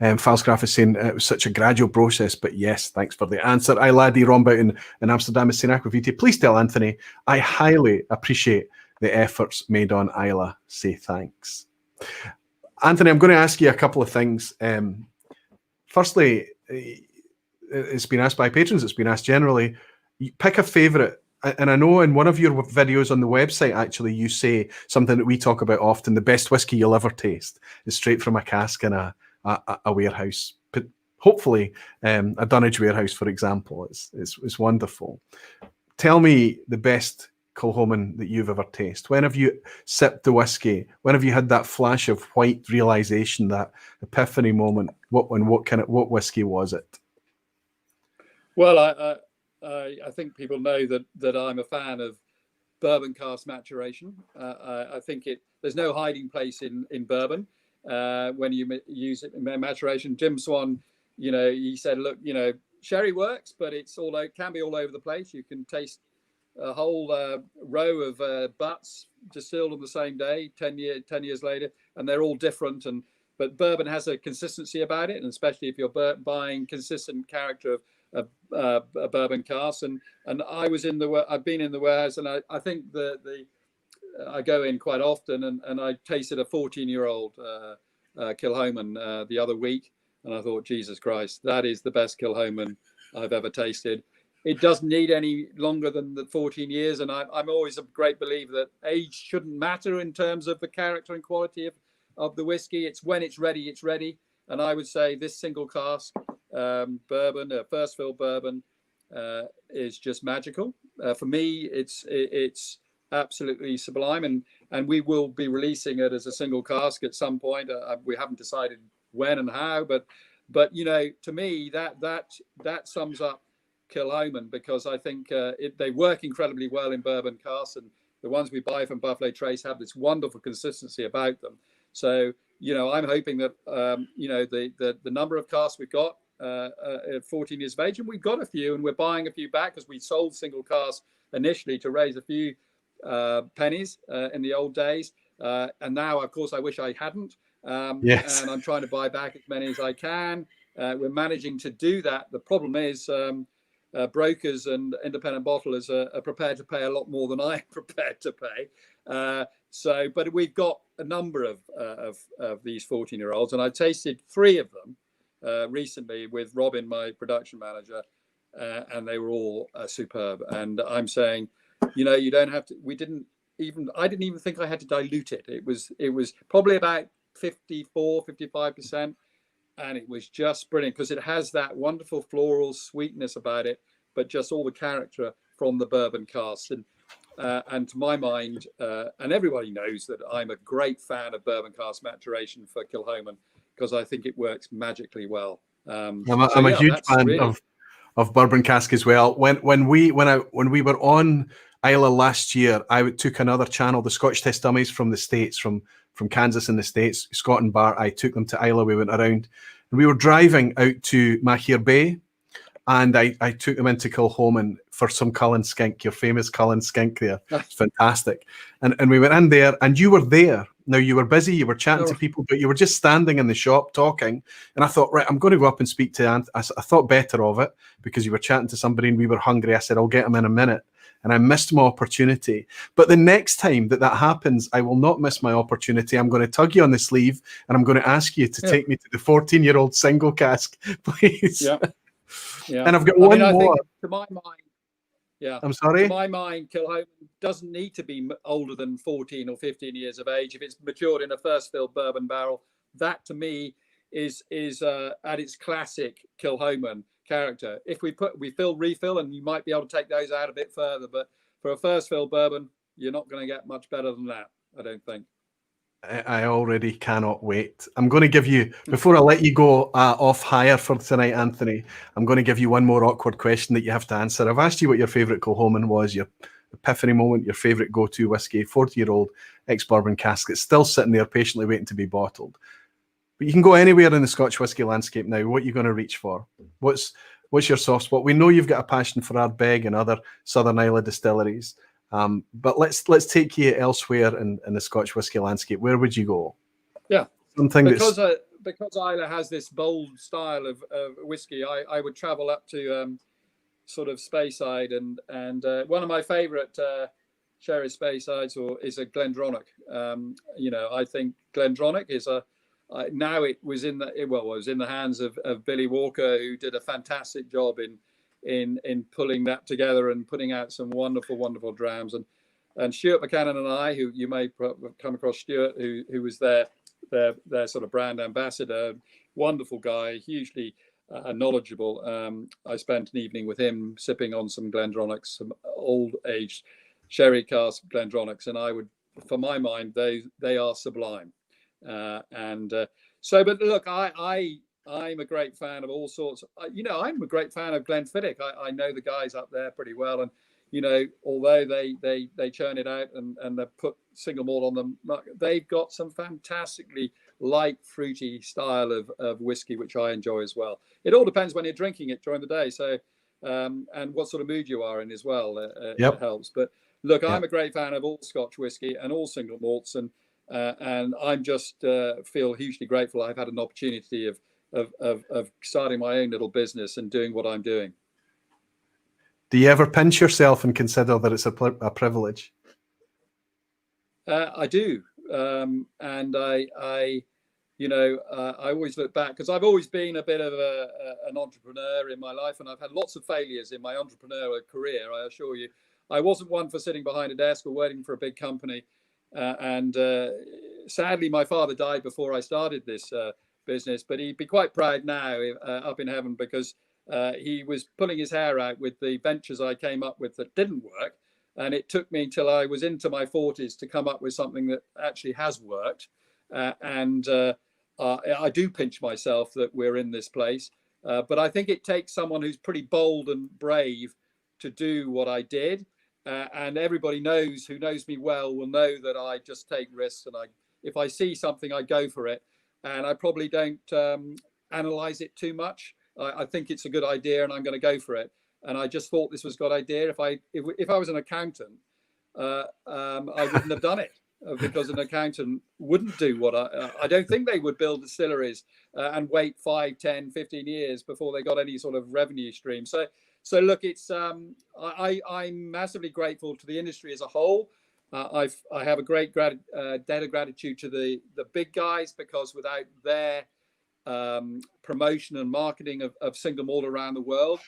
Falsgraf is saying it was such a gradual process, but yes, thanks for the answer. I laddie Rombout in Amsterdam is saying, Aquavite, please tell Anthony I highly appreciate the efforts made on Isla. Say thanks. Anthony, I'm going to ask you a couple of things. Firstly, it's been asked by patrons, it's been asked generally, pick a favourite. And I know in one of your videos on the website, actually, you say something that we talk about often, the best whiskey you'll ever taste is straight from a cask in a warehouse, but hopefully a dunnage warehouse, for example. It's wonderful. Tell me the best Kilchoman that you've ever tasted. When have you sipped the whiskey? When have you had that flash of white realization, that epiphany moment? What whiskey was it? Well, I think people know that I'm a fan of bourbon cask maturation. I think there's no hiding place in bourbon. When you use it in maturation. Jim Swan, he said, look, sherry works, but it can be all over the place. You can taste a whole row of butts distilled on the same day, 10 years later, and they're all different. But bourbon has a consistency about it, and especially if you're buying consistent character of a bourbon cask. And I've been in the warehouse, and I think I go in quite often, and I tasted a 14-year-old Kilchoman the other week, and I thought, Jesus Christ, that is the best Kilchoman I've ever tasted. It doesn't need any longer than the 14 years, and I'm always a great believer that age shouldn't matter in terms of the character and quality of the whiskey. It's when it's ready, it's ready. And I would say this single cask bourbon, first fill bourbon, is just magical. For me, it's absolutely sublime, and we will be releasing it as a single cask at some point. We haven't decided when and how, but to me that sums up Kilchoman, because I think they work incredibly well in bourbon casks, and the ones we buy from Buffalo Trace have this wonderful consistency about them. So I'm hoping that the number of casks we've got at 14 years of age, and we've got a few, and we're buying a few back because we sold single casks initially to raise a few pennies in the old days, and now of course I wish I hadn't. Yes. And I'm trying to buy back as many as I can. We're managing to do that. The problem is brokers and independent bottlers are prepared to pay a lot more than I'm prepared to pay. But we've got a number of these 14-year-olds, and I tasted 3 of them recently with Robin, my production manager, and they were all superb. And I'm saying, you don't have to. I didn't even think I had to dilute it. It was probably about 54-55%, and it was just brilliant because it has that wonderful floral sweetness about it, but just all the character from the bourbon cask. And to my mind, and everybody knows that I'm a great fan of bourbon cask maturation for Kilchoman, because I think it works magically well. I'm a huge fan of bourbon cask as well. When we were on Isla last year, I took another channel, the Scotch Test Dummies from the States, from Kansas in the States, Scott and Bart. I took them to Isla. We went around, and we were driving out to Mahir Bay, and I took them into Kilchoman for some Cullen Skink, your famous Cullen Skink there. It's fantastic. And we went in there, and you were there. Now, you were busy, you were chatting to people, but you were just standing in the shop talking. And I thought, right, I'm going to go up and speak to Ant. I thought better of it because you were chatting to somebody and we were hungry. I said, I'll get him in a minute. and I missed my opportunity. But the next time that happens, I will not miss my opportunity. I'm going to tug you on the sleeve, and I'm going to ask you to take me to the 14-year-old single cask, please. Yeah. Yeah. And I've got I more. think, to my mind, yeah. I'm sorry? To my mind, Kilchoman doesn't need to be older than 14 or 15 years of age. If it's matured in a first fill bourbon barrel, that to me is at its classic Kilchoman character. If we refill, and you might be able to take those out a bit further, but for a first fill bourbon, you're not going to get much better than that, I don't think. I already cannot wait. I'm going to give you, before I let you go off hire for tonight, Anthony, I'm going to give you one more awkward question that you have to answer. I've asked you what your favourite Kilchoman was, your epiphany moment, your favourite go-to whiskey, 40-year-old ex-bourbon cask that's still sitting there patiently waiting to be bottled. But you can go anywhere in the Scotch whisky landscape now. What are you going to reach for? What's your soft spot? We know you've got a passion for Ardbeg and other Southern Isle distilleries. But let's take you elsewhere in the Scotch whisky landscape. Where would you go? Yeah, something because Islay has this bold style of whiskey. I would travel up to sort of Speyside, and one of my favourite sherry Speysides is a Glendronach. I think Glendronach is now it was in the hands of Billy Walker, who did a fantastic job in pulling that together and putting out some wonderful drams, and Stuart Buchanan and I, who you may come across, Stuart, who was their sort of brand ambassador, wonderful guy, hugely knowledgeable. I spent an evening with him sipping on some Glendronachs, some old aged sherry cask Glendronachs, and I would, for my mind, they are sublime. But look, I'm a great fan of all sorts. I'm a great fan of Glenfiddich. I know the guys up there pretty well, and although they churn it out and they put single malt on them, they've got some fantastically light, fruity style of whiskey, which I enjoy as well. It all depends when you're drinking it during the day, so and what sort of mood you are in as well. It helps. But look, I'm a great fan of all Scotch whiskey and all single malts, and I'm just feel hugely grateful I've had an opportunity of starting my own little business and doing what I'm doing. Do you ever pinch yourself and consider that it's a privilege? I do, and I always look back, because I've always been a bit of an entrepreneur in my life, and I've had lots of failures in my entrepreneurial career. I assure you, I wasn't one for sitting behind a desk or waiting for a big company. And sadly, my father died before I started this business, but he'd be quite proud now up in heaven, because he was pulling his hair out with the ventures I came up with that didn't work. And it took me until I was into my 40s to come up with something that actually has worked. I do pinch myself that we're in this place. But I think it takes someone who's pretty bold and brave to do what I did. And everybody who knows me well will know that I just take risks, and if I see something, I go for it, and I probably don't analyze it too much. I think it's a good idea, and I'm going to go for it. And I just thought this was a good idea. If I was an accountant, I wouldn't have done it, because an accountant wouldn't do what I don't think they would build distilleries and wait 5, 10, 15 years before they got any sort of revenue stream. So look, it's I'm massively grateful to the industry as a whole. I have a great debt of gratitude to the big guys, because without their promotion and marketing of single malt around the world,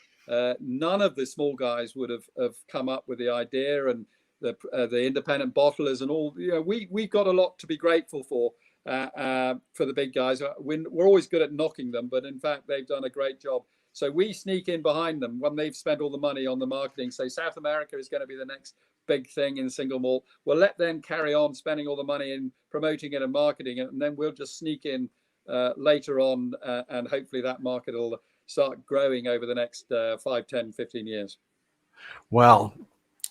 none of the small guys would have come up with the idea, and the independent bottlers and all. We've got a lot to be grateful for the big guys. We're always good at knocking them, but in fact, they've done a great job. So we sneak in behind them when they've spent all the money on the marketing. Say South America is going to be the next big thing in single malt. We'll let them carry on spending all the money in promoting it and marketing it, and then we'll just sneak in later on, and hopefully that market will start growing over the next 5, 10, 15 years. Well,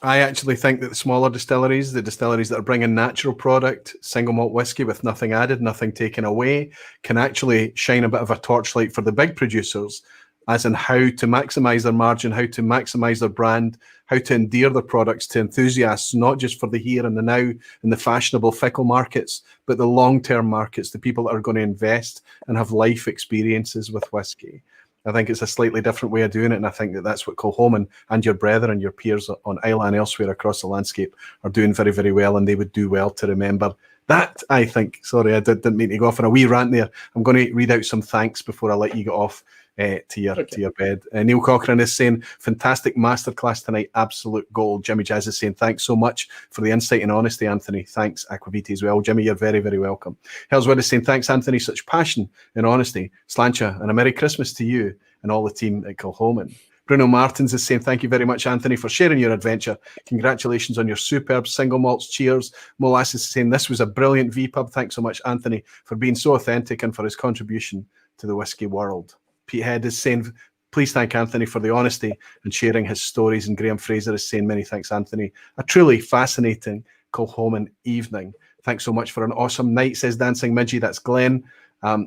I actually think that the smaller distilleries, the distilleries that are bringing natural product, single malt whiskey with nothing added, nothing taken away, can actually shine a bit of a torchlight for the big producers, as in how to maximize their margin, how to maximize their brand, how to endear their products to enthusiasts, not just for the here and the now and the fashionable fickle markets, but the long-term markets, the people that are going to invest and have life experiences with whiskey. I think it's a slightly different way of doing it, and I think that that's what Kilchoman and your brethren and your peers on Islay and elsewhere across the landscape are doing very, very well, and they would do well to remember that, I think. Sorry, I didn't mean to go off on a wee rant there. I'm going to read out some thanks before I let you get off to your bed. Neil Cochrane is saying, fantastic masterclass tonight, absolute gold. Jimmy Jazz is saying, thanks so much for the insight and honesty, Anthony. Thanks, Aquaviti, as well. Jimmy, you're very, very welcome. Hellswood is saying, thanks, Anthony, such passion and honesty. Slancha, and a Merry Christmas to you and all the team at Kilchoman. Bruno Martins is saying, thank you very much, Anthony, for sharing your adventure. Congratulations on your superb single malts. Cheers. Molasses is saying, this was a brilliant vPub. Thanks so much, Anthony, for being so authentic and for his contribution to the whiskey world. Pete Head is saying, please thank Anthony for the honesty and sharing his stories. And Graham Fraser is saying, many thanks, Anthony. A truly fascinating Kilchoman evening. Thanks so much for an awesome night, says Dancing Midgie. That's Glenn.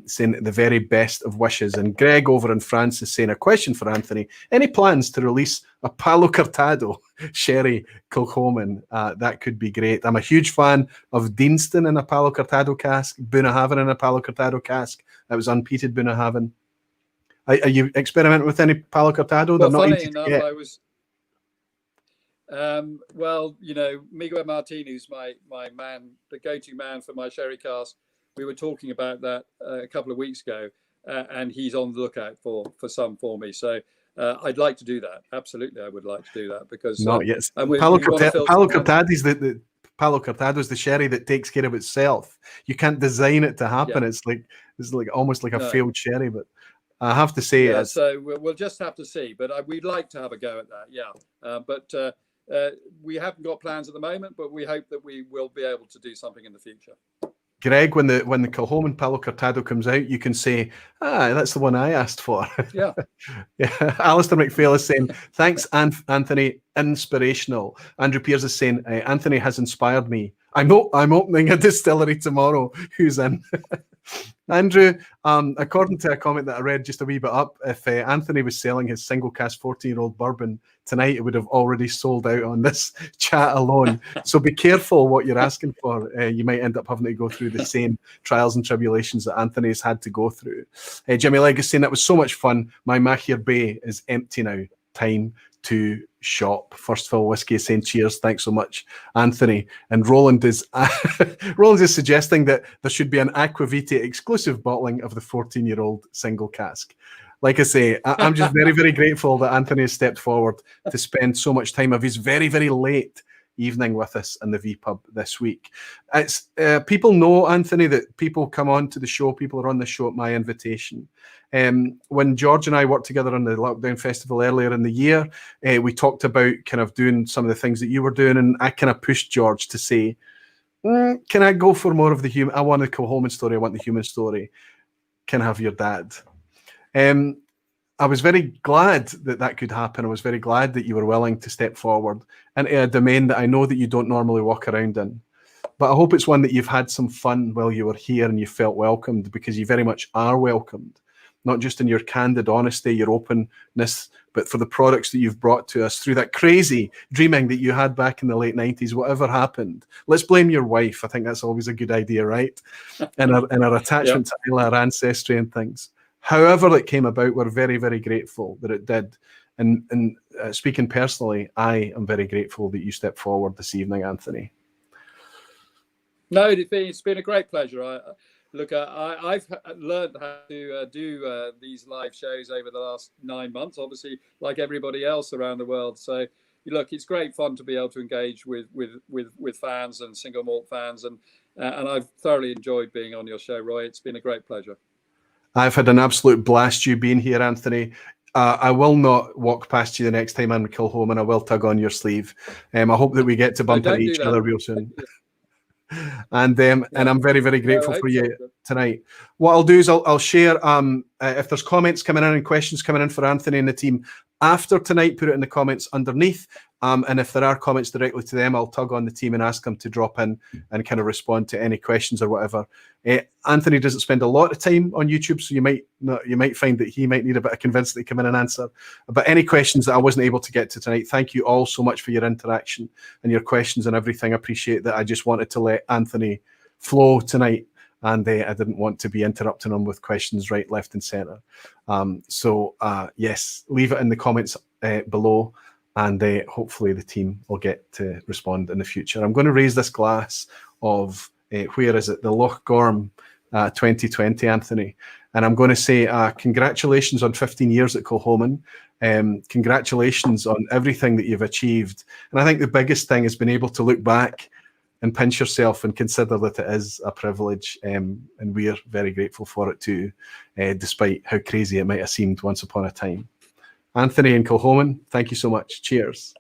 Saying the very best of wishes. And Greg over in France is saying, a question for Anthony. Any plans to release a Palo Cortado sherry Kilchoman? That could be great. I'm a huge fan of Deanston in a Palo Cortado cask, Bunnahabhain in a Palo Cortado cask. That was unpeated Bunnahabhain. Are you experimenting with any Palo Cortado? Well, funny enough, I was... well, you know, Miguel Martin, who's my man, the go-to man for my sherry cask, we were talking about that a couple of weeks ago, and he's on the lookout for some for me. So I'd like to do that. Absolutely, I would like to do that because not yet. Palo Cortado is the Palo Cortado is the sherry that takes care of itself. You can't design it to happen. Yeah. It's like almost like a failed sherry. But I have to say, so we'll just have to see. But we'd like to have a go at that. Yeah, but we haven't got plans at the moment. But we hope that we will be able to do something in the future. Greg, when the Kilchoman Palo Cortado comes out, you can say, that's the one I asked for. Yeah. Yeah. Alistair McPhail is saying, thanks, Anthony, inspirational. Andrew Pierce is saying, Anthony has inspired me. I'm opening a distillery tomorrow. Who's in? Andrew, according to a comment that I read just a wee bit up, if Anthony was selling his single cask 14-year-old bourbon tonight, it would have already sold out on this chat alone. So be careful what you're asking for. You might end up having to go through the same trials and tribulations that Anthony's had to go through. Jimmy Legg is saying, that was so much fun. My Mahir Bay is empty now. Time to shop. First Fill Whiskey is saying, cheers, thanks so much, Anthony. And Roland is suggesting that there should be an Aquaviti exclusive bottling of the 14-year-old single cask. Like I say, I'm just very, very grateful that Anthony has stepped forward to spend so much time of his very, very late evening with us in the vPub this week. It's people know, Anthony, that people come on to the show, people are on the show at my invitation. When George and I worked together on the Lockdown Festival earlier in the year, we talked about kind of doing some of the things that you were doing, and I kind of pushed George to say, can I go for more of the human? I want the Kilchoman story, I want the human story. Can I have your dad? I was very glad that could happen. I was very glad that you were willing to step forward into a domain that I know that you don't normally walk around in. But I hope it's one that you've had some fun while you were here and you felt welcomed, because you very much are welcomed, not just in your candid honesty, your openness, but for the products that you've brought to us through that crazy dreaming that you had back in the late 90s, whatever happened. Let's blame your wife. I think that's always a good idea, right? And our attachment to our ancestry and things. However it came about, we're very, very grateful that it did. And speaking personally, I am very grateful that you stepped forward this evening, Anthony. No, it's been a great pleasure. I've learned how to do these live shows over the last 9 months, obviously, like everybody else around the world. So, look, it's great fun to be able to engage with fans and single malt fans, and I've thoroughly enjoyed being on your show, Roy. It's been a great pleasure. I've had an absolute blast you being here, Anthony. I will not walk past you the next time I'm in Kilchoman. I will tug on your sleeve. I hope that we get to bump into each other real soon. And I'm very, very grateful for you tonight. What I'll do is I'll share if there's comments coming in and questions coming in for Anthony and the team after tonight, put it in the comments underneath. And if there are comments directly to them, I'll tug on the team and ask them to drop in and kind of respond to any questions or whatever. Anthony doesn't spend a lot of time on YouTube, so you might find that he might need a bit of convincing to come in and answer. But any questions that I wasn't able to get to tonight, thank you all so much for your interaction and your questions and everything. I appreciate that. I just wanted to let Anthony flow tonight and I didn't want to be interrupting him with questions right, left, and centre. So yes, leave it in the comments below, and hopefully the team will get to respond in the future. I'm going to raise this glass of where is it? The Loch Gorm 2020, Anthony. And I'm going to say congratulations on 15 years at Kilchoman. Congratulations on everything that you've achieved. And I think the biggest thing is being able to look back and pinch yourself and consider that it is a privilege. And we're very grateful for it too, despite how crazy it might have seemed once upon a time. Anthony and Kilchoman, thank you so much. Cheers.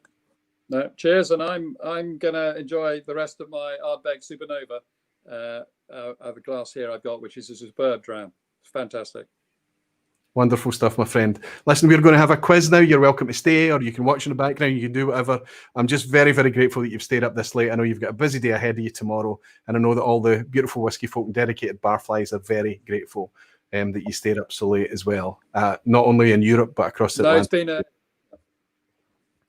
No, cheers. And I'm going to enjoy the rest of my Ardbeg Supernova. The glass here I've got, which is a superb dram. It's fantastic. Wonderful stuff, my friend. Listen, we're going to have a quiz now. You're welcome to stay, or you can watch in the background. You can do whatever. I'm just very, very grateful that you've stayed up this late. I know you've got a busy day ahead of you tomorrow, and I know that all the beautiful whiskey folk and dedicated barflies are very grateful that you stayed up so late as well. Not only in Europe, but across the Atlantic.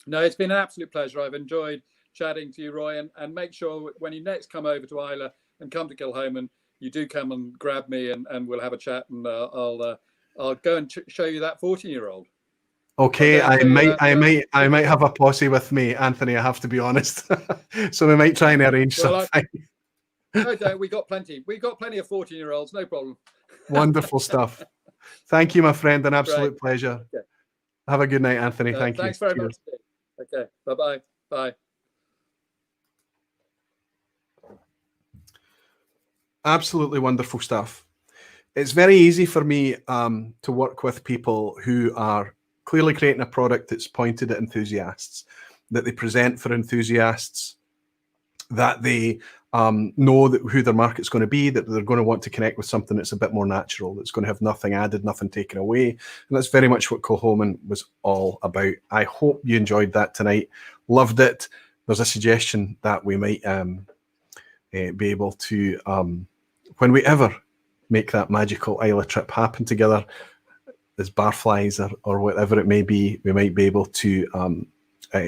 It's been an absolute pleasure. I've enjoyed chatting to you, Roy, and make sure when you next come over to Islay and come to Kilchoman, you do come and grab me, and we'll have a chat, and I'll go and show you that 14-year-old. Okay, I might have a posse with me, Anthony. I have to be honest, so we might try and arrange something. No, we got plenty. We got plenty of 14-year-olds. No problem. Wonderful stuff. Thank you, my friend. An absolute pleasure. Okay. Have a good night, Anthony. Thank you. Thanks very much. Okay. Bye-bye. Bye. Absolutely wonderful stuff. It's very easy for me to work with people who are clearly creating a product that's pointed at enthusiasts, that they present for enthusiasts, that they know that who their market's going to be, that they're going to want to connect with something that's a bit more natural, that's going to have nothing added, nothing taken away. And that's very much what Kilchoman was all about. I hope you enjoyed that tonight. Loved it. There's a suggestion that we might be able to, when we ever make that magical Islay trip happen together as barflies or whatever it may be, we might be able to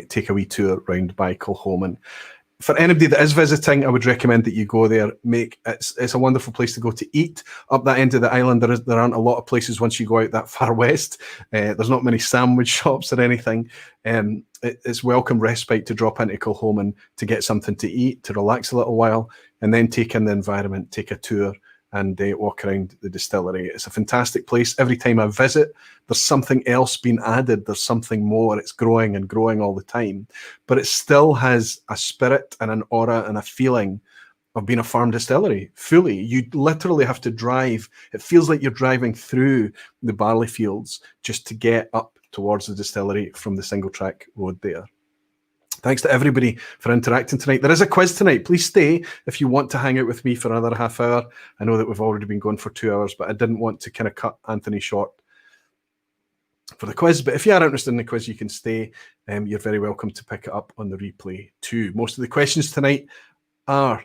take a wee tour round by Kilchoman. For anybody that is visiting, I would recommend that you go there. It's a wonderful place to go to eat. Up that end of the island, there aren't a lot of places once you go out that far west. There's not many sandwich shops or anything. It's welcome respite to drop into Kilchoman to get something to eat, to relax a little while, and then take in the environment, take a tour, and walk around the distillery. It's a fantastic place. Every time I visit, there's something else being added. There's something more. It's growing and growing all the time. But it still has a spirit and an aura and a feeling of being a farm distillery, fully. You literally have to drive. It feels like you're driving through the barley fields just to get up towards the distillery from the single track road there. Thanks to everybody for interacting tonight. There is a quiz tonight. Please stay if you want to hang out with me for another half hour. I know that we've already been going for 2 hours, but I didn't want to kind of cut Anthony short for the quiz. But if you are interested in the quiz, you can stay. You're very welcome to pick it up on the replay too. Most of the questions tonight are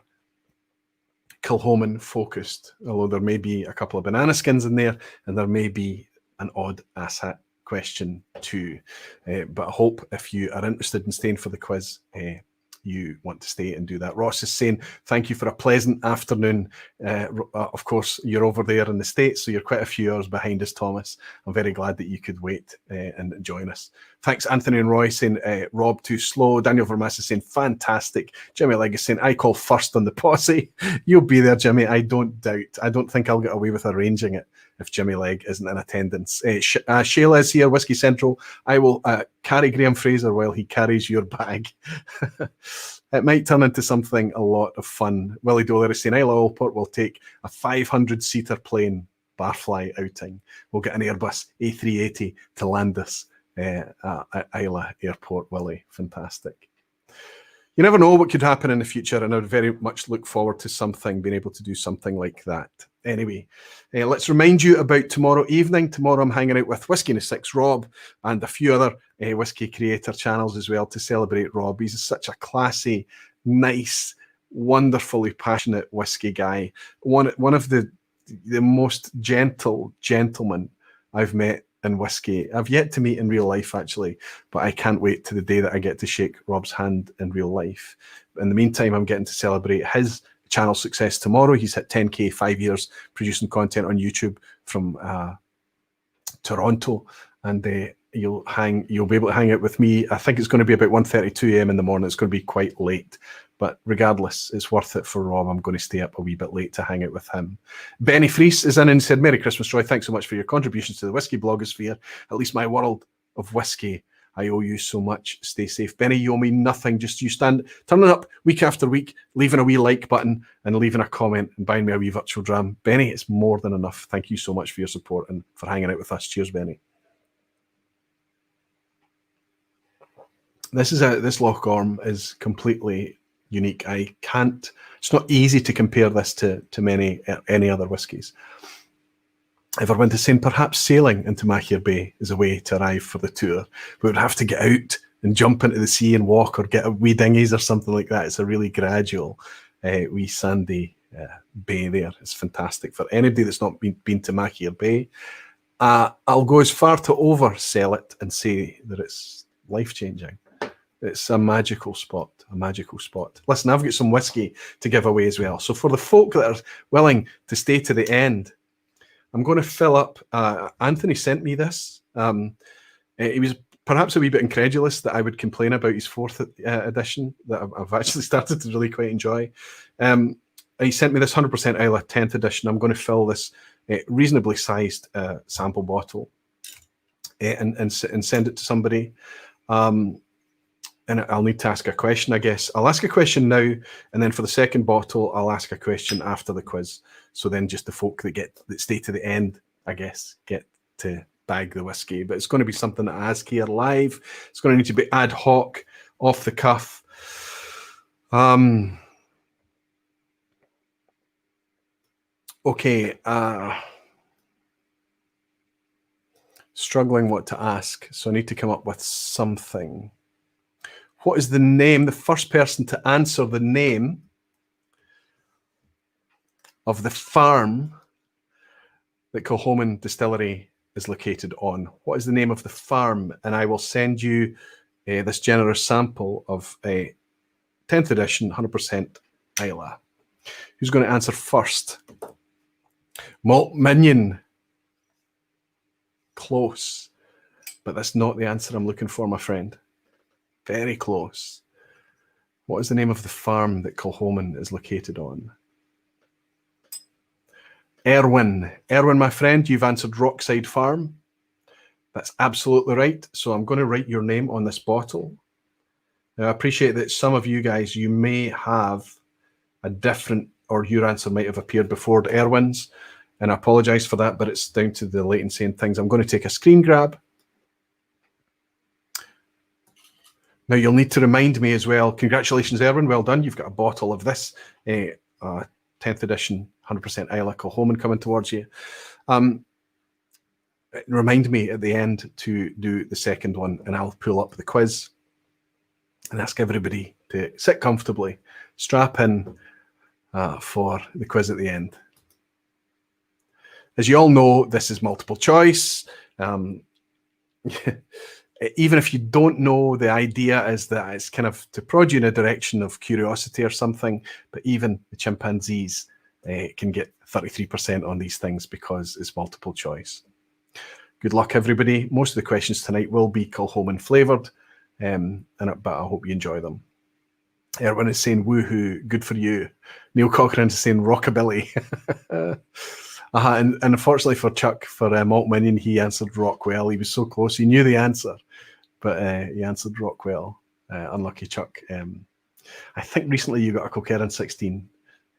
Kilchoman focused, although there may be a couple of banana skins in there, and there may be an odd asshat question too, but I hope if you are interested in staying for the quiz, you want to stay and do that. Ross is saying thank you for a pleasant afternoon. Of course, you're over there in the States, so you're quite a few hours behind us, Thomas. I'm very glad that you could wait and join us. Thanks, Anthony and Roy saying Rob too slow. Daniel Vermaas is saying fantastic. Jimmy Legg is saying I call first on the posse. You'll be there, Jimmy. I don't doubt. I don't think I'll get away with arranging it if Jimmy Legg isn't in attendance. Shayla is here, Whiskey Central. I will carry Graham Fraser while he carries your bag. It might turn into something a lot of fun. Willie Doler is saying Islay Allport will take a 500-seater plane barfly outing. We'll get an Airbus A380 to land us at Islay Airport, Willie. Fantastic. You never know what could happen in the future, and I would very much look forward to being able to do something like that. Anyway, let's remind you about tomorrow evening. Tomorrow I'm hanging out with Whiskey in the Six Rob and a few other whiskey creator channels as well to celebrate Rob. He's such a classy, nice, wonderfully passionate whiskey guy. One of the most gentle gentlemen I've met in whiskey. I've yet to meet in real life, actually, but I can't wait to the day that I get to shake Rob's hand in real life. In the meantime, I'm getting to celebrate his channel success tomorrow. He's hit 10K, 5 years producing content on YouTube from Toronto, and you'll be able to hang out with me. I think it's going to be about 1:32 a.m. in the morning. It's going to be quite late, but regardless, it's worth it for Rob. I'm going to stay up a wee bit late to hang out with him. Benny Fries is in and said, "Merry Christmas, Roy. Thanks so much for your contributions to the whiskey blogosphere. At least my world of whiskey. I owe you so much. Stay safe." Benny, you owe me nothing. Just you turning up week after week, leaving a wee like button and leaving a comment and buying me a wee virtual dram. Benny, it's more than enough. Thank you so much for your support and for hanging out with us. Cheers, Benny. This Loch Orm is completely unique. It's not easy to compare this to any other whiskies. If I went to saying perhaps sailing into Machier Bay is a way to arrive for the tour, we would have to get out and jump into the sea and walk, or get a wee dinghies or something like that. It's a really gradual, wee sandy bay there. It's fantastic for anybody that's not been to Machier Bay. I'll go as far to oversell it and say that it's life-changing. It's a magical spot, Listen, I've got some whiskey to give away as well. So for the folk that are willing to stay to the end, I'm going to fill up. Anthony sent me this. He was perhaps a wee bit incredulous that I would complain about his 4th edition that I've actually started to really quite enjoy. He sent me this 100% Islay 10th edition. I'm going to fill this reasonably sized sample bottle and send it to somebody. And I'll need to ask a question, I guess. I'll ask a question now, and then for the second bottle, I'll ask a question after the quiz. So then just the folk that stay to the end, I guess, get to bag the whiskey. But it's going to be something that I ask here live. It's going to need to be ad hoc, off the cuff. Okay. Struggling what to ask, so I need to come up with something. What is the name, the first person to answer the name of the farm that Kilchoman Distillery is located on? What is the name of the farm? And I will send you this generous sample of a 10th edition, 100% Islay. Who's going to answer first? Malt Minion. Close. But that's not the answer I'm looking for, my friend. Very close. What is the name of the farm that Kilchoman is located on? Erwin. Erwin, my friend, you've answered Rockside Farm. That's absolutely right. So I'm going to write your name on this bottle. Now, I appreciate that some of you guys, you may have a different, or your answer might have appeared before Erwin's. And I apologize for that, but it's down to the latency and things. I'm going to take a screen grab. Now, you'll need to remind me as well. Congratulations, Erwin. Well done. You've got a bottle of this 10th edition, 100% Islay Kilchoman coming towards you. Remind me at the end to do the second one, and I'll pull up the quiz and ask everybody to sit comfortably, strap in for the quiz at the end. As you all know, this is multiple choice. Even if you don't know, the idea is that it's kind of to prod you in a direction of curiosity or something, but even the chimpanzees can get 33% on these things because it's multiple choice. Good luck, everybody. Most of the questions tonight will be Kilchoman flavoured, but I hope you enjoy them. Erwin is saying, woohoo, good for you. Neil Cochran is saying, rockabilly. And unfortunately for Chuck, for Malt Minion, he answered Rockwell. He was so close. He knew the answer, but he answered Rockwell. Unlucky Chuck. I think recently you got a Kilkerran 16.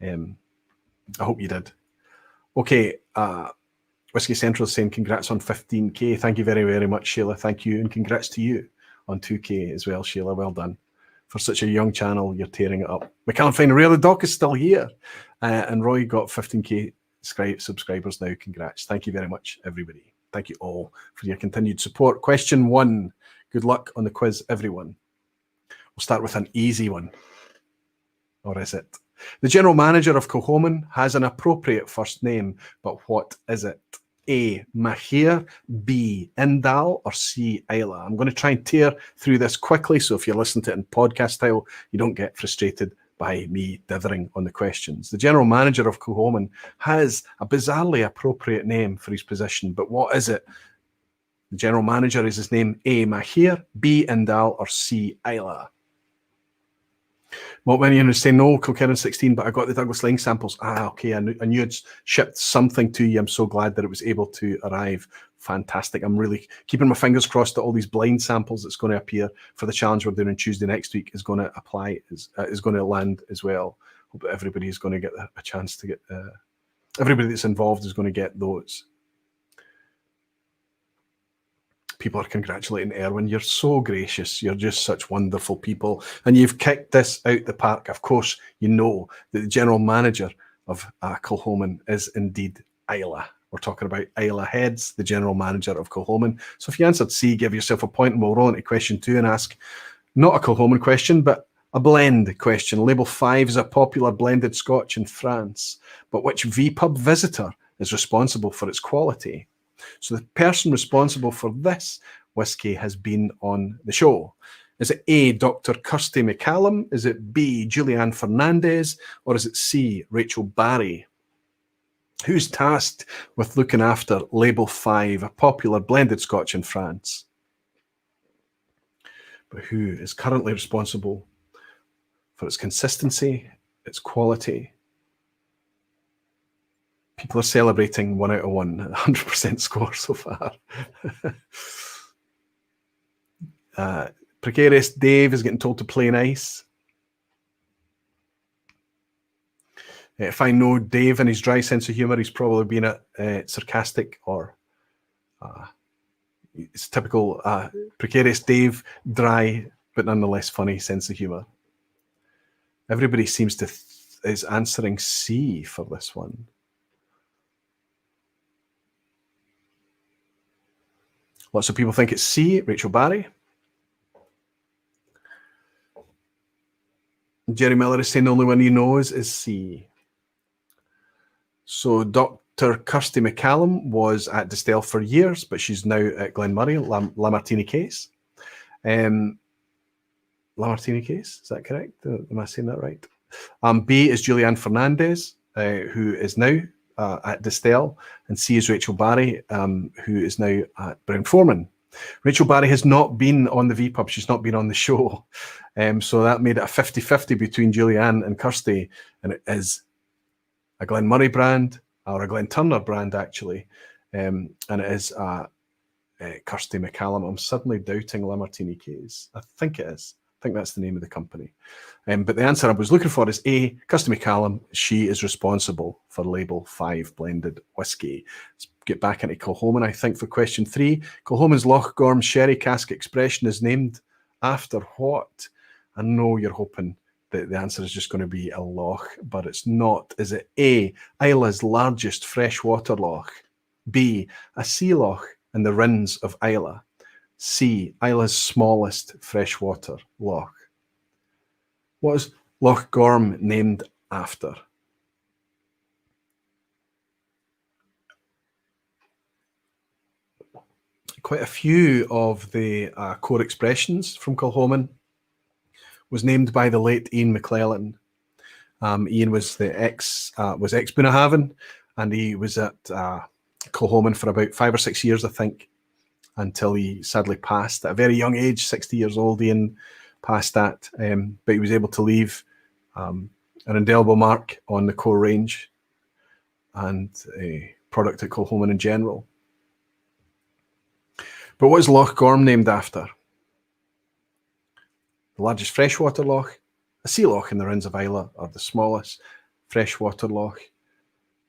I hope you did. Okay. Whiskey Central is saying, congrats on 15K. Thank you very, very much, Sheila. Thank you. And congrats to you on 2K as well, Sheila. Well done. For such a young channel, you're tearing it up. We can't find Ray the Doc is still here. And Roy got 15K subscribers now. Congrats. Thank you very much, everybody. Thank you all for your continued support. Question 1. Good luck on the quiz, everyone. We'll start with an easy one. Or is it? The general manager of Kilchoman has an appropriate first name, but what is it? A. Machier, B. Indal, or C. Islay. I'm going to try and tear through this quickly, so if you listen to it in podcast style, you don't get frustrated by me dithering on the questions. The general manager of Kilchoman has a bizarrely appropriate name for his position, but what is it? The general manager, is his name A. Mahir, B. Indal, or C. Isla? What when you say no, Kilkerran 16, but I got the Douglas Lang samples. Okay, I knew it's shipped something to you. I'm so glad that it was able to arrive. Fantastic. I'm really keeping my fingers crossed that all these blind samples that's going to appear for the challenge we're doing on Tuesday next week is going to apply, is going to land as well. Hope that everybody is going to get a chance to get, everybody that's involved is going to get those. People are congratulating Erwin. You're so gracious. You're just such wonderful people. And you've kicked this out the park. Of course, you know that the general manager of Kilchoman is indeed Isla. We're talking about Isla Heads, the general manager of Kilchoman. So if you answered C, give yourself a point, and we'll roll into question 2 and ask not a Kilchoman question, but a blend question. Label 5 is a popular blended Scotch in France, but which vPub visitor is responsible for its quality? So the person responsible for this whisky has been on the show. Is it A, Dr. Kirsty McCallum? Is it B, Julianne Fernandez? Or is it C, Rachel Barry? Who's tasked with looking after Label 5, a popular blended Scotch in France? But who is currently responsible for its consistency, its quality? People are celebrating 1 out of 1, 100% score so far. Precarious Dave is getting told to play nice. If I know Dave and his dry sense of humour, he's probably been sarcastic or it's typical Precarious Dave, dry but nonetheless funny sense of humour. Everybody seems to is answering C for this one. Lots of people think it's C, Rachel Barry. Jerry Miller is saying the only one he knows is C. So Dr. Kirsty McCallum was at Distell for years, but she's now at Glenmurray, La Martini Case. La Martini Case, is that correct? Am I saying that right? B is Julianne Fernandez, who is now at Distell, and C is Rachel Barry, who is now at Brown-Forman. Rachel Barry has not been on the vPub. She's not been on the show. So that made it a 50-50 between Julianne and Kirsty, and it is a Glenmurray brand, or a Glenturner brand, actually, and it is Kirsty McCallum. I'm suddenly doubting La Martini Case. I think it is. I think that's the name of the company. But the answer I was looking for is A, Kirsty McCallum. She is responsible for Label 5 blended whisky. Let's get back into Kilchoman, I think, for question 3. Kilchoman's Loch Gorm sherry cask expression is named after what? I know you're hoping that the answer is just going to be a loch, but it's not. Is it A, Isla's largest freshwater loch? B, a sea loch in the Rins of Isla? C, Isla's smallest freshwater loch? What is Loch Gorm named after? Quite a few of the core expressions from Kilchoman was named by the late Ian McClellan. Ian was ex-Bunnahabhain, and he was at Kilchoman for about 5 or 6 years, I think, until he sadly passed at a very young age, 60 years old. Ian passed that, but he was able to leave an indelible mark on the core range and a product at Kilchoman in general. But what is Loch Gorm named after? The largest freshwater loch, a sea loch in the Rins of Isla, or the smallest freshwater loch?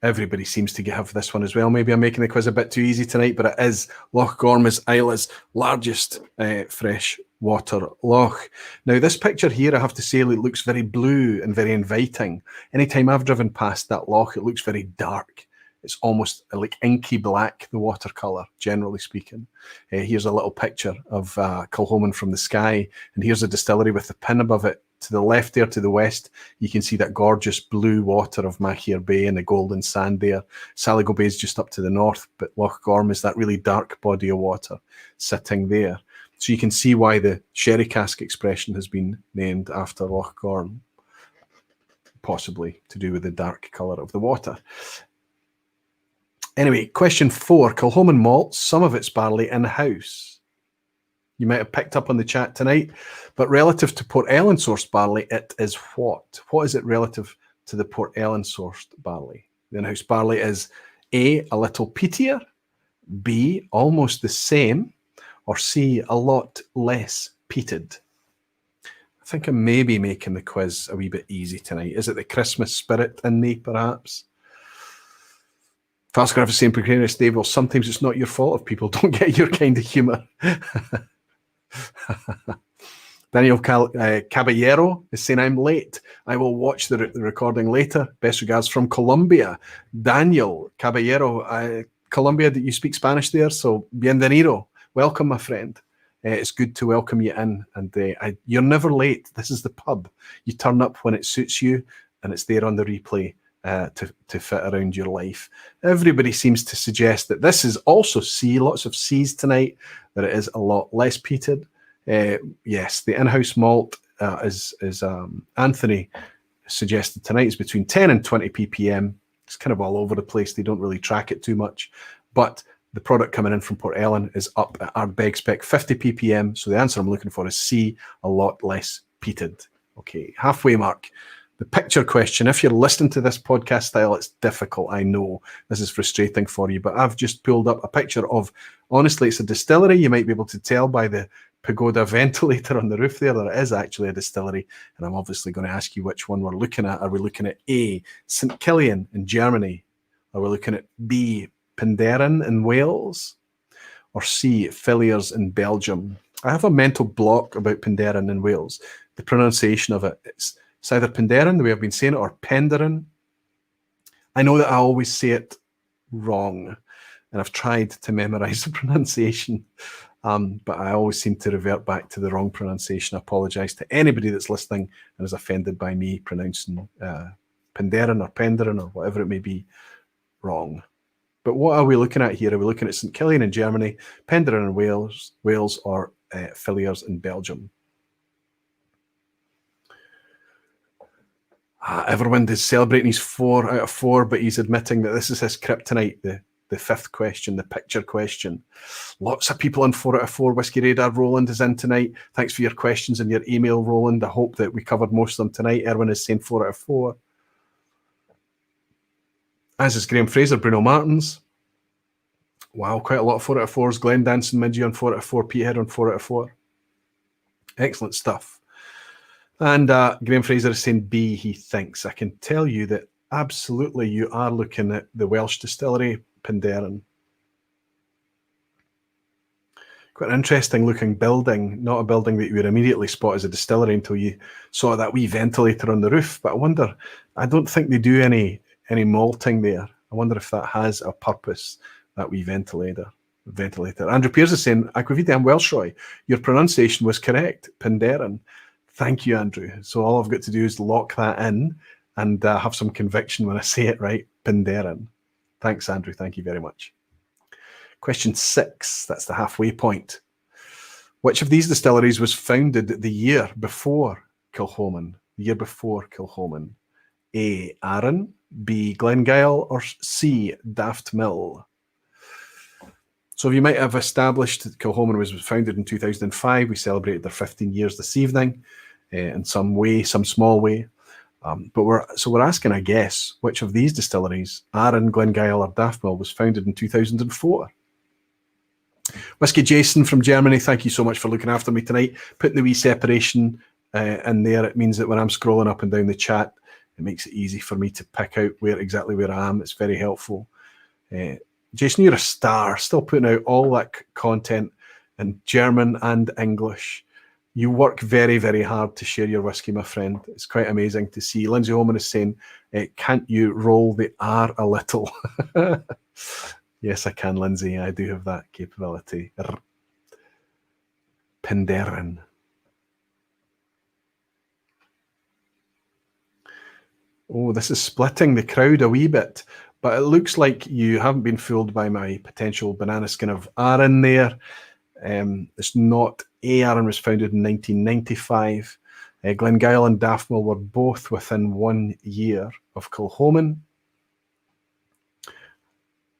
Everybody seems to have this one as well. Maybe I'm making the quiz a bit too easy tonight, but it is. Loch Gorm is Isla's largest freshwater loch. Now, this picture here, I have to say, it looks very blue and very inviting. Anytime I've driven past that loch, it looks very dark. It's almost like inky black, the watercolour, generally speaking. Here's a little picture of Kilchoman from the sky, and here's a distillery with the pin above it. To the left there, to the west, you can see that gorgeous blue water of Mahir Bay and the golden sand there. Saligo Bay is just up to the north, but Loch Gorm is that really dark body of water sitting there. So you can see why the sherry cask expression has been named after Loch Gorm. possibly to do with the dark colour of the water. Anyway, question 4. Kilchoman malt, some of its barley in-house. You might have picked up on the chat tonight, but relative to Port Ellen sourced barley, it is what? What is it relative to the Port Ellen sourced barley? The in-house barley is A, a little peatier, B, almost the same, or C, a lot less peated. I think I may be making the quiz a wee bit easy tonight. Is it the Christmas spirit in me, perhaps? Fastgraph is saying, precarious Dave, well, sometimes it's not your fault if people don't get your kind of humour. Daniel Caballero is saying, I'm late. I will watch the recording later. Best regards from Colombia. Daniel Caballero, Colombia, you speak Spanish there, so bienvenido. Welcome, my friend. It's good to welcome you in. And you're never late. This is the pub. You turn up when it suits you, and it's there on the replay to fit around your life. Everybody seems to suggest that this is also C, lots of C's tonight, that it is a lot less peated. Yes, the in-house malt, as Anthony suggested tonight, is between 10 and 20 ppm. It's kind of all over the place. They don't really track it too much. But the product coming in from Port Ellen is up at our beg spec 50 ppm. So the answer I'm looking for is C, a lot less peated. Okay, halfway mark. The picture question, if you're listening to this podcast style, it's difficult. I know this is frustrating for you, but I've just pulled up a picture of, honestly, it's a distillery. You might be able to tell by the pagoda ventilator on the roof there that it is actually a distillery. And I'm obviously going to ask you which one we're looking at. Are we looking at A, St. Killian in Germany? Are we looking at B, Penderyn in Wales? Or C, Villiers in Belgium? I have a mental block about Penderyn in Wales. The pronunciation of it, it's either Penderyn, the way I've been saying it, or Penderyn. I know that I always say it wrong, and I've tried to memorize the pronunciation, but I always seem to revert back to the wrong pronunciation. I apologize to anybody that's listening and is offended by me pronouncing Penderyn or Penderyn or whatever it may be wrong. But what are we looking at here? Are we looking at St. Killian in Germany, Penderyn in Wales, or Villiers in Belgium? Everyone is celebrating his 4 out of 4, but he's admitting that this is his kryptonite, the fifth question, the picture question. Lots of people on 4 out of 4. Whiskey Radar. Roland is in tonight. Thanks for your questions and your email, Roland. I hope that we covered most of them tonight. Erwin is saying 4 out of 4. As is Graham Fraser, Bruno Martins. Wow, quite a lot of 4 out of 4s. Glenn Danson, Midgie on 4 out of 4. Peterhead on 4 out of 4. Excellent stuff. And Graham Fraser is saying B, he thinks. I can tell you that absolutely you are looking at the Welsh distillery, Penderyn. Quite an interesting looking building, not a building that you would immediately spot as a distillery until you saw that wee ventilator on the roof. But I wonder, I don't think they do any malting there. I wonder if that has a purpose, that wee ventilator. Andrew Pierce is saying, Aquavita and Welshroy, your pronunciation was correct, Penderyn. Thank you, Andrew. So all I've got to do is lock that in and have some conviction when I say it right, Penderyn. Thanks, Andrew. Thank you very much. Question 6, that's the halfway point. Which of these distilleries was founded the year before Kilchoman? The year before Kilchoman. A, Arran, B, Glengyle, or C, Daft Mill? So you might have established that Kilchoman was founded in 2005. We celebrated their 15 years this evening in some way, some small way. But we're asking, I guess, which of these distilleries, Arran, Glengyle, or Daft Mill, was founded in 2004? Whiskey Jason from Germany, thank you so much for looking after me tonight. Putting the wee separation in there, it means that when I'm scrolling up and down the chat, it makes it easy for me to pick out exactly where I am. It's very helpful. Jason, you're a star, still putting out all that content in German and English. You work very, very hard to share your whiskey, my friend. It's quite amazing to see. Lindsay Holman is saying, can't you roll the R a little? Yes, I can, Lindsay. I do have that capability. Penderyn. Oh, this is splitting the crowd a wee bit. But it looks like you haven't been fooled by my potential banana skin of Arran there. It's not. Arran was founded in 1995. Glengyle and Daffmill were both within 1 year of Kilchoman.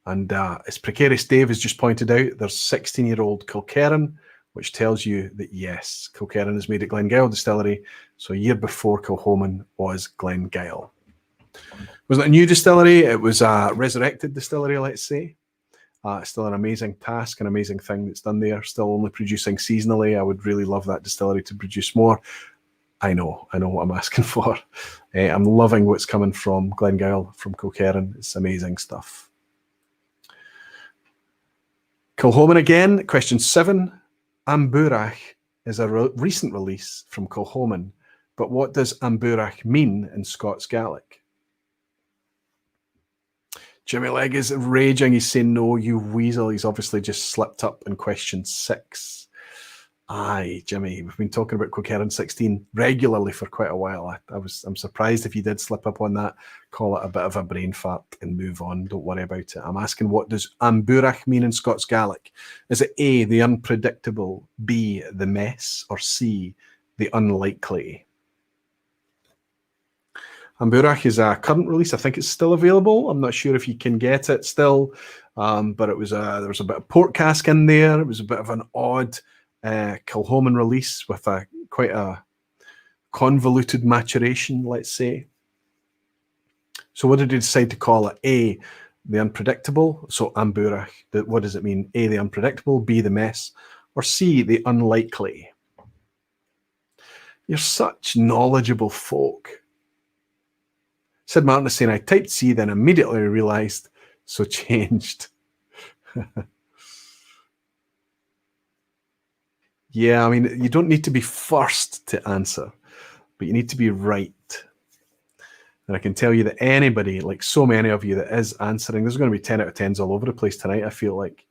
And as Precarious Dave has just pointed out, there's 16-year-old Kilkerran, which tells you that yes, Kilkerran is made at Glengyle Distillery. So a year before Kilchoman was Glengyle. Was it a new distillery? It was a resurrected distillery, let's say. Still an amazing task, an amazing thing that's done there. Still only producing seasonally. I would really love that distillery to produce more. I know what I'm asking for. I'm loving what's coming from Glengyle, from Kilkerran. It's amazing stuff. Kilchoman again, question 7. Amburach is a recent release from Kilchoman, but what does Amburach mean in Scots Gaelic? Jimmy Legg is raging. He's saying, no, you weasel. He's obviously just slipped up in question 6. Aye, Jimmy, we've been talking about Kilkerran 16 regularly for quite a while. I'm surprised if you did slip up on that. Call it a bit of a brain fart and move on. Don't worry about it. I'm asking, what does Amburach mean in Scots Gaelic? Is it A, the unpredictable, B, the mess, or C, the unlikely? Amburach is a current release. I think it's still available. I'm not sure if you can get it still, but it was there was a bit of port cask in there. It was a bit of an odd Kilchoman release with quite a convoluted maturation, let's say. So what did you decide to call it? A, the unpredictable. So Amburach, what does it mean? A, the unpredictable, B, the mess, or C, the unlikely? You're such knowledgeable folk. Sid Martin is saying, I typed C, then immediately realised, so changed. Yeah, I mean, you don't need to be first to answer, but you need to be right. And I can tell you that anybody, like so many of you that is answering, there's going to be 10 out of 10s all over the place tonight, I feel like.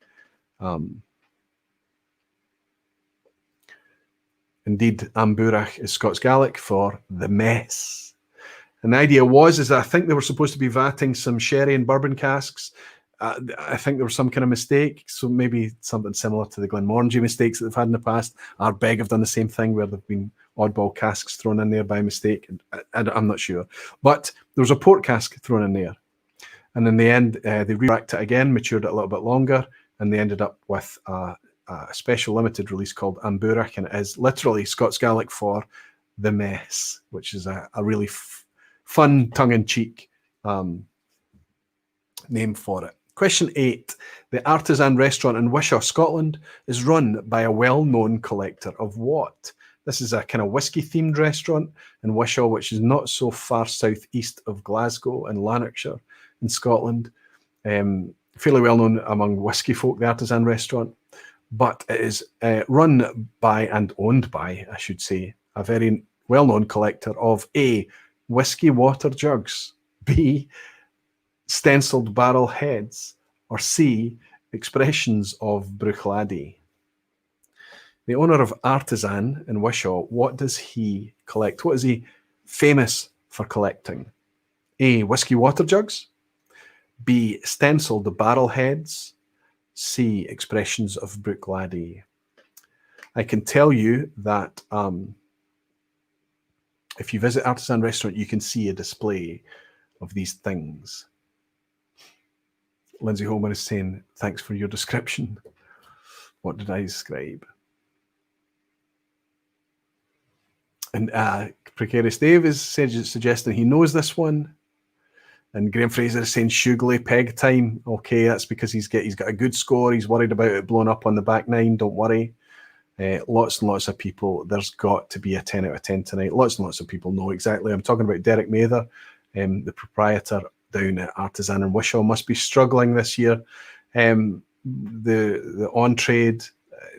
Indeed, Amburach is Scots Gaelic for the mess. And the idea is that I think they were supposed to be vatting some sherry and bourbon casks. I think there was some kind of mistake, so maybe something similar to the Glenmorangie mistakes that they've had in the past. Ardbeg have done the same thing where there've been oddball casks thrown in there by mistake. I'm not sure. But there was a port cask thrown in there. And in the end, they re-racked it again, matured it a little bit longer, and they ended up with a special limited release called Amburach, and it is literally Scots Gaelic for the mess, which is a really fun, tongue-in-cheek name for it. Question 8. The Artisan restaurant in Wishaw, Scotland, is run by a well-known collector of what? This is a kind of whiskey-themed restaurant in Wishaw, which is not so far southeast of Glasgow in Lanarkshire in Scotland. Fairly well-known among whiskey folk, the Artisan restaurant. But it is run by and owned by, I should say, a very well-known collector of A, whiskey water jugs, B, stenciled barrel heads, or C, expressions of Bruichladdich. The owner of Artisan in Wishaw, what does he collect? What is he famous for collecting? A, whiskey water jugs, B, stenciled barrel heads, C, expressions of Bruichladdich. I can tell you that if you visit Artisan Restaurant, you can see a display of these things. Lindsay Holman is saying, thanks for your description. What did I describe? And Precarious Dave is suggesting he knows this one. And Graham Fraser is saying Shugley peg time. Okay, that's because he's got a good score. He's worried about it blowing up on the back nine. Don't worry. Lots and lots of people. There's got to be a 10 out of 10 tonight. Lots and lots of people know exactly. I'm talking about Derek Mather, the proprietor down at Artisan in Wishaw, must be struggling this year. The on-trade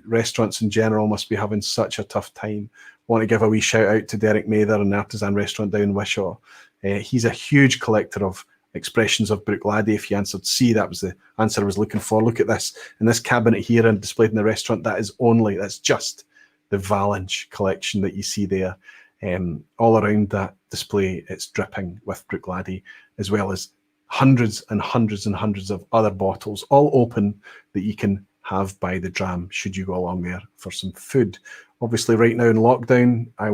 restaurants in general must be having such a tough time. Want to give a wee shout out to Derek Mather and the Artisan restaurant down in Wishaw. He's a huge collector of expressions of Bruichladdich. If you answered C, that was the answer I was looking for. Look at this. In this cabinet here and displayed in the restaurant, that's just the Valanche collection that you see there. All around that display, it's dripping with Bruichladdich, as well as hundreds and hundreds and hundreds of other bottles, all open, that you can have by the dram should you go along there for some food Obviously, right now in lockdown, I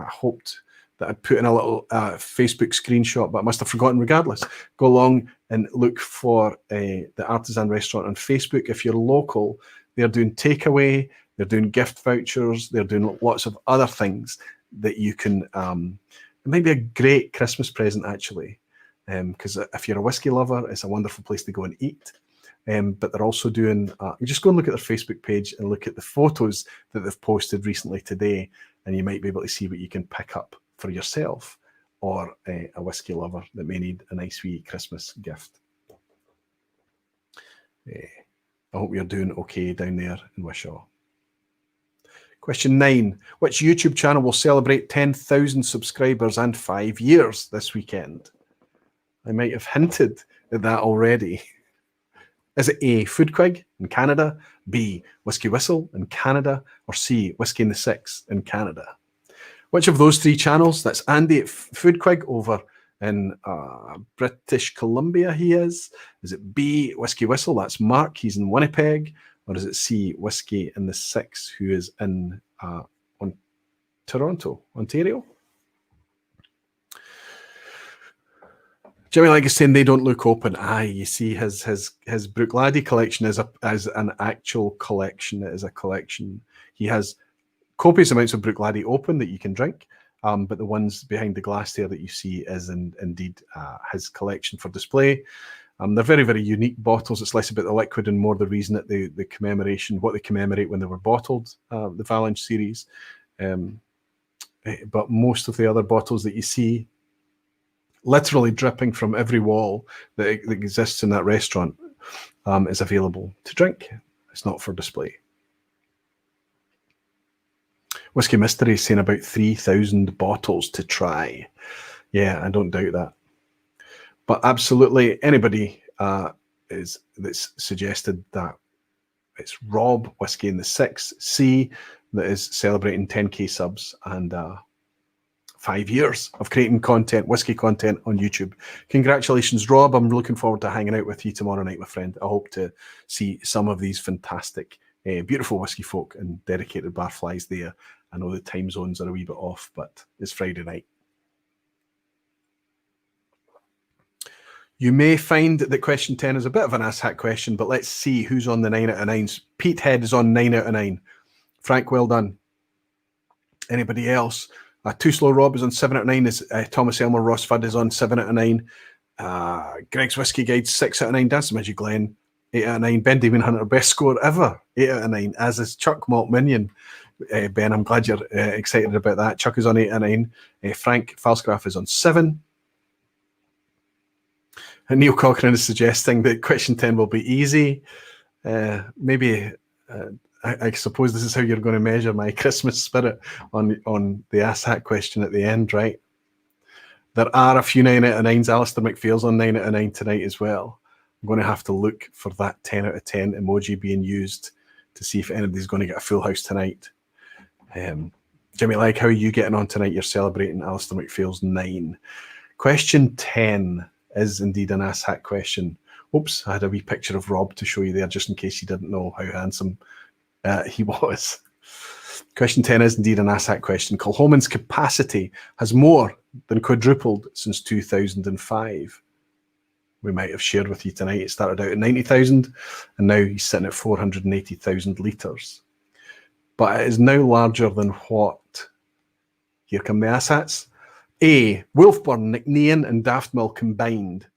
hoped that I'd put in a little Facebook screenshot, but I must have forgotten regardless. Go along and look for the Artisan Restaurant on Facebook. If you're local, they're doing takeaway, they're doing gift vouchers, they're doing lots of other things that you can, it might be a great Christmas present actually, because if you're a whiskey lover, it's a wonderful place to go and eat. But they're also doing, you just go and look at their Facebook page and look at the photos that they've posted recently today, and you might be able to see what you can pick up for yourself or a whiskey lover that may need a nice wee Christmas gift. I hope you're doing okay down there in Wishaw. Question 9. Which YouTube channel will celebrate 10,000 subscribers and 5 years this weekend? I might have hinted at that already. Is it A, Foodquig in Canada, B, Whiskey Whistle in Canada, or C, Whiskey in the Six in Canada? Which of those 3 channels? That's Andy at Foodquig over in British Columbia, he is. Is it B, Whiskey Whistle? That's Mark, he's in Winnipeg. Or is it C, Whiskey in the Six, who is in Toronto, Ontario? Jimmy Like is saying they don't look open. You see, his Bruichladdich collection is an actual collection. It is a collection. He has copious amounts of Bruichladdich open that you can drink, but the ones behind the glass there that you see is indeed his collection for display. They're very, very unique bottles. It's less about the liquid and more the reason that the commemoration, what they commemorate when they were bottled, the Valanche series. But most of the other bottles that you see, literally dripping from every wall that exists in that restaurant, is available to drink. It's not for display. Whiskey Mystery is saying about 3,000 bottles to try. Yeah, I don't doubt that. But absolutely, anybody that's suggested that it's Rob, Whiskey in the Six, C, that is celebrating 10k subs and 5 years of creating content, whiskey content on YouTube. Congratulations, Rob. I'm looking forward to hanging out with you tomorrow night, my friend. I hope to see some of these fantastic, beautiful whiskey folk and dedicated barflies there. I know the time zones are a wee bit off, but it's Friday night. You may find that question 10 is a bit of an asshat question, but let's see who's on the 9 out of 9s. Pete Head is on 9 out of 9. Frank, well done. Anybody else? Too Slow Rob is on 7 out of 9. Thomas Elmer Ross Fudd is on 7 out of 9. Greg's Whiskey Guide 6 out of 9. Dancing Magic Glen 8 out of 9. Ben Damon Hunter, best score ever, 8 out of 9. As is Chuck Malt Minion. Ben, I'm glad you're excited about that. Chuck is on 8 out of 9. Frank Falsgraf is on 7. And Neil Cochran is suggesting that question 10 will be easy. Maybe, I suppose this is how you're going to measure my Christmas spirit on the asshat question at the end, right? There are a few 9 out of 9s. Alistair McPhail's on 9 out of 9 tonight as well. I'm going to have to look for that 10 out of 10 emoji being used to see if anybody's going to get a full house tonight. Jimmy, like, how are you getting on tonight? You're celebrating Alistair McPhail's 9. Question 10 is indeed an asshat question. Oops, I had a wee picture of Rob to show you there just in case you didn't know how handsome he was. Question 10 is indeed an asshat question. Kilchoman's capacity has more than quadrupled since 2005. We might have shared with you tonight. It started out at 90,000 and now he's sitting at 480,000 litres. But it is now larger than what? Here come the asshats. A, Wolfburn, Nicknean and Daftmill combined.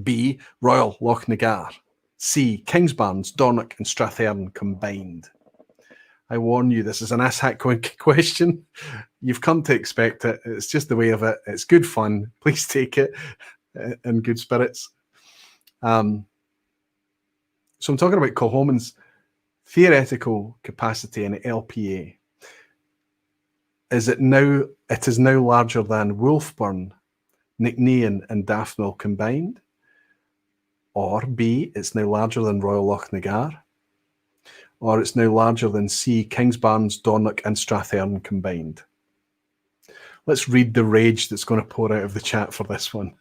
B, Royal Lochnagar. C, Kingsbarns, Dornoch and Strathearn combined. I warn you, this is an asshat question. You've come to expect it. It's just the way of it. It's good fun. Please take it in good spirits. So I'm talking about Kilchoman's theoretical capacity in LPA. It is now larger than Wolfburn, Nicknean and Daftmill combined? Or B, it's now larger than Royal Lochnagar? Or it's now larger than C, Kingsbarns, Dornoch and Strathearn combined? Let's read the rage that's going to pour out of the chat for this one.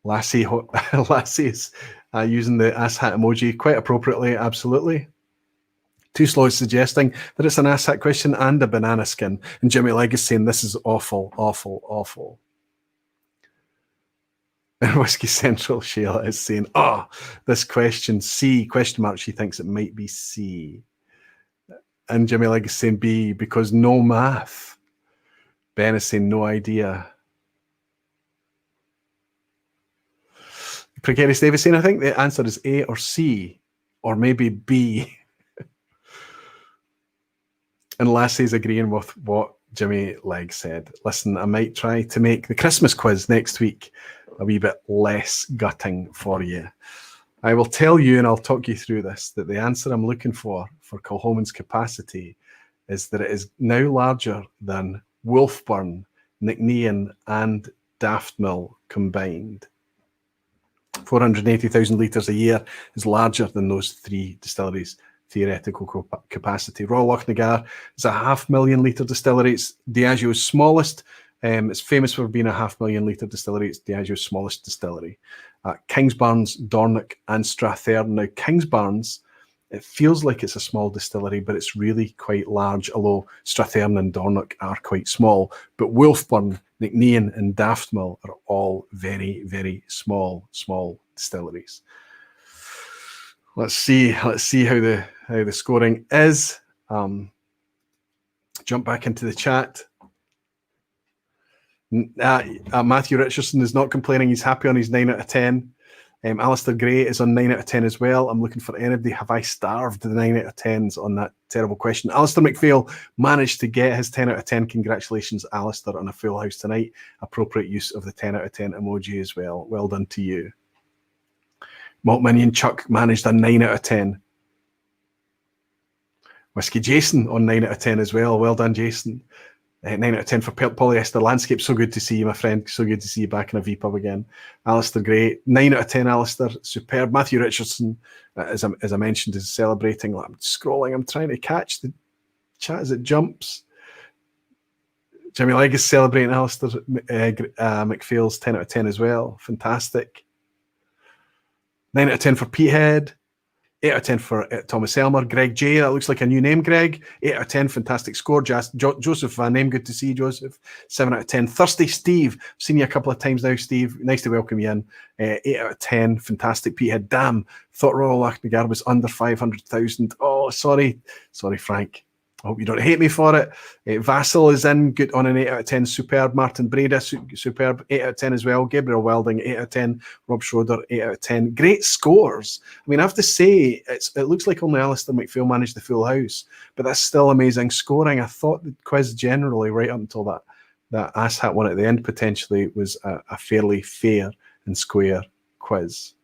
Lassie is using the asshat emoji quite appropriately, absolutely. Too Slow is suggesting that it's an asshat question and a banana skin. And Jimmy Legg is saying this is awful, awful, awful. And Whiskey Central Sheila is saying, oh, this question, C, question mark, she thinks it might be C. And Jimmy Legg is saying B, because no math. Ben is saying no idea. Precarious Davis saying, I think the answer is A or C, or maybe B. And Lassie's agreeing with what Jimmy Legg said. Listen, I might try to make the Christmas quiz next week a wee bit less gutting for you. I will tell you, and I'll talk you through this, that the answer I'm looking for Kilchoman's capacity is that it is now larger than Wolfburn, Nicknean, and Daftmill combined. 480,000 litres a year is larger than those three distilleries' theoretical capacity. Royal Lochnagar is a 500,000 litre distillery. It's Diageo's smallest. It's famous for being a 500,000 litre distillery. It's Diageo's smallest distillery. Kingsbarns, Dornoch, and Strathearn. Now, Kingsbarns, it feels like it's a small distillery, but it's really quite large, although Strathearn and Dornoch are quite small. But Wolfburn, Nicknean, and Daftmill are all very, very small distilleries. Let's see how the scoring is. Jump back into the chat. Matthew Richardson is not complaining. He's happy on his 9 out of 10. Alistair Gray is on 9 out of 10 as well. I'm looking for anybody. Have I starved the 9 out of 10s on that terrible question? Alistair McPhail managed to get his 10 out of 10. Congratulations, Alistair, on a full house tonight. Appropriate use of the 10 out of 10 emoji as well. Well done to you. Malt Minion Chuck managed a 9 out of 10. Whiskey Jason on 9 out of 10 as well. Well done, Jason. 9 out of 10 for Polyester Landscape. So good to see you, my friend. So good to see you back in a vPub again. Alistair Gray, 9 out of 10, Alistair. Superb. Matthew Richardson, as I mentioned, is celebrating. I'm scrolling. I'm trying to catch the chat as it jumps. Jimmy Legg is celebrating Alistair McPhail's 10 out of 10 as well. Fantastic. 9 out of 10 for Peathead. 8 out of 10 for Thomas Elmer. Greg J, that looks like a new name, Greg. 8 out of 10, fantastic score. Joseph Van Name, good to see you, Joseph. 7 out of 10. Thirsty Steve, I've seen you a couple of times now, Steve. Nice to welcome you in. 8 out of 10, fantastic. Peathead, damn, thought Royal Lochnagar was under 500,000. Oh, sorry, Frank. I hope you don't hate me for it. Vassal is in, good on an 8 out of 10. Superb. Martin Breda, superb. 8 out of 10 as well. Gabriel Welding, 8 out of 10. Rob Schroeder, 8 out of 10. Great scores. I mean, I have to say, it looks like only Alistair McPhail managed the full house, but that's still amazing scoring. I thought the quiz generally, right up until that asshat one at the end, potentially was a fairly fair and square quiz.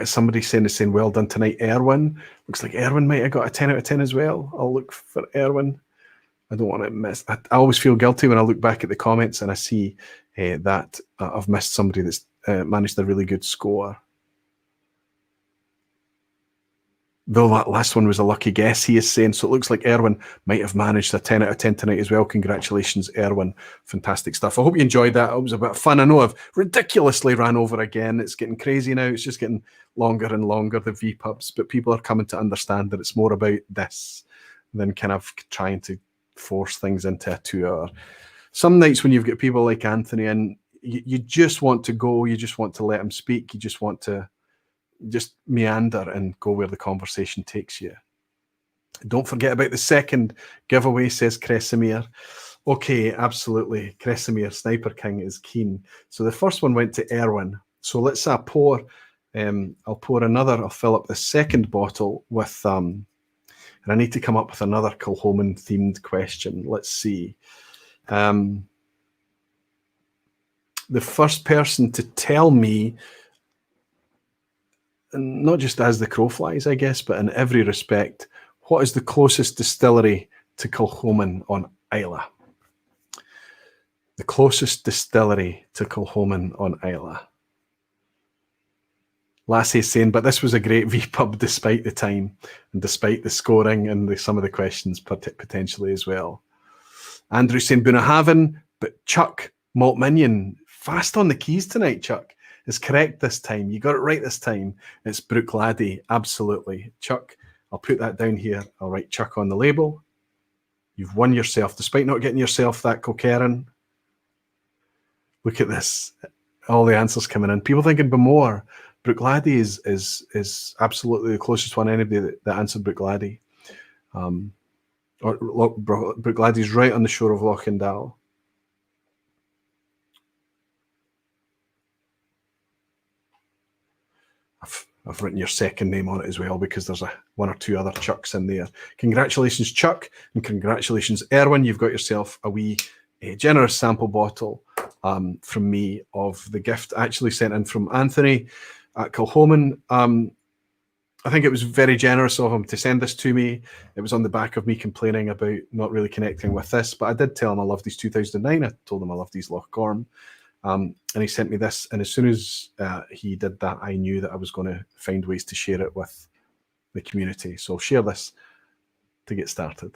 Somebody saying well done tonight, Erwin. Looks like Erwin might have got a 10 out of 10 as well. I'll look for Erwin. I don't want to miss. I always feel guilty when I look back at the comments and I see that I've missed somebody that's managed a really good score. Though that last one was a lucky guess, he is saying. So it looks like Erwin might have managed a 10 out of 10 tonight as well. Congratulations, Erwin. Fantastic stuff. I hope you enjoyed that. It was a bit of fun. I know I've ridiculously ran over again. It's getting crazy now. It's just getting longer and longer, the vPubs. But people are coming to understand that it's more about this than kind of trying to force things into a 2 hour. Some nights when you've got people like Anthony and you just want to go, you just want to let him speak, you just want to just meander and go where the conversation takes you. Don't forget about the second giveaway, says Kresimir. Okay, absolutely. Kresimir, Sniper King, is keen. So the first one went to Erwin. So let's pour. I'll pour another. I'll fill up the second bottle with and I need to come up with another Kilchoman themed question. Let's see. The first person to tell me, not just as the crow flies, I guess, but in every respect, what is the closest distillery to Kilchoman on Islay? The closest distillery to Kilchoman on Islay. Lassie's saying, but this was a great vPub despite the time and despite the scoring and some of the questions potentially as well. Andrew saying Bunnahabhain, but Chuck, Malt Minion, fast on the keys tonight, Chuck. is correct this time. You got it right this time. It's Bruichladdich, absolutely. Chuck, I'll put that down here. I'll write Chuck on the label. You've won yourself, despite not getting yourself that Kilchoman. Look at this. All the answers coming in. People thinking Bemore. Bruichladdich is absolutely the closest one. Anybody that answered Bruichladdich. Bruichladdich is right on the shore of Loch Endal. I've written your second name on it as well because there's one or two other Chucks in there. Congratulations, Chuck, and congratulations, Erwin. You've got yourself a wee generous sample bottle from me of the gift actually sent in from Anthony at Kilchoman. I think it was very generous of him to send this to me. It was on the back of me complaining about not really connecting with this, but I did tell him I loved these 2009. I told him I loved these Loch Gorm. And he sent me this, and as soon as he did that, I knew that I was going to find ways to share it with the community. So I'll share this to get started.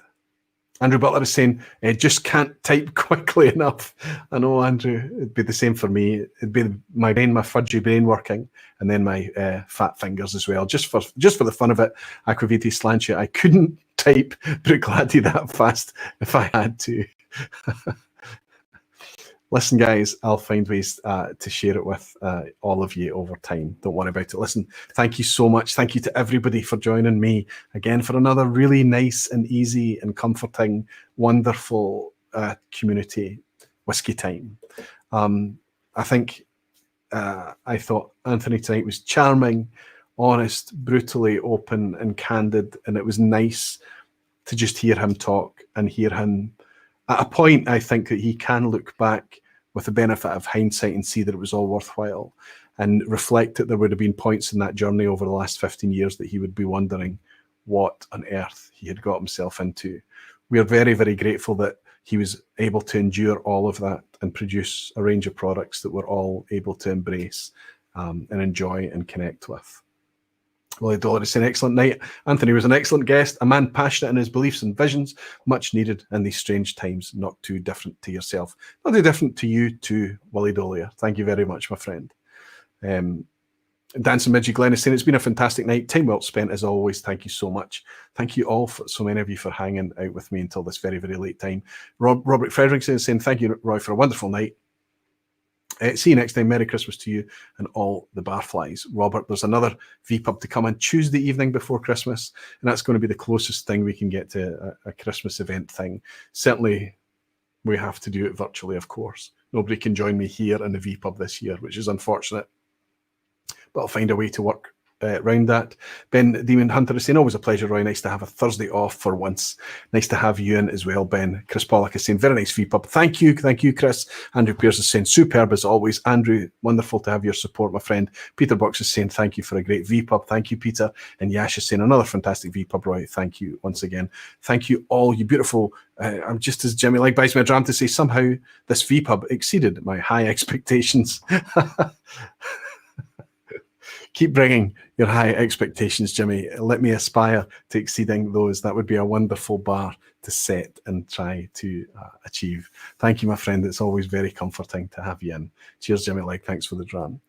Andrew Butler is saying, just can't type quickly enough. I know, Andrew, it'd be the same for me. It'd be my brain, my fudgy brain working, and then my fat fingers as well. Just for the fun of it, Aqua Vitae Slantia, I couldn't type Bruichladdich that fast if I had to. Listen, guys, I'll find ways to share it with all of you over time. Don't worry about it. Listen, thank you so much. Thank you to everybody for joining me again for another really nice and easy and comforting, wonderful community whiskey time. I think I thought Anthony tonight was charming, honest, brutally open and candid, and it was nice to just hear him talk and hear him at a point. I think that he can look back with the benefit of hindsight and see that it was all worthwhile, and reflect that there would have been points in that journey over the last 15 years that he would be wondering what on earth he had got himself into. We are very, very grateful that he was able to endure all of that and produce a range of products that we're all able to embrace and enjoy and connect with. Willie Dollar is saying, excellent night. Anthony was an excellent guest, a man passionate in his beliefs and visions, much needed in these strange times, not too different to yourself. Not too different to you too, Willie Dollar. Thank you very much, my friend. Dancing Midgie Glenn is saying, it's been a fantastic night. Time well spent as always. Thank you so much. Thank you all, so many of you, for hanging out with me until this very, very late time. Robert Frederickson is saying, thank you, Roy, for a wonderful night. See you next time. Merry Christmas to you and all the barflies. Robert, there's another vPub to come on Tuesday evening before Christmas, and that's going to be the closest thing we can get to a Christmas event thing. Certainly, we have to do it virtually, of course. Nobody can join me here in the vPub this year, which is unfortunate, but I'll find a way to work around that. Ben Demon Hunter is saying, always a pleasure, Roy. Nice to have a Thursday off for once. Nice to have you in as well, Ben. Chris Pollock is saying, very nice vPub. Thank you, Chris. Andrew Pierce is saying, superb as always. Andrew, wonderful to have your support, my friend. Peter Box is saying, thank you for a great vPub. Thank you, Peter. And Yash is saying, another fantastic vPub, Roy. Thank you once again. Thank you all, you beautiful. I'm just as Jimmy Like buys me a dram to say, somehow this vPub exceeded my high expectations. Keep bringing your high expectations, Jimmy. Let me aspire to exceeding those. That would be a wonderful bar to set and try to achieve. Thank you, my friend. It's always very comforting to have you in. Cheers, Jimmy Like. Thanks for the dram.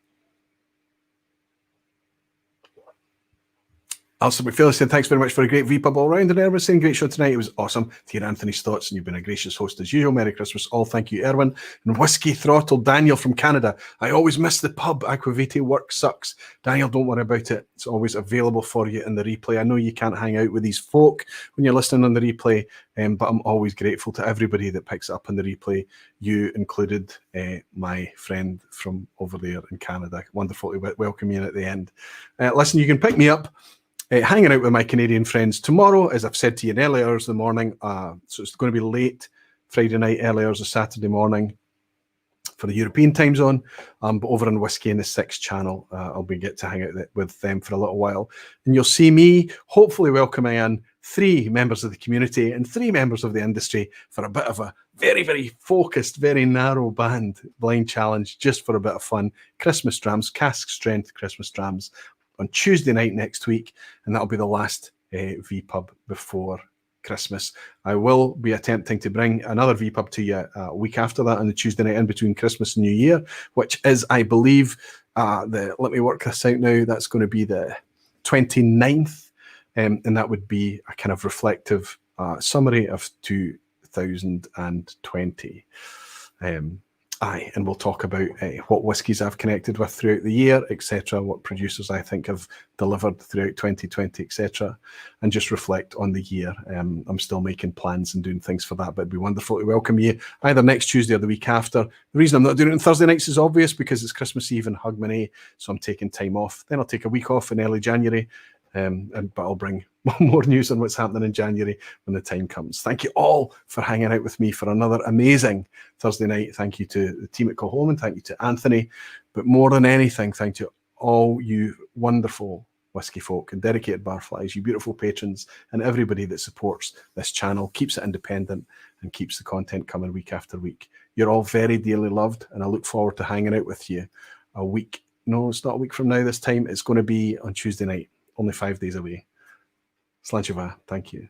Alison McPhail said, thanks very much for a great vPub all round. And Erwin saying, great show tonight. It was awesome to hear Anthony's thoughts, and you've been a gracious host as usual. Merry Christmas all. Thank you, Erwin. And Whiskey Throttle, Daniel from Canada. I always miss the pub. Aqua Vitae work sucks. Daniel, don't worry about it. It's always available for you in the replay. I know you can't hang out with these folk when you're listening on the replay, but I'm always grateful to everybody that picks it up on the replay. You included, my friend from over there in Canada. Wonderful to welcome you in at the end. Listen, you can pick me up hanging out with my Canadian friends tomorrow, as I've said to you, in early hours of the morning. So it's going to be late Friday night, early hours of Saturday morning for the European time zone. But over on Whiskey in the 6th channel, I'll get to hang out with them for a little while. And you'll see me hopefully welcoming in 3 members of the community and 3 members of the industry for a bit of a very, very focused, very narrow band blind challenge, just for a bit of fun. Christmas drams, Cask Strength Christmas drams, on Tuesday night next week, and that'll be the last vPub before Christmas. I will be attempting to bring another vPub to you a week after that, on the Tuesday night in between Christmas and New Year, which is, I believe, let me work this out now. That's going to be the 29th, and that would be a kind of reflective summary of 2020. And we'll talk about what whiskies I've connected with throughout the year, etc., what producers I think have delivered throughout 2020, etc., and just reflect on the year. I'm still making plans and doing things for that, but it'd be wonderful to welcome you either next Tuesday or the week after. The reason I'm not doing it on Thursday nights is obvious, because it's Christmas Eve and Hogmanay, so I'm taking time off. Then I'll take a week off in early January, but I'll bring more news on what's happening in January when the time comes. Thank you all for hanging out with me for another amazing Thursday night. Thank you to the team at Kilchoman. Thank you to Anthony. But more than anything, thank you all you wonderful whiskey folk and dedicated barflies, you beautiful patrons, and everybody that supports this channel, keeps it independent and keeps the content coming week after week. You're all very dearly loved, and I look forward to hanging out with you a week. No, it's not a week from now this time. It's going to be on Tuesday night, only 5 days away. Slàinte mhath. Thank you.